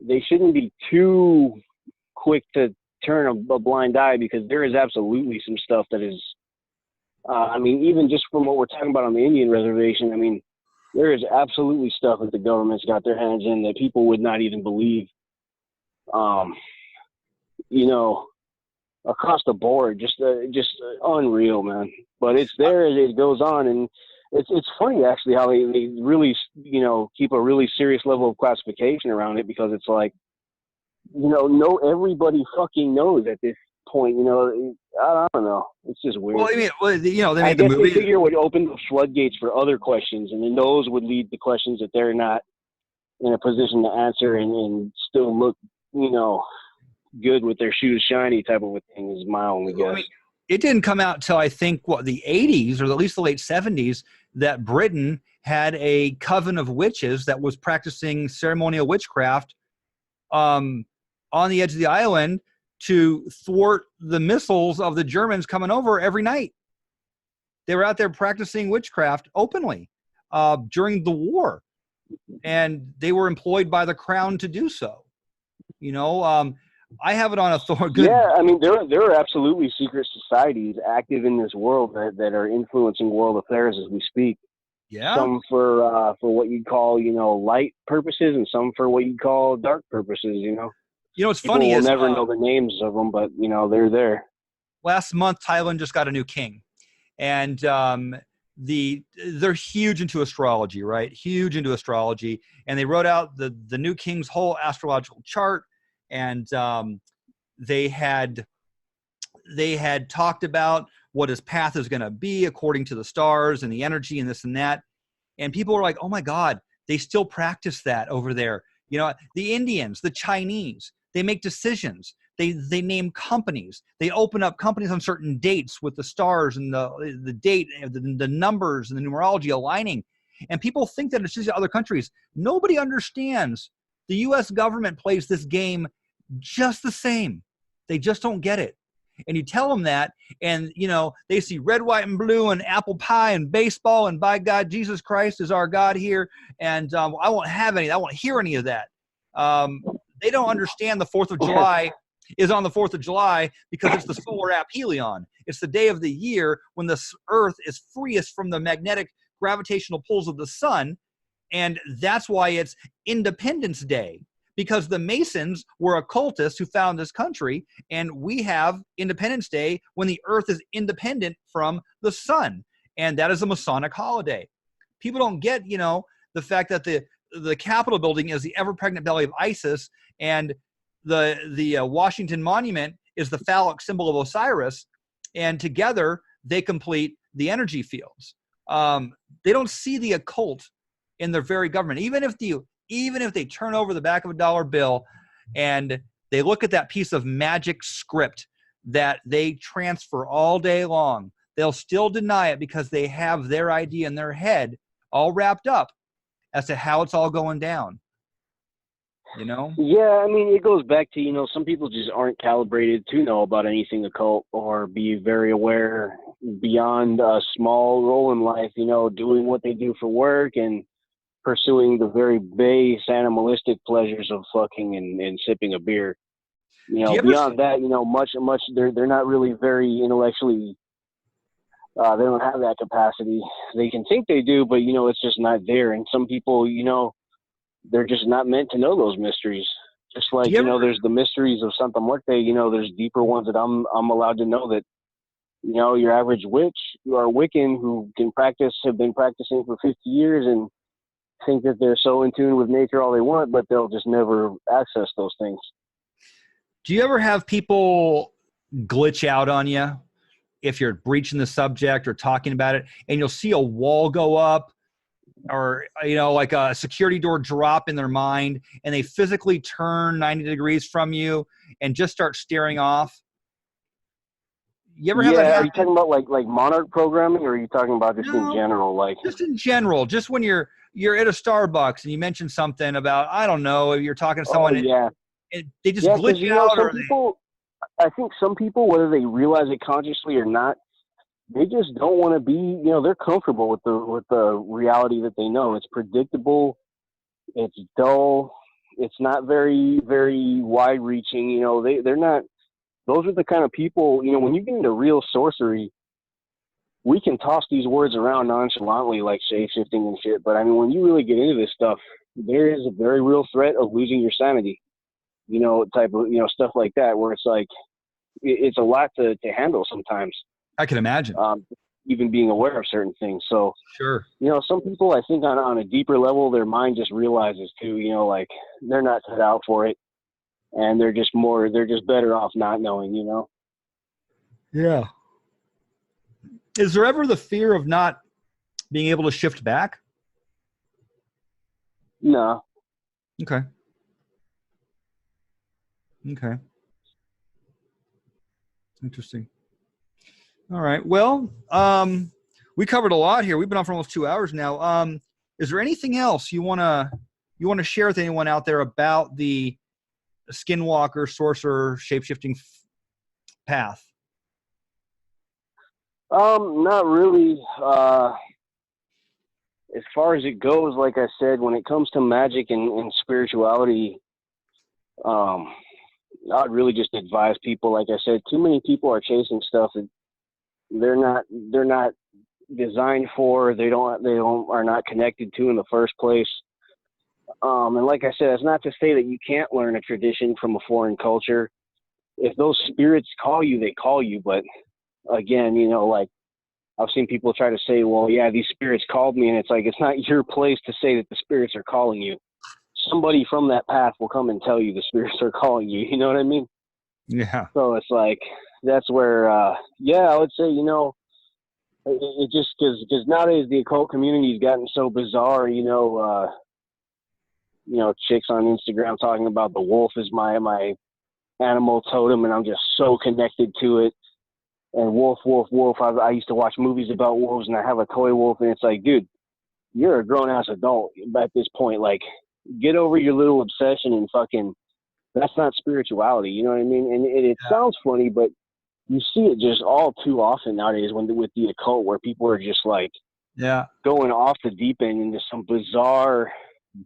they shouldn't be too quick to turn a blind eye, because there is absolutely some stuff that is, I mean, even just from what we're talking about on the Indian reservation, I mean, there is absolutely stuff that the government's got their hands in that people would not even believe. You know, across the board, just unreal, man. But it's there as it goes on, and it's funny actually how they really, you know, keep a really serious level of classification around it, because it's like, you know, everybody fucking knows at this point. You know, I don't know. It's just weird. Well, I mean, you know, they made I the guess movie. They figure it would open the floodgates for other questions, and then those would lead to questions that they're not in a position to answer and still look, you know, good with their shoes shiny type of a thing is my only guess. I mean, it didn't come out till I think the 80s or at least the late 70s that Britain had a coven of witches that was practicing ceremonial witchcraft on the edge of the island to thwart the missiles of the Germans coming over every night. They were out there practicing witchcraft openly during the war, and they were employed by the crown to do so. You know, I have it on authority. Yeah, I mean, there are absolutely secret societies active in this world that are influencing world affairs as we speak. Yeah. Some for what you'd call, you know, light purposes, and some for what you'd call dark purposes. You know. You know what's People funny will is never know the names of them, but you know they're there. Last month, Thailand just got a new king, and they're huge into astrology, right? Huge into astrology, and they wrote out the new king's whole astrological chart, and they had talked about what his path is going to be according to the stars and the energy and this and that, and people were like, "Oh my God, they still practice that over there." You know, the Indians, the Chinese, they make decisions. They name companies. They open up companies on certain dates with the stars and the date, the numbers and the numerology aligning. And people think that it's just other countries. Nobody understands The U.S. government plays this game just the same. They just don't get it. And you tell them that, and, you know, they see red, white, and blue and apple pie and baseball, and by God, Jesus Christ is our God here, and I won't have any. I won't hear any of that. They don't understand the 4th of July is on the 4th of July because it's the solar aphelion. It's the day of the year when the Earth is freest from the magnetic gravitational pulls of the sun, and that's why it's Independence Day, because the Masons were occultists who found this country, and we have Independence Day when the Earth is independent from the sun, and that is a Masonic holiday. People don't get, you know, the fact that the Capitol building is the ever-pregnant belly of Isis, and the Washington Monument is the phallic symbol of Osiris, and together they complete the energy fields. They don't see the occult in their very government. Even if they turn over the back of a dollar bill and they look at that piece of magic script that they transfer all day long, they'll still deny it because they have their idea in their head all wrapped up as to how it's all going down. You know? Yeah, I mean, it goes back to, you know, some people just aren't calibrated to know about anything occult or be very aware beyond a small role in life, you know, doing what they do for work and pursuing the very base animalistic pleasures of fucking and sipping a beer. You know, beyond that, you know, much, they're not really very intellectually, they don't have that capacity. They can think they do, but, you know, it's just not there. And some people, you know, they're just not meant to know those mysteries. Just like, you know, there's the mysteries of Santa Muerte, you know, there's deeper ones that I'm allowed to know that, you know, your average witch or Wiccan who have been practicing for 50 years and think that they're so in tune with nature all they want, but they'll just never access those things. Do you ever have people glitch out on you if you're breaching the subject or talking about it, and you'll see a wall go up or, you know, like a security door drop in their mind, and they physically turn 90 degrees from you and just start staring off? You ever have that happen? Are you talking about like monarch programming, or are you talking about just in general? Like just in general, just when you're at a Starbucks and you mention something about, I don't know, you're talking to someone, and they just glitch out. Some people, I think some people, whether they realize it consciously or not, they just don't want to be, you know, they're comfortable with the reality that they know. It's predictable, it's dull, it's not very, very wide reaching. You know, they're not, those are the kind of people, you know, when you get into real sorcery, we can toss these words around nonchalantly like shape-shifting and shit, but I mean, when you really get into this stuff, there is a very real threat of losing your sanity, you know, type of, you know, stuff like that, where it's like, it's a lot to handle sometimes. I can imagine. Even being aware of certain things. So, sure. You know, some people, I think on a deeper level, their mind just realizes too, you know, like they're not cut out for it, and they're just better off not knowing, you know? Yeah. Is there ever the fear of not being able to shift back? No. Okay. Interesting. All right. Well, we covered a lot here. We've been on for almost 2 hours now. Is there anything else you want to share with anyone out there about the Skinwalker, sorcerer, shape-shifting path? Not really. As far as it goes, like I said, when it comes to magic and spirituality, I'd really just advise people, like I said, too many people are chasing stuff that they're not designed for, are not connected to in the first place. And like I said, it's not to say that you can't learn a tradition from a foreign culture. If those spirits call you, they call you. But again, you know, like I've seen people try to say, well, yeah, these spirits called me. And it's like, it's not your place to say that the spirits are calling you. Somebody from that path will come and tell you the spirits are calling you. You know what I mean? Yeah. So it's like, that's where, I would say, you know, it just because nowadays the occult community has gotten so bizarre, you know, chicks on Instagram talking about the wolf is my animal totem, and I'm just so connected to it. And wolf. I used to watch movies about wolves, and I have a toy wolf, and it's like, dude, you're a grown ass adult at this point. Like, get over your little obsession and fucking, that's not spirituality. You know what I mean? And it sounds funny, but you see it just all too often nowadays with the occult, where people are just like, going off the deep end into some bizarre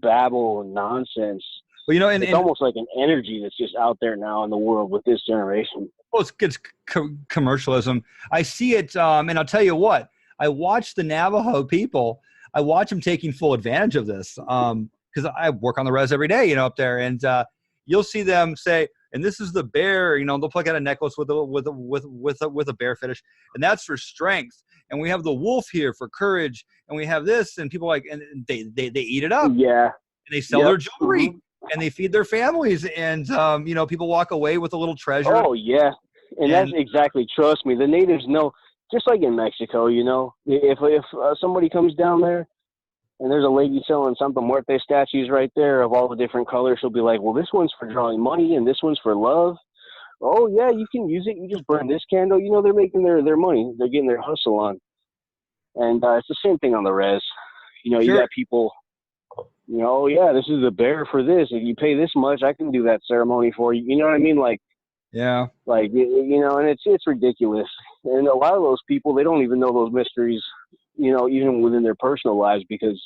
babble and nonsense. Well, you know, and it's almost like an energy that's just out there now in the world with this generation. Well, it's commercialism. I see it, and I'll tell you what. I watch the Navajo people. I watch them taking full advantage of this because I work on the res every day, you know, up there, and you'll see them say, "And this is the bear." You know, they'll pluck out a necklace with a bear fetish, and that's for strength. And we have the wolf here for courage, and we have this, and people like, and they eat it up. Yeah, and they sell their jewelry. And they feed their families, and you know, people walk away with a little treasure. Oh yeah, and that's exactly. Trust me, the natives know. Just like in Mexico, you know, if somebody comes down there and there's a lady selling some muerte statues right there of all the different colors, she'll be like, "Well, this one's for drawing money, and this one's for love." Oh yeah, you can use it. You just burn this candle. You know, they're making their money. They're getting their hustle on, and it's the same thing on the res. You know, you got people. You know, yeah, this is a bear for this. If you pay this much, I can do that ceremony for you. You know what I mean? Like, like, you know, and it's ridiculous. And a lot of those people, they don't even know those mysteries, you know, even within their personal lives, because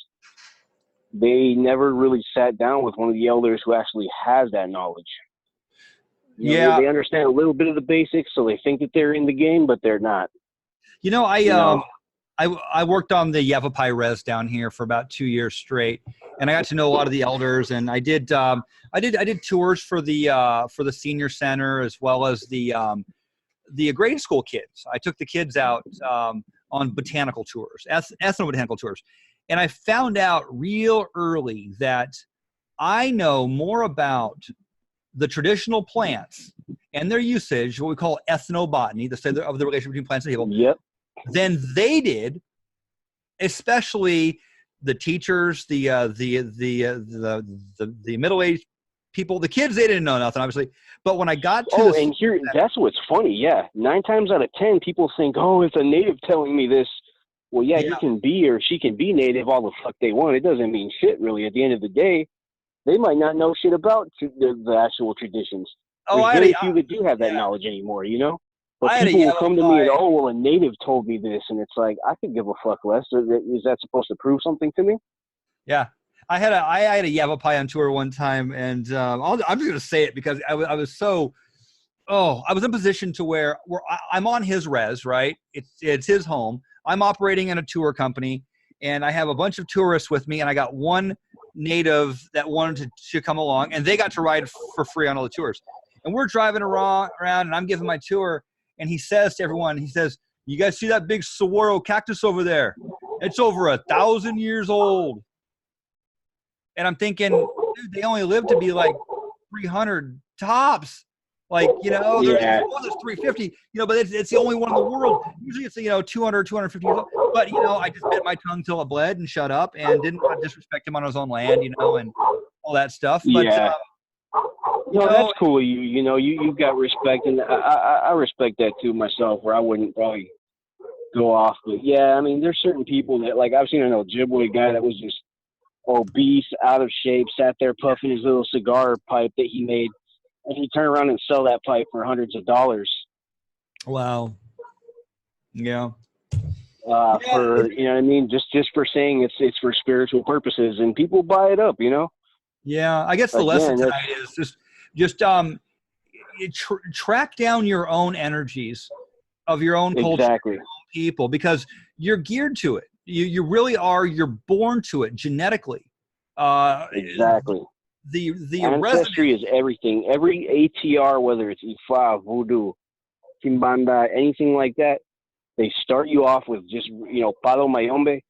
they never really sat down with one of the elders who actually has that knowledge. You know, they understand a little bit of the basics, so they think that they're in the game, but they're not. You know, I worked on the Yavapai res down here for about 2 years straight, and I got to know a lot of the elders. And I did tours for the senior center as well as the grade school kids. I took the kids out on botanical tours, ethnobotanical tours, and I found out real early that I know more about the traditional plants and their usage, what we call ethnobotany, the study of the relationship between plants and people. Yep. Than they did, especially the teachers, the middle-aged people, the kids. They didn't know nothing, obviously. But when I got to and here, that's what's funny. Yeah, 9 times out of 10, people think, "Oh, it's a native telling me this." Well, yeah, he can be or she can be native all the fuck they want. It doesn't mean shit, really. At the end of the day, they might not know shit about the actual traditions. There's very few that do have that knowledge anymore, you know? But people will come to me and, "Oh, well, a native told me this." And it's like, I could give a fuck less. Is that supposed to prove something to me? Yeah. I had a Yavapai on tour one time, and I'm just going to say it because I was in position to where I'm on his res, right? It's his home. I'm operating in a tour company, and I have a bunch of tourists with me, and I got one native that wanted to come along, and they got to ride for free on all the tours. And we're driving around, and I'm giving my tour, and he says to everyone, he says, "You guys see that big saguaro cactus over there? It's over 1,000 years old." And I'm thinking, dude, they only live to be like 300 tops. Like, you know, there's 350, you know, but it's the only one in the world. Usually it's, you know, 200, 250 years old. But, you know, I just bit my tongue till it bled and shut up and didn't want to disrespect him on his own land, you know, and all that stuff. But, no, that's cool. You know, you've got respect, and I respect that too myself, where I wouldn't probably go off. But yeah, I mean, there's certain people that, like, I've seen an Ojibwe guy that was just obese, out of shape, sat there puffing his little cigar pipe that he made, and he turned around and sell that pipe for hundreds of dollars. Wow. Yeah. For, you know what I mean, just for saying it's for spiritual purposes, and people buy it up, you know. Yeah, I guess the lesson tonight is just track down your own energies of your own culture, your own people, because you're geared to it. You really are. You're born to it genetically. Exactly. The ancestry is everything. Every ATR, whether it's Ifa, Voodoo, Kimbanda, anything like that, they start you off with just, you know, Palo Mayombe.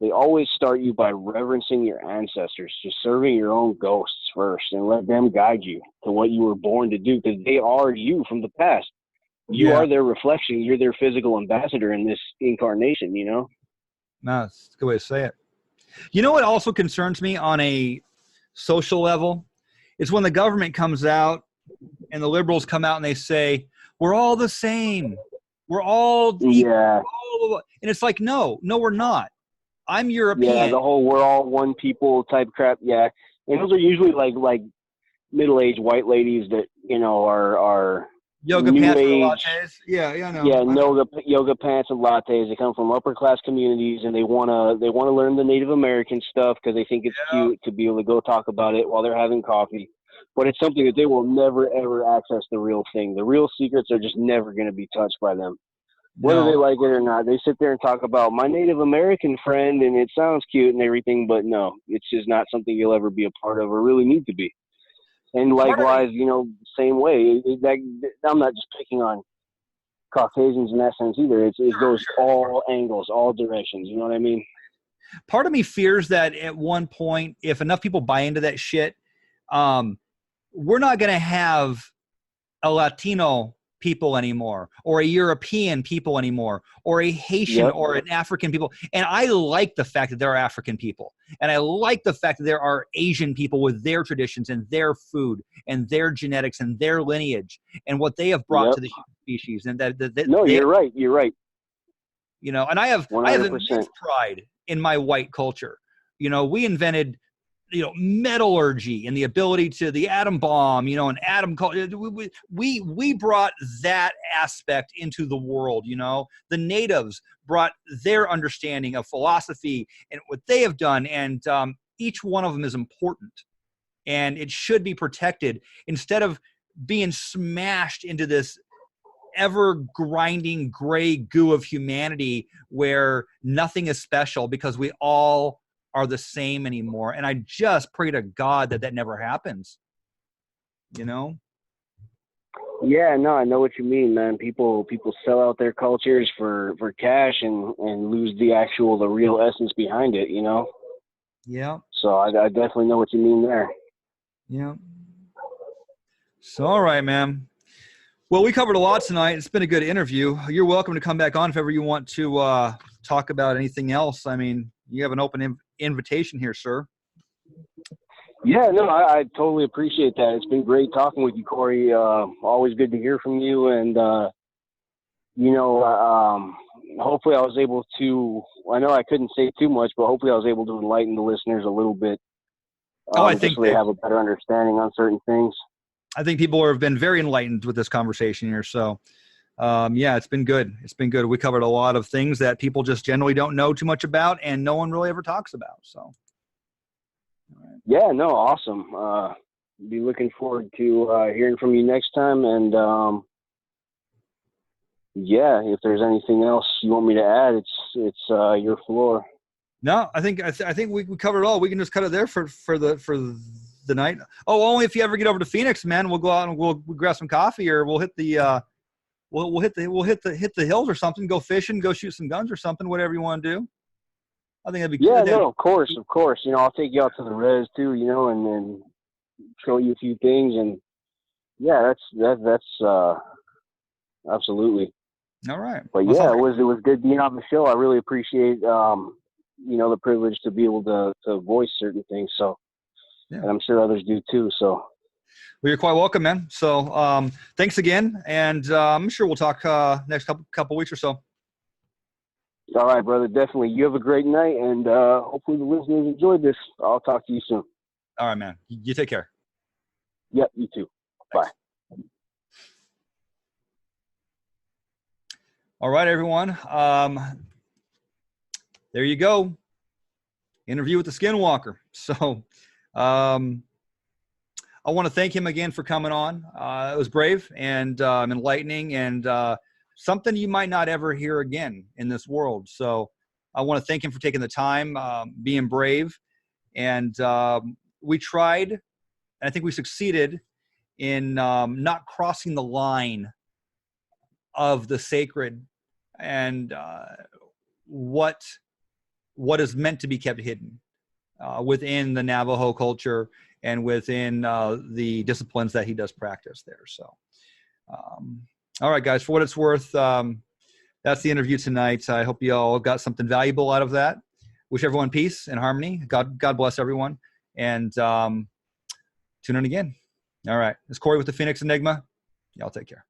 They always start you by reverencing your ancestors, just serving your own ghosts first, and let them guide you to what you were born to do, because they are you from the past. You are their reflection. You're their physical ambassador in this incarnation, you know? No, that's a good way to say it. You know what also concerns me on a social level is when the government comes out and the liberals come out and they say, "We're all the same. We're all equal." And it's like, no, we're not. I'm European. Yeah, the whole "we're all one people" type crap. Yeah. And those are usually like middle-aged white ladies that, you know, are Yoga new pants for the age. lattes. Yeah, I know. Yeah, yoga pants and lattes. They come from upper class communities, and they wanna learn the Native American stuff because they think it's cute to be able to go talk about it while they're having coffee. But it's something that they will never ever access the real thing. The real secrets are just never going to be touched by them, whether they like it or not. They sit there and talk about my Native American friend, and it sounds cute and everything, but no, it's just not something you'll ever be a part of or really need to be. And likewise, you know, same way. I'm not just picking on Caucasians in that sense either. It goes all angles, all directions. You know what I mean? Part of me fears that at one point, if enough people buy into that shit, we're not going to have a Latino people anymore, or a European people anymore, or a Haitian or an African people. And I like the fact that there are African people. And I like the fact that there are Asian people with their traditions and their food and their genetics and their lineage and what they have brought to the human species. And you're right. You're right. You know, and I have 100%. immense pride in my white culture. You know, we invented, you know, metallurgy and the ability to the atom bomb, you know, and atom, we brought that aspect into the world. You know, the natives brought their understanding of philosophy and what they have done. And each one of them is important and it should be protected instead of being smashed into this ever grinding gray goo of humanity where nothing is special because we all are the same anymore. And I just pray to God that that never happens, you know? Yeah, no, I know what you mean, man. People sell out their cultures for cash and lose the real essence behind it, you know? Yeah. So I definitely know what you mean there. Yeah. So, all right, man. Well, we covered a lot tonight. It's been a good interview. You're welcome to come back on if ever you want to talk about anything else. I mean, you have an open invitation here, sir. Yeah, no, I totally appreciate that. It's been great talking with you, Corey. Always good to hear from you. And, you know, hopefully I was able to, I know I couldn't say too much, but hopefully I was able to enlighten the listeners a little bit. I think so they have a better understanding on certain things. I think people have been very enlightened with this conversation here. So, yeah, it's been good. It's been good. We covered a lot of things that people just generally don't know too much about and no one really ever talks about. So, right. Yeah, no, awesome. Be looking forward to hearing from you next time. And, yeah, if there's anything else you want me to add, it's your floor. No, I think we covered it all. We can just cut it there for the night. Oh, only if you ever get over to Phoenix, man, we'll go out and we'll grab some coffee, or we'll hit the we'll hit the hills or something. Go fishing, go shoot some guns or something. Whatever you want to do. I think that'd be yeah, good. No, of course. You know, I'll take you out to the res too. You know, and then show you a few things. And yeah, that's absolutely. All right. But well, yeah, it was good being on the show. I really appreciate you know, the privilege to be able to voice certain things. So. Yeah. And I'm sure others do too. So, well, you're quite welcome, man. So, thanks again, and I'm sure we'll talk next couple weeks or so. All right, brother. Definitely. You have a great night, and hopefully the listeners enjoyed this. I'll talk to you soon. All right, man. You take care. Yep. You too. Thanks. Bye. All right, everyone. There you go. Interview with the Skinwalker. So. I want to thank him again for coming on. It was brave and enlightening and something you might not ever hear again in this world. So I want to thank him for taking the time, being brave. And we tried, and I think we succeeded in not crossing the line of the sacred and what is meant to be kept hidden. Within the Navajo culture and within the disciplines that he does practice there. So, all right, guys, for what it's worth, that's the interview tonight. I hope you all got something valuable out of that. Wish everyone peace and harmony. God bless everyone. And tune in again. All right. It's Corey with the Phoenix Enigma. Y'all take care.